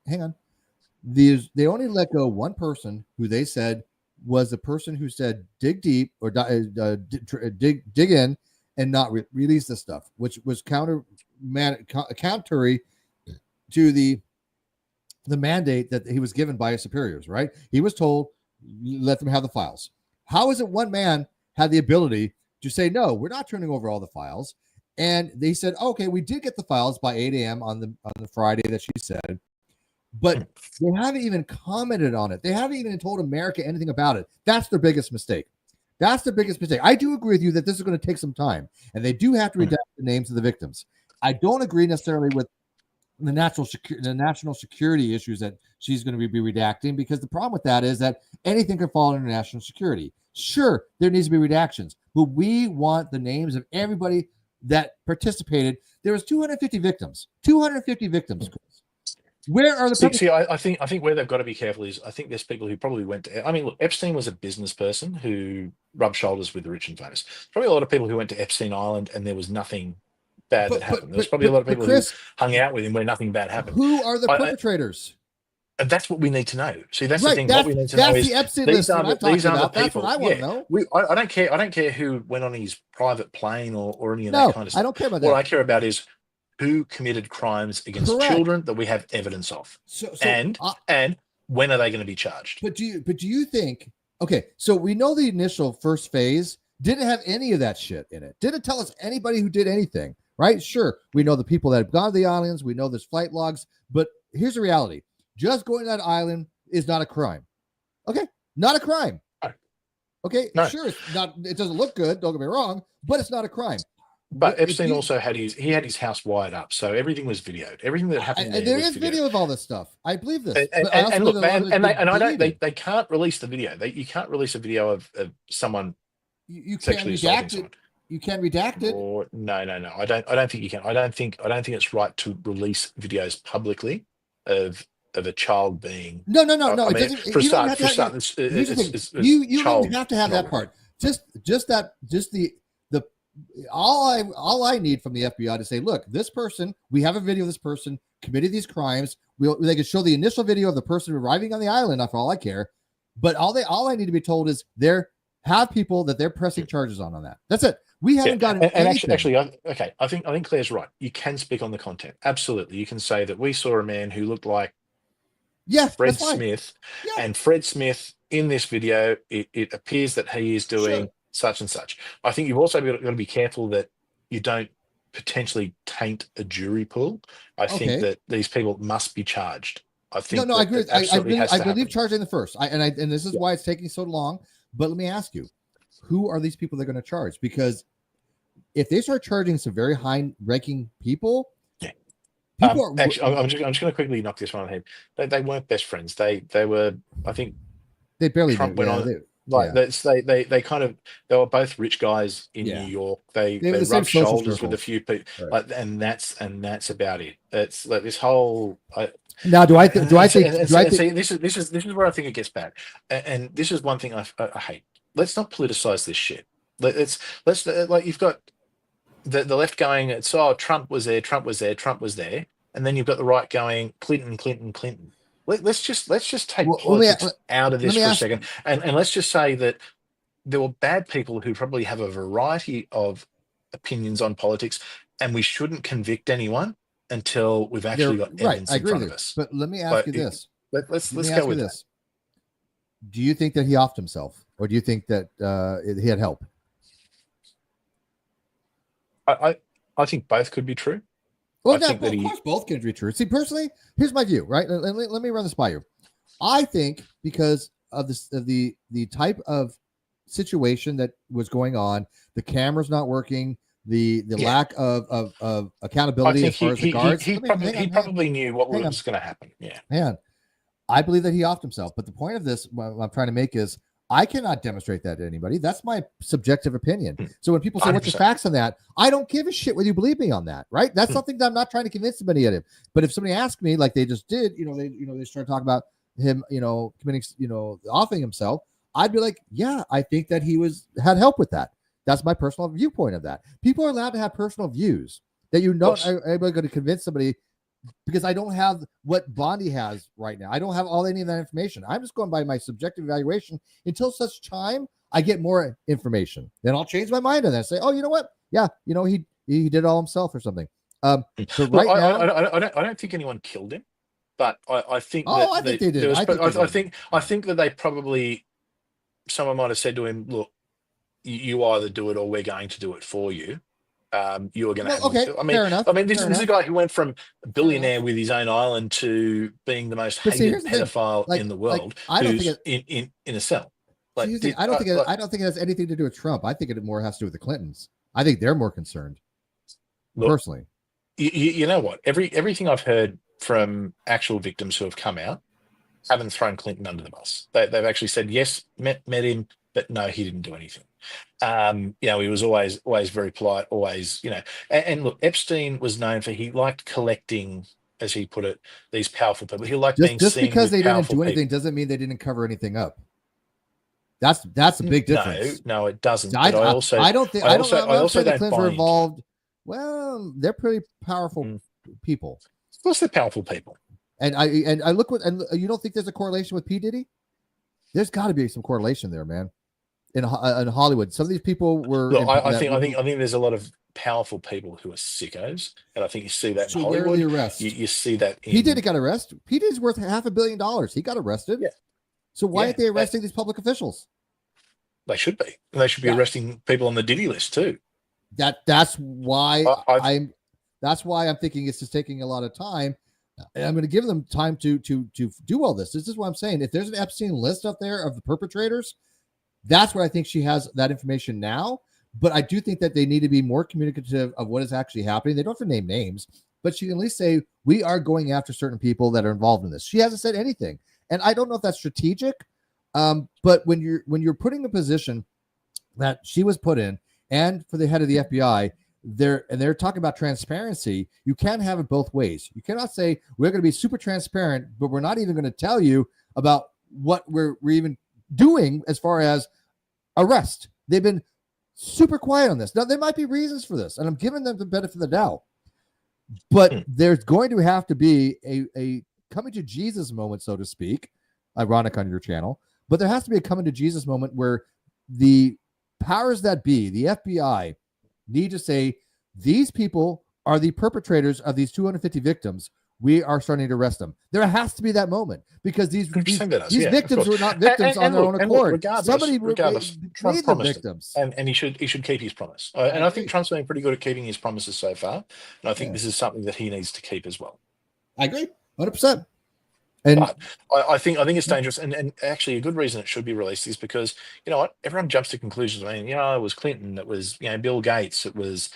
They only let go one person who they said was the person who said dig deep or dig in and not release the stuff, which was counter to the mandate that he was given by his superiors. Right? He was told let them have the files. How is it one man had the ability to say no? We're not turning over all the files, and they said okay, we did get the files by 8 a.m. on the Friday that she said. But they haven't even commented on it. They haven't even told America anything about it. That's their biggest mistake. I do agree with you that this is going to take some time, and they do have to redact the names of the victims. I don't agree necessarily with the national security issues that she's going to be redacting, because the problem with that is that anything can fall under national security. Sure, there needs to be redactions, but we want the names of everybody that participated. There was 250 victims. 250 victims. Where are the I think where they've got to be careful is I think there's people who probably went to. I mean, look, Epstein was a business person who rubbed shoulders with the rich and famous. Probably a lot of people who went to Epstein Island and there was nothing bad that happened. There's probably a lot of people who hung out with him where nothing bad happened. Who are the perpetrators? And that's what we need to know. See, that's the thing. What we need to know is the Epstein list these are the people. That's what I want to know. I don't care. I don't care who went on his private plane or any of that kind of stuff. I don't care about that. What I care about is who committed crimes against children that we have evidence of, and when are they going to be charged? But do you think? Okay, so we know the initial first phase didn't have any of that shit in it. Didn't tell us anybody who did anything, right? Sure, we know the people that have gone to the islands. We know there's flight logs, but here's the reality: just going to that island is not a crime. Okay, not a crime. Okay, sure, it's not. It doesn't look good. Don't get me wrong, but it's not a crime. But Epstein also had his house wired up, so everything was videoed. Everything that happened there is video of all this stuff. I believe this. They can't release the video. You can't release a video of someone you can't redact it. You can redact it. Or, no. I don't think you can. I don't think it's right to release videos publicly of a child being. No. You don't have to have that part. All I need from the FBI to say, look, this person, we have a video of this person committed these crimes. They can show the initial video of the person arriving on the island. Not for all I care, but all I need to be told is have people that they're pressing charges on that. That's it. We haven't gotten anything. Actually, okay. I think Claire's right. You can speak on the content. Absolutely, you can say that we saw a man who looked like Fred Smith, and Fred Smith in this video. It appears that he is doing such and such. I think you've also got to be careful that you don't potentially taint a jury pool. I think that these people must be charged. I think I agree. it absolutely has to I believe happen. charging the first. And this is why it's taking so long. But let me ask you, who are these people they're going to charge? Because if they start charging some very high-ranking people, Actually, I'm just going to quickly knock this one on the head. They weren't best friends. They were. I think they barely Trump knew. went on. They kind of, they were both rich guys in New York. They were the same rubbed social shoulders with a circles. few people, Right. and that's about it. It's like this whole. Now, do I think? See, this is where I think it gets bad, and this is one thing I hate. Let's not politicize this shit. Let's like, you've got the left going, it's, oh, Trump was there, and then you've got the right going, Clinton. Let's just take politics out of this for a second, and let's just say that there were bad people who probably have a variety of opinions on politics, and we shouldn't convict anyone until we've actually got evidence in front of us. But let me ask you this. Let's go with this. Do you think that he offed himself, or do you think that he had help? I think both could be true. Well, of course, both can be true. See, personally, here's my view. Right? Let me run this by you. I think because of this, the type of situation that was going on, the camera's not working, the lack of accountability as far as the guards. He probably knew what was going to happen. Yeah, man. I believe that he offed himself. But the point of this, what I'm trying to make is, I cannot demonstrate that to anybody. That's my subjective opinion. So when people say, 100%. What's your facts on that? I don't give a shit whether you believe me on that, right? That's something that I'm not trying to convince somebody of. But if somebody asked me, like they just did, they started talking about him, committing, offing himself, I'd be like, yeah, I think that he had help with that. That's my personal viewpoint of that. People are allowed to have personal views that are going to convince somebody, because I don't have what Bondi has right now. I don't have any of that information. I'm just going by my subjective evaluation until such time I get more information. Then I'll change my mind on that. Say, oh, you know what? Yeah, he did it all himself or something. So right now, I don't think anyone killed him, but I think. I think they did. I think that they probably, someone might have said to him, "Look, you either do it or we're going to do it for you." You are going to have. Okay, fair enough. I mean, this is a guy who went from a billionaire with his own island to being the most hated pedophile in the world, who's in a cell. I don't think it has anything to do with Trump. I think it more has to do with the Clintons. I think they're more concerned. Personally, you know what? Everything I've heard from actual victims who have come out haven't thrown Clinton under the bus. They've actually said yes, met him, but no, he didn't do anything. He was always very polite, always, and look, Epstein was known for, he liked collecting, as he put it, these powerful people. He liked being seen. Just because they didn't do anything doesn't mean they didn't cover anything up. That's a big difference. No, it doesn't. I don't think the Clintons were involved. Well, they're pretty powerful people. Of course, they're powerful people. And I look and you don't think there's a correlation with P. Diddy? There's got to be some correlation there, man. In Hollywood, some of these people were. Look, I think there's a lot of powerful people who are sickos, and I think you see that in Hollywood. You see that. He didn't get arrested. P. Diddy's worth $500 million. He got arrested. Yeah. So why aren't they arresting these public officials? They should be. They should be arresting people on the Diddy list too. That's why That's why I'm thinking it's just taking a lot of time. And I'm going to give them time to do all this. This is what I'm saying. If there's an Epstein list up there of the perpetrators, that's where I think she has that information now. But I do think that they need to be more communicative of what is actually happening. They don't have to name names, but she can at least say, we are going after certain people that are involved in this. She hasn't said anything. And I don't know if that's strategic. But when you're putting a position that she was put in, and for the head of the FBI, they're talking about transparency, you can't have it both ways. You cannot say we're going to be super transparent, but we're not even going to tell you about what we're even doing as far as arrest. They've been super quiet on this. Now, there might be reasons for this, and I'm giving them the benefit of the doubt. But there's going to have to be a coming to Jesus moment, so to speak. Ironic on your channel. But there has to be a coming to Jesus moment where the powers that be, the FBI, need to say, these people are the perpetrators of these 250 victims. We are starting to arrest them. There has to be that moment because these victims were not victims on their own accord. Somebody made them victims. And he should keep his promise. And I think Trump's been pretty good at keeping his promises so far. And I think this is something that he needs to keep as well. I agree, 100%. And But I think it's dangerous, and actually a good reason it should be released is because you know what, everyone jumps to conclusions. I mean, it was Clinton, it was Bill Gates, it was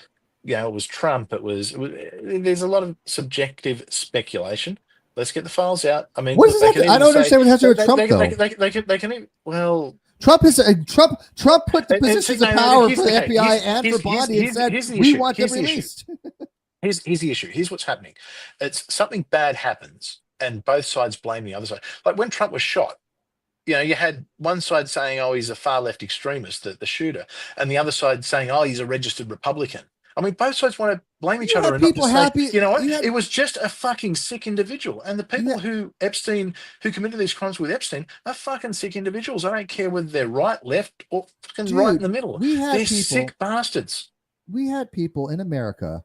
it was Trump, it was there's a lot of subjective speculation. Let's get the files out. I mean, what look, does they that? can I even don't say understand what has to do with they Trump they they though. they can even, well. Trump is Trump put the And see, positions of no, no, power here's for the okay. FBI and for Bondi and said Here's the we issue. want them Here's the issue. released. Here's the issue. Here's what's happening. It's something bad happens, and both sides blame the other side. Like when Trump was shot, you had one side saying, "Oh, he's a far left extremist, the shooter," and the other side saying, "Oh, he's a registered Republican." I mean, both sides want to blame each You other have and not people just say, happy. "You know what? You have It was just a fucking sick individual." And the you people have, who committed these crimes with Epstein are fucking sick individuals. I don't care whether they're right, left, or fucking right in dude. the middle. We had They're people. sick bastards. We had people in America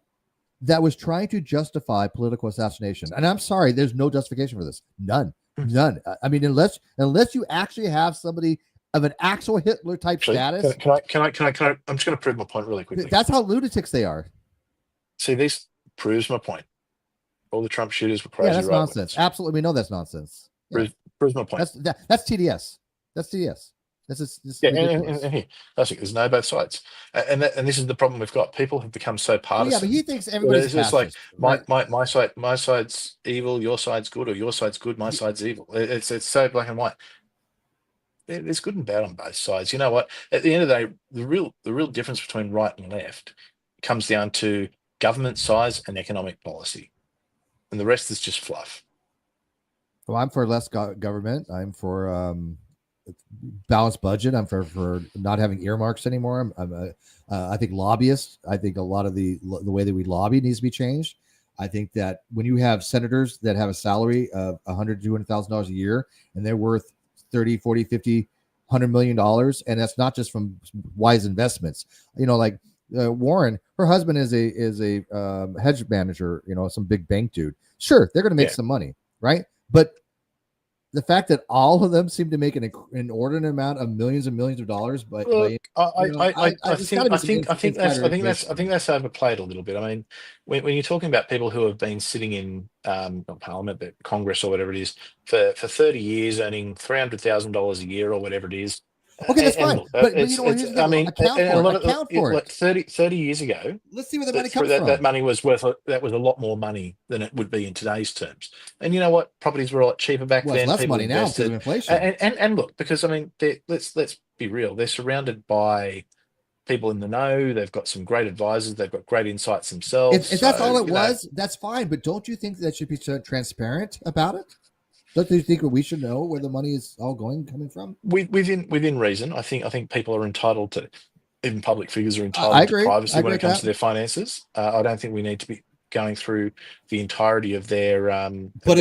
that was trying to justify political assassination. And I'm sorry, there's no justification for this. None. I mean, unless you actually have somebody of an actual Hitler type Actually, status, I'm just going to prove my point really quickly. that's how lunatics they are. See, this proves my point. All the Trump shooters were crazy. Yeah, that's right nonsense. Absolutely, we know that's nonsense. Yeah. Proves my point. That's TDS. That's TDS. This Yeah, ridiculous. and here, there's no both sides, and this is the problem we've got. People have become so Well, partisan. yeah, but he thinks everybody's It's like fascist, right? my side's evil, your side's good, or your side's good, my side's evil. It's so black and white. There's good and bad on both sides. You know what? At the end of the day, the real difference between right and left comes down to government size and economic policy, and the rest is just fluff. Well, I'm for less government. I'm for balanced budget. I'm for not having earmarks anymore. I think lobbyists. I think a lot of the way that we lobby needs to be changed. I think that when you have senators that have a salary of $100,000 to $200,000 a year and they're worth 30, 40, 50, $100 million, and that's not just from wise investments. Like Warren, her husband is a hedge manager. Some big bank dude. Sure, they're going to make some money, right? But the fact that all of them seem to make an inordinate amount of millions and millions of dollars, but I think that's overplayed a little bit. I mean, when you're talking about people who have been sitting in not Parliament but Congress or whatever it is for 30 years, earning $300,000 a year or whatever it is. Okay, that's fine. Look, but you know what? I mean, account for it. Like 30 years ago, let's see where the money comes from. That money was worth that was a lot more money than it would be in today's terms. And you know what? Properties were a lot cheaper back then. It's less money now because of inflation. And look, because I mean, let's be real. They're surrounded by people in the know. They've got some great advisors. They've got great insights themselves. If that's all it was, that's fine. But don't you think that should be transparent about it? Don't you think we should know where the money is all coming from? Within reason, I think people are entitled to, even public figures are entitled to privacy when it comes to their finances. I don't think we need to be going through the entirety of their. But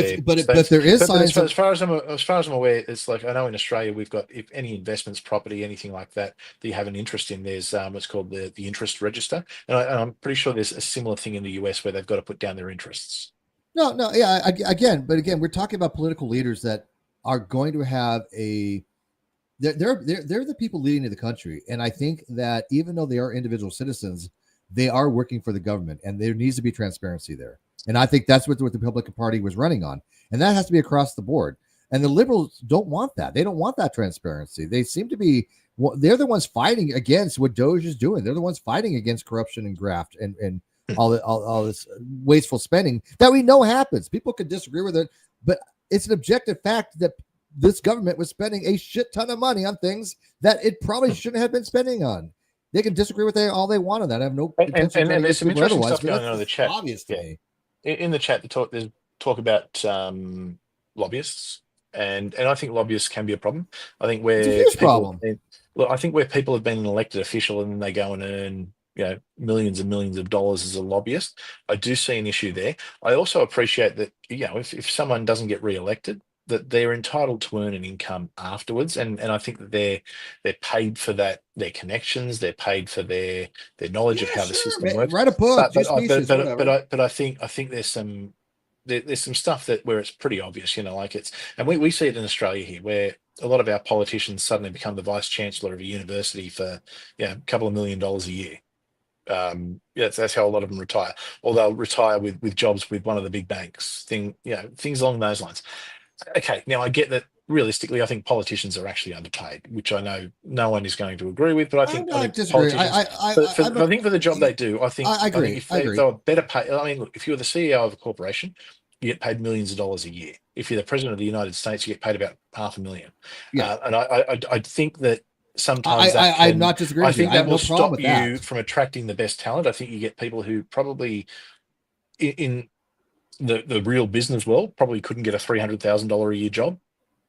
there is signs. As far as I'm aware, it's like I know in Australia we've got, if any investments, property, anything like that you have an interest in, there's what's called the interest register, and I'm pretty sure there's a similar thing in the US where they've got to put down their interests. No, yeah. Again, we're talking about political leaders that are going to have they're the people leading the country, and I think that even though they are individual citizens, they are working for the government, and there needs to be transparency there. And I think that's what the Republican Party was running on, and that has to be across the board. And the liberals don't want that. They don't want that transparency. They seem to be. They're the ones fighting against what Doge is doing. They're the ones fighting against corruption and graft and all this wasteful spending that we know happens. People could disagree with it, but it's an objective fact that this government was spending a shit ton of money on things that it probably shouldn't have been spending on. They can disagree with all they want on that. I have no intention and there's some interesting stuff going on in the chat. Obviously, in the chat, there's talk about lobbyists, and I think lobbyists can be a problem. I think it's a huge problem. I think where people have been an elected official and then they go and earn millions and millions of dollars as a lobbyist, I do see an issue there. I also appreciate that if someone doesn't get re-elected, that they're entitled to earn an income afterwards, and I think that they're paid for that, their connections, they're paid for their knowledge of how the system works. Write a book, but I think there's some stuff where it's pretty obvious, and we see it in Australia here, where a lot of our politicians suddenly become the vice chancellor of a university for a couple of $1 million a year. That's how a lot of them retire, or they'll retire with jobs with one of the big banks. Things along those lines. Okay, now I get that realistically, I think politicians are actually underpaid, which I know no one is going to agree with, but I'm I not think disagreeing. politicians, I think for the job they do, I I think agree. if I they agree. were better paid, I mean, look, if you're the CEO of a corporation, you get paid millions of dollars a year. If you're the president of the United States, you get paid about 500,000. Yeah. And I think that sometimes that I'm can, not disagreeing I with you. think I have that no will problem stop with you that. from attracting the best talent. I think you get people who probably in the real business world probably couldn't get a $300,000 a year job.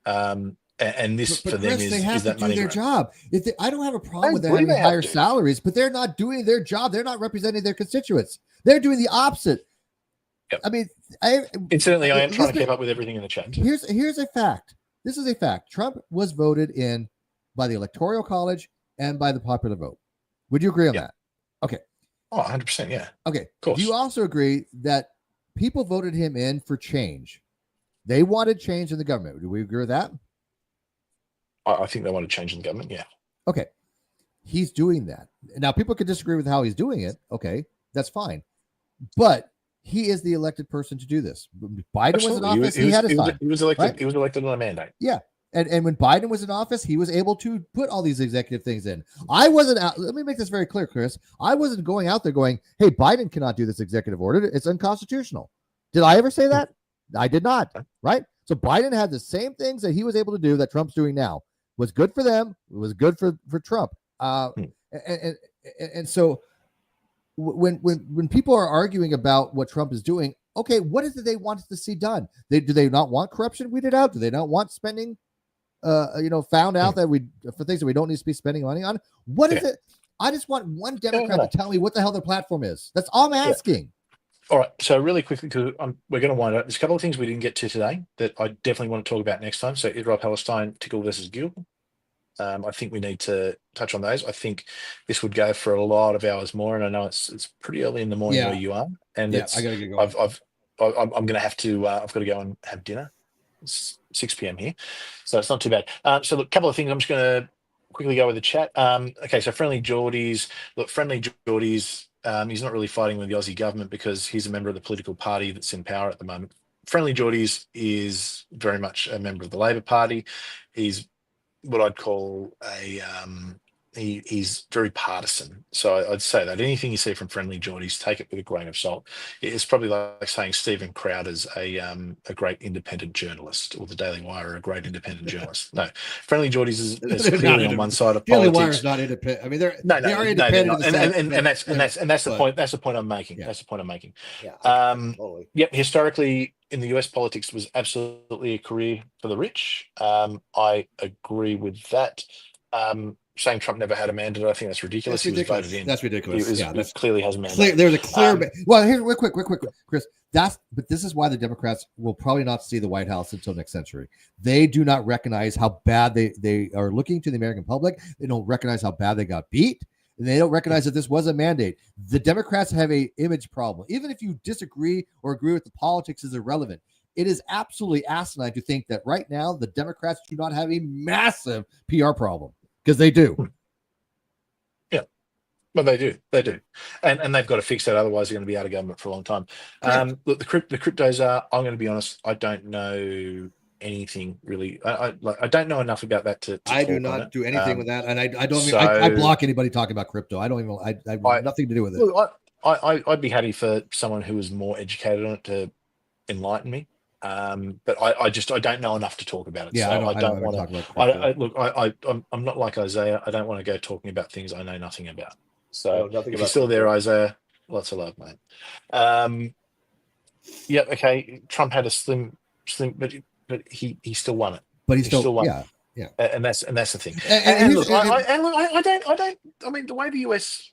And this for But them Chris, they is have to that do money their grab. job. I don't have a problem I with them agree having they have higher to. salaries, but they're not doing their job. They're not representing their constituents. They're doing the opposite. Yep. I mean, Incidentally, I am trying to listen, keep up with everything in the chat too. here's a fact. This is a fact. Trump was voted in by the Electoral College and by the popular vote. Would you agree on Yep. that? Okay. Oh, 100%, yeah. Okay. Of course. Do you also agree that people voted him in for change? They wanted change in the government. Do we agree with that? I think they want to change in the government, yeah. Okay. He's doing that. Now, people could disagree with how he's doing it. Okay. That's fine. But he is the elected person to do this. Biden Absolutely. was in office. He had his time. He was elected. Right? He was elected on a mandate. Yeah. And when Biden was in office, he was able to put all these executive things in. I wasn't out. Let me make this very clear, Chris. I wasn't going out there going, hey, Biden cannot do this executive order. It's unconstitutional. Did I ever say that? I did not. Right? So Biden had the same things that he was able to do that Trump's doing now. Was good for them. It was good for Trump. And so when people are arguing about what Trump is doing, okay, what is it they want to see done? Do they not want corruption weeded out? Do they not want spending? Found out that for things that we don't need to be spending money on. What is it? I just want one Democrat to tell me what the hell their platform is. That's all I'm asking. All right. So really quickly, because we're going to wind up. There's a couple of things we didn't get to today that I definitely want to talk about next time. So Israel, Palestine, Tickle versus Gil. I think we need to touch on those. I think this would go for a lot of hours more, and I know it's pretty early in the morning where you are, and I gotta get going. I'm going to have to. I've got to go and have dinner. It's 6 p.m. here, so it's not too bad. So look, a couple of things. I'm just going to quickly go with the chat. Okay, so Friendly Geordies. Look, Friendly Geordies. He's not really fighting with the Aussie government because he's a member of the political party that's in power at the moment. Friendly Geordies is very much a member of the Labor Party. He's what I'd call he's very partisan. So I'd say that anything you see from Friendly Geordies, take it with a grain of salt. It's probably like saying Stephen Crowder's a great independent journalist, or the Daily Wire a great independent journalist. No, Friendly Geordies is clearly on one side of Daily politics. Wire is not independent. I mean, they are independent, independent, and that's the point. That's the point I'm making. Yeah. That's the point I'm making. Yeah. Totally. Yep. Historically, in the US, politics was absolutely a career for the rich. I agree with that. Saying Trump never had a mandate, I think that's ridiculous. That's ridiculous. He was voted in. That's ridiculous. He clearly has a mandate. There's a clear. Well, here's real quick, Chris. But this is why the Democrats will probably not see the White House until next century. They do not recognize how bad they are looking to the American public. They don't recognize how bad they got beat. And they don't recognize that this was a mandate. The Democrats have a image problem. Even if you disagree or agree with the politics is irrelevant. It is absolutely asinine to think that right now the Democrats do not have a massive PR problem, because they do. Yeah, well, they do, and they've got to fix that. Otherwise, they're going to be out of government for a long time. Look, the cryptos are. I'm going to be honest. I don't know anything really. I don't know enough about that to I do not do anything with that, and I don't. I block anybody talking about crypto. I don't even. I have nothing to do with it. Look, I'd be happy for someone who was more educated on it to enlighten me. But I don't know enough to talk about it. Yeah, so I don't want to talk about I'm not like Isaiah. I don't want to go talking about things I know nothing about. So if you're still there, Isaiah, lots of love, mate. Yeah, okay. Trump had a slim, but he still won it. But he still won. Yeah. And that's the thing. I mean, the way the US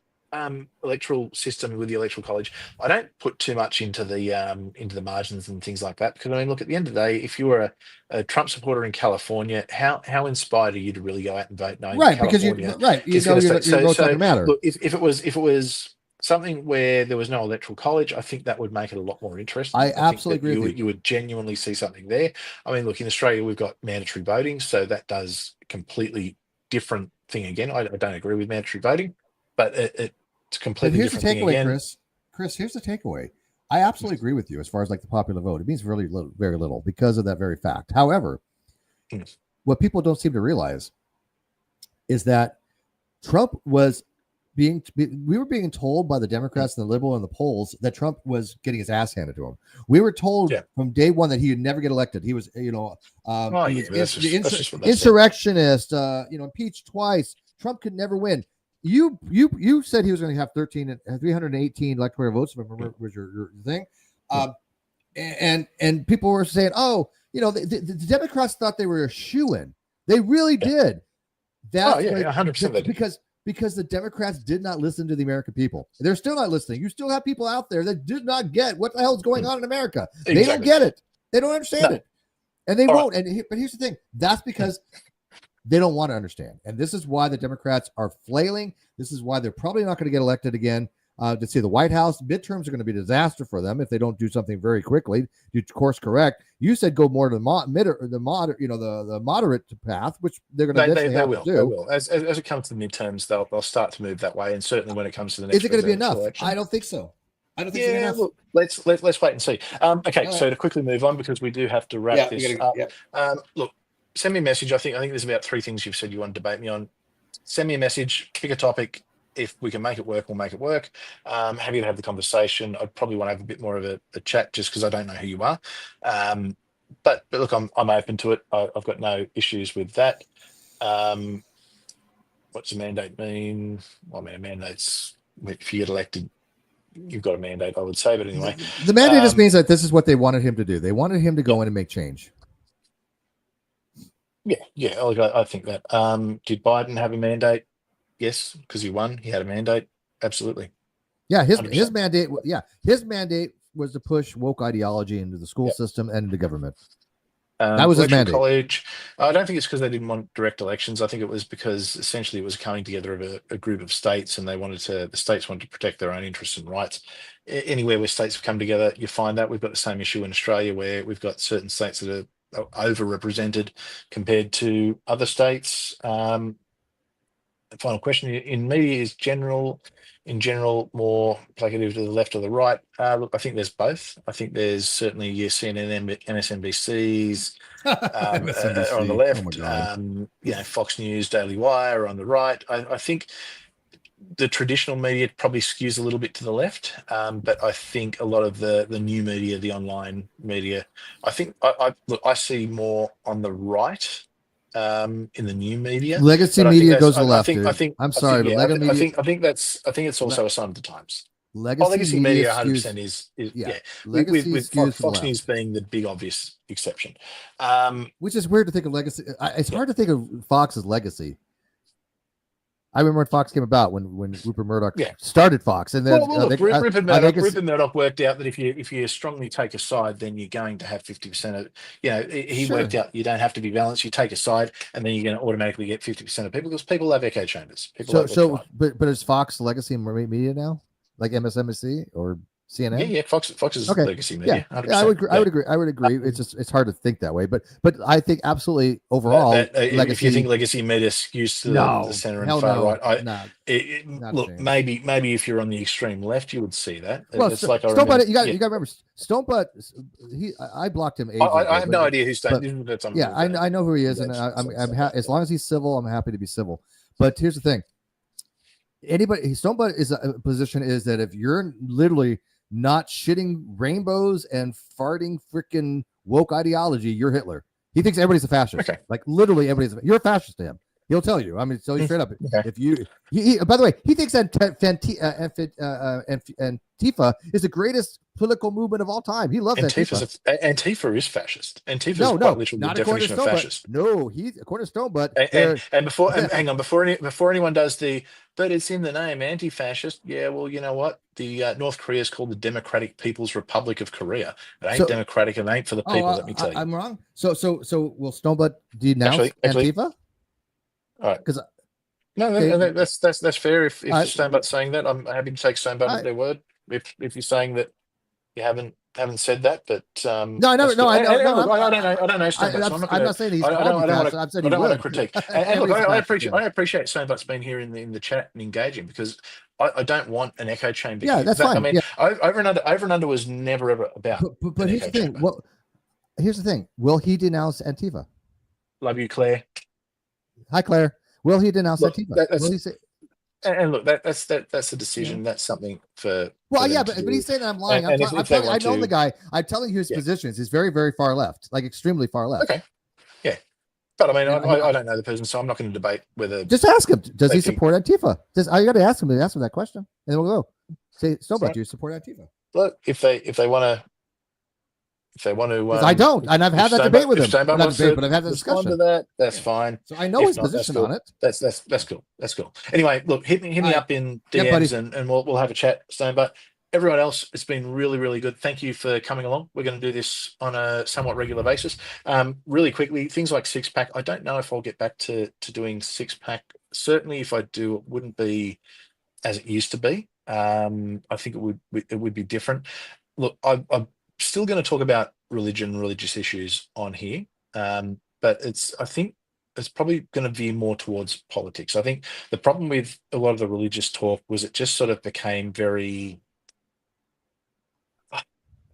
electoral system with the electoral college, I don't put too much into the margins and things like that, because I mean, look, at the end of the day, if you were a Trump supporter in California, how inspired are you to really go out and vote? Right, because your vote's not gonna matter. Look, if it was something where there was no electoral college, I think that would make it a lot more interesting. I absolutely agree with you. You would genuinely see something there. I mean, look, in Australia, we've got mandatory voting, so that does completely different thing again. I don't agree with mandatory voting, but it's a completely different thing again. Chris, here's the takeaway. I absolutely agree with you as far as like the popular vote. It means really little, very little because of that very fact. However, what people don't seem to realize is that Trump was we were being told by the Democrats and the liberal and the polls that Trump was getting his ass handed to him. We were told from day one that he would never get elected. He was, insurrectionist, impeached twice. Trump could never win. You said he was going to have 318 electoral votes, if I remember was your thing. And people were saying, the Democrats thought they were a shoo-in. They really did. That's 100%. Because the Democrats did not listen to the American people. They're still not listening. You still have people out there that did not get what the hell is going on in America. Exactly. They don't get it. They don't understand it. And they won't. Right. But here's the thing. That's because they don't want to understand. And this is why the Democrats are flailing. This is why they're probably not going to get elected again. To see the White House. Midterms are going to be a disaster for them if they don't do something very quickly. Do course correct. You said go more to the moderate path, which they're going to. They will. They will. As it comes to the midterms, they'll start to move that way. And certainly when it comes to the next, is it going to be enough? Election, I don't think so. I don't think it's enough. Look, let's wait and see. Okay, so to quickly move on because we do have to wrap this up. Look, send me a message. I think there's about 3 things you've said you want to debate me on. Send me a message. Pick a topic. If we can make it work, we'll make it work. Happy to have the conversation. I'd probably want to have a bit more of a chat just because I don't know who you are. But look, I'm open to it. I've got no issues with that. What's a mandate mean? Well, I mean, a mandate's if you get elected, you've got a mandate, I would say. But anyway. The mandate just means that this is what they wanted him to do. They wanted him to go in and make change. Yeah. I think that. Did Biden have a mandate? Yes, because he won. He had a mandate. Absolutely. Yeah, his mandate. Yeah, his mandate was to push woke ideology into the school system and into government. That was his mandate. College. I don't think it's because they didn't want direct elections. I think it was because essentially it was coming together of a group of states, and the states wanted to protect their own interests and rights. Anywhere where states have come together, you find that we've got the same issue in Australia, where we've got certain states that are overrepresented compared to other states. The final question in media is in general more placative to the left or the right. Look, I think there's both. I think there's certainly your CNN, MSNBCs are on the left. Fox News, Daily Wire are on the right. I think the traditional media probably skews a little bit to the left, but I think a lot of the new media, the online media, I think I see more on the right. In the new media, legacy media goes to the left. I think it's also a sign of the times. Legacy media 100% is with Fox News being the big obvious exception. Which is weird to think of legacy. It's hard to think of Fox as legacy. I remember when Fox came about when Rupert Murdoch started Fox, and then Rupert Murdoch worked out that if you strongly take a side, then you're going to have 50% of. He worked out you don't have to be balanced. You take a side, and then you're going to automatically get 50% of people because people have echo chambers. But is Fox legacy media now, like MSNBC or CNN? Yeah. Fox is legacy media. Yeah, I would agree. It's hard to think that way, but I think absolutely overall. Legacy, if you think legacy media skews to the center and far right, look, maybe if you're on the extreme left, you would see that. Well, Stonebutt, you got to remember Stonebutt. I blocked him. I have no idea who's Stonebutt. Yeah, I know who he is, and I'm as long as he's civil, I'm happy to be civil. But here's the thing: Stonebutt is a position is that if you're literally not shitting rainbows and farting freaking woke ideology, you're Hitler. He thinks everybody's a fascist. Okay. Like literally you're a fascist to him. He'll tell you. I mean, tell you straight up. Okay. If you, by the way, he thinks that Antifa is the greatest political movement of all time. He loves Antifa. Antifa is fascist. Antifa is quite literally the definition of fascist. No, according to Stonebutt. Hang on, before anyone does but it's in the name, anti-fascist. Yeah, well, you know what? The North Korea is called the Democratic People's Republic of Korea. It ain't democratic. It ain't for the people. Let me tell you. I'm wrong. So will Stonebutt denounce Antifa? All right. Because that's fair. If Stonebutt's saying that, I'm happy to take Stonebutt at their word. If you're saying that you haven't haven't said that, but No, I never. that's No, cool. I know. And No, look, I don't know. I don't know Stonebut, so I'm not I'm going not saying he's to. I called you don't want fast. to. I'm saying I he don't want to would. critique. And look, Every I Stonebut appreciate. can. I appreciate Stonebut's been here in the chat and engaging, because I don't want an echo chamber Yeah, here. that's I fine. mean, Yeah, over and under was never ever about but an here's echo the thing. chamber. Well, here's the thing. Will he denounce Antifa? Love you, Claire. Hi, Claire. Will he denounce Look, Antifa? that's Will he say? and look, that's a decision. Yeah. That's something for Well, them yeah, to but do. he's saying that I'm lying. And I'm if they telling. I want know the to, guy. I'm telling you his yeah, positions. He's very, very far left, like extremely far left. okay, yeah. But I mean, And I don't know the person, so I'm not going to debate whether just ask him. Does he if he. support Antifa? I got to ask him. Ask him that question, and then we'll go. Say, Snowbud, Right. do you support Antifa? Look, if they want to. If they want to, I don't, and I've had that debate with him. Stonebut Not wants debate, to but I've had that respond to discussion. that, that's fine. So I know If his not, that's position cool. on it. That's cool. That's cool. Anyway, look, hit me All up in Yeah, buddy. DMs and we'll have a chat, Stonebut. Everyone else, it's been really, really good. Thank you for coming along. We're going to do this on a somewhat regular basis. Really quickly, things like six pack. I don't know if I'll get back to doing six pack. Certainly, if I do, it wouldn't be as it used to be. I think it would be different. Look, I'm still going to talk about religion, religious issues on here, but I think it's probably going to veer more towards politics. I think the problem with a lot of the religious talk was it just sort of became very.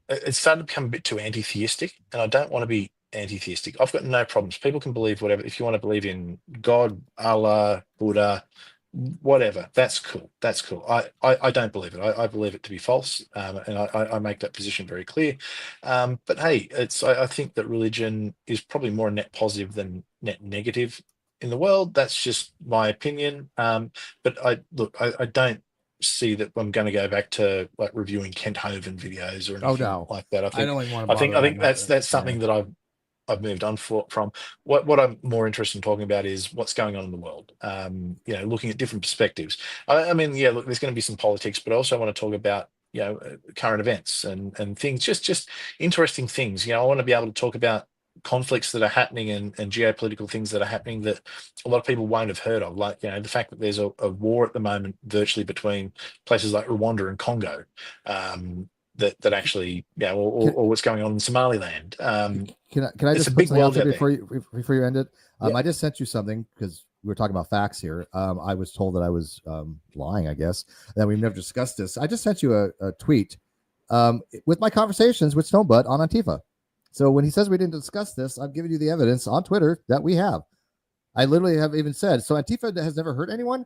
It started to become a bit too anti-theistic, and I don't want to be anti-theistic. I've got no problems. People can believe whatever. If you want to believe in God, Allah, Buddha, whatever, that's cool. That's cool. I don't believe it. I believe it to be false, and I make that position very clear. But hey, I think that religion is probably more net positive than net negative in the world. That's just my opinion. But I don't see that I'm going to go back to like reviewing Kent Hovind videos or anything like that. I don't even want to I think bother I think that's something that I've moved on from. What I'm more interested in talking about is what's going on in the world. Looking at different perspectives. I mean, yeah, look, there's going to be some politics, but I also want to talk about current events and things, just interesting things. I want to be able to talk about conflicts that are happening and geopolitical things that are happening that a lot of people won't have heard of, like the fact that there's a war at the moment virtually between places like Rwanda and Congo, that actually or what's going on in Somaliland. Can I it's just a put big something world out there out before you end it? Yeah. I just sent you something because we were talking about facts here. I was told that I was lying, I guess, that we've never discussed this. I just sent you a tweet with my conversations with Stonebut on Antifa. So when he says we didn't discuss this, I've given you the evidence on Twitter that we have. I literally have even said, so Antifa has never hurt anyone.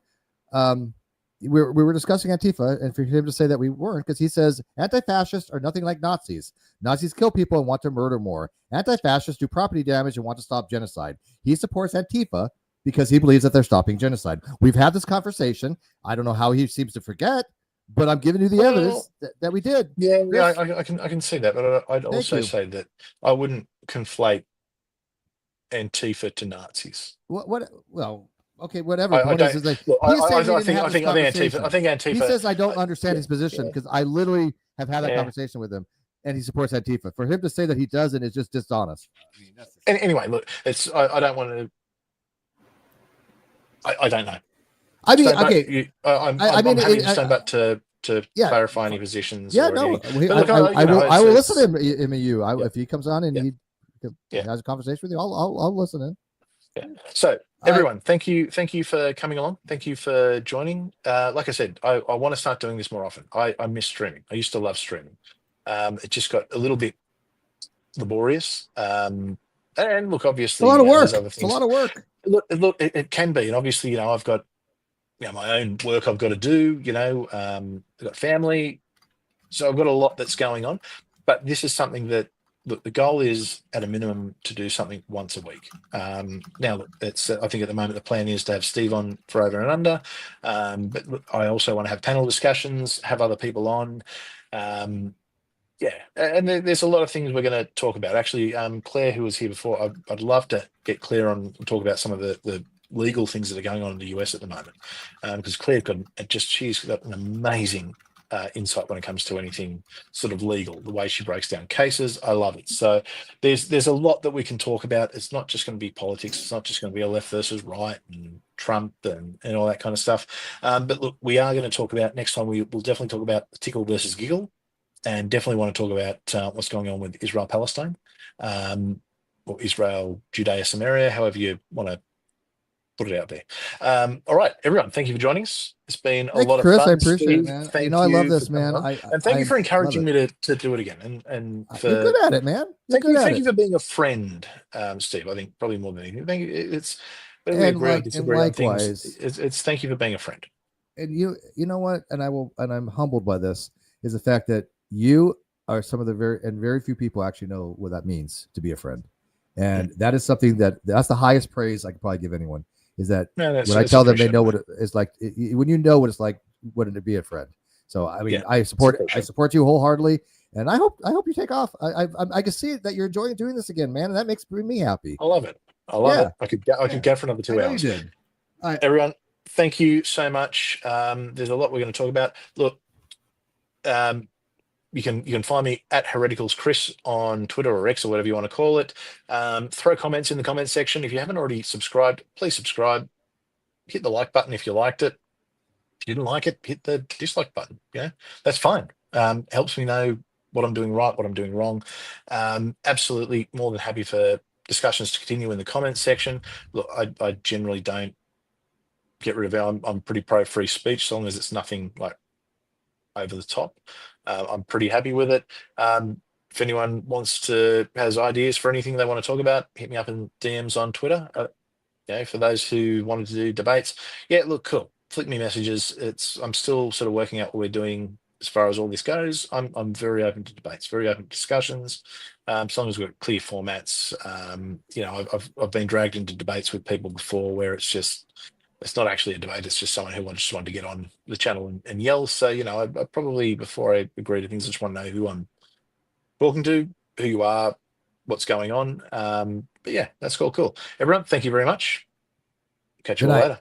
We were discussing Antifa, and for him to say that we weren't, because he says anti-fascists are nothing like Nazis. Nazis kill people and want to murder more. Anti-fascists do property damage and want to stop genocide. He supports Antifa because he believes that they're stopping genocide. We've had this conversation. I don't know how he seems to forget, but I'm giving you the evidence that we did. Yeah, I can see that, but I'd also say that I wouldn't conflate Antifa to Nazis. Well, okay, whatever. I think Antifa. He says I don't understand his position because I literally have had that conversation with him, and he supports Antifa. For him to say that he doesn't is just dishonest. Anyway, look, I don't want to. I don't know. I mean, okay. I'm happy to stand back to clarify any positions. Yeah, no. I will listen to him and you. If he comes on and he has a conversation with you, I'll listen in. Yeah. So everyone, thank you for coming along. Thank you for joining. Like I said, I want to start doing this more often. I miss streaming. I used to love streaming. It just got a little bit laborious. And look, obviously, a lot of work. It's a lot of work. Look, it can be, and obviously, I've got my own work I've got to do. I've got family, so I've got a lot that's going on. But this is something that, look, the goal is at a minimum to do something once a week. Now, look, I think at the moment the plan is to have Steve on for over and under, but look, I also want to have panel discussions, have other people on. And there's a lot of things we're going to talk about. Actually, Claire, who was here before, I'd love to get Claire on and talk about some of the legal things that are going on in the US at the moment, because Claire she's got an amazing insight when it comes to anything sort of legal. The way she breaks down cases, I love it. So there's a lot that we can talk about. It's not just going to be politics. It's not just going to be a left versus right and Trump and all that kind of stuff. But look, we are going to talk about next time. We'll definitely talk about tickle versus giggle. and definitely want to talk about what's going on with Israel-Palestine, or Israel-Judea-Samaria, however you want to put it out there. All right, everyone, thank you for joining us. It's been a Thank you, lot of Chris. I fun. appreciate it, Steve, man. thank I love you for this, coming man. on, I and thank you for love encouraging it. me to do it again. And You're for good at it, man. You're good at thank you it. for being a friend, Steve. I think probably more than anything. Thank you. It's whether we And agree or like, and disagree on things. likewise, It's thank you for being a friend. and you know what? And I'm humbled by this, is the fact that you are some of the very few people actually know what that means to be a friend. And that is something that's the highest praise I could probably give anyone, is that No, when I it's tell them they appreciated, know mate. what it's like, when you know what it's like, what it to be a friend. So I mean, Yeah, I it's support appreciated. you wholeheartedly, and I hope you take off. I can see that you're enjoying doing this again, man, and that makes me happy. I love it. I love Yeah, it. I could yeah, go for another I 2 know you hours. did. All right, Everyone, thank you so much. There's a lot we're going to talk about. Look, um, you can find me at Hereticals Chris on Twitter or X or whatever you want to call it. Throw comments in the comments section. If you haven't already subscribed, please subscribe. Hit the like button if you liked it. If you didn't like it, hit the dislike button. Yeah, that's fine. Helps me know what I'm doing right, what I'm doing wrong. Absolutely more than happy for discussions to continue in the comments section. Look, I generally don't get rid of it. I'm pretty pro free speech, so long as it's nothing like over the top. I'm pretty happy with it. If anyone has ideas for anything they want to talk about, hit me up in DMs on Twitter. For those who wanted to do debates, yeah, look, cool. Flick me messages. I'm still sort of working out what we're doing as far as all this goes. I'm very open to debates, very open to discussions. As long as we've got clear formats. I've been dragged into debates with people before where it's not actually a debate. It's just someone who just wanted to get on the channel and yell. So, I probably, before I agree to things, I just want to know who I'm talking to, who you are, what's going on. But yeah, that's cool. Everyone, thank you very much. Catch good you all night. later.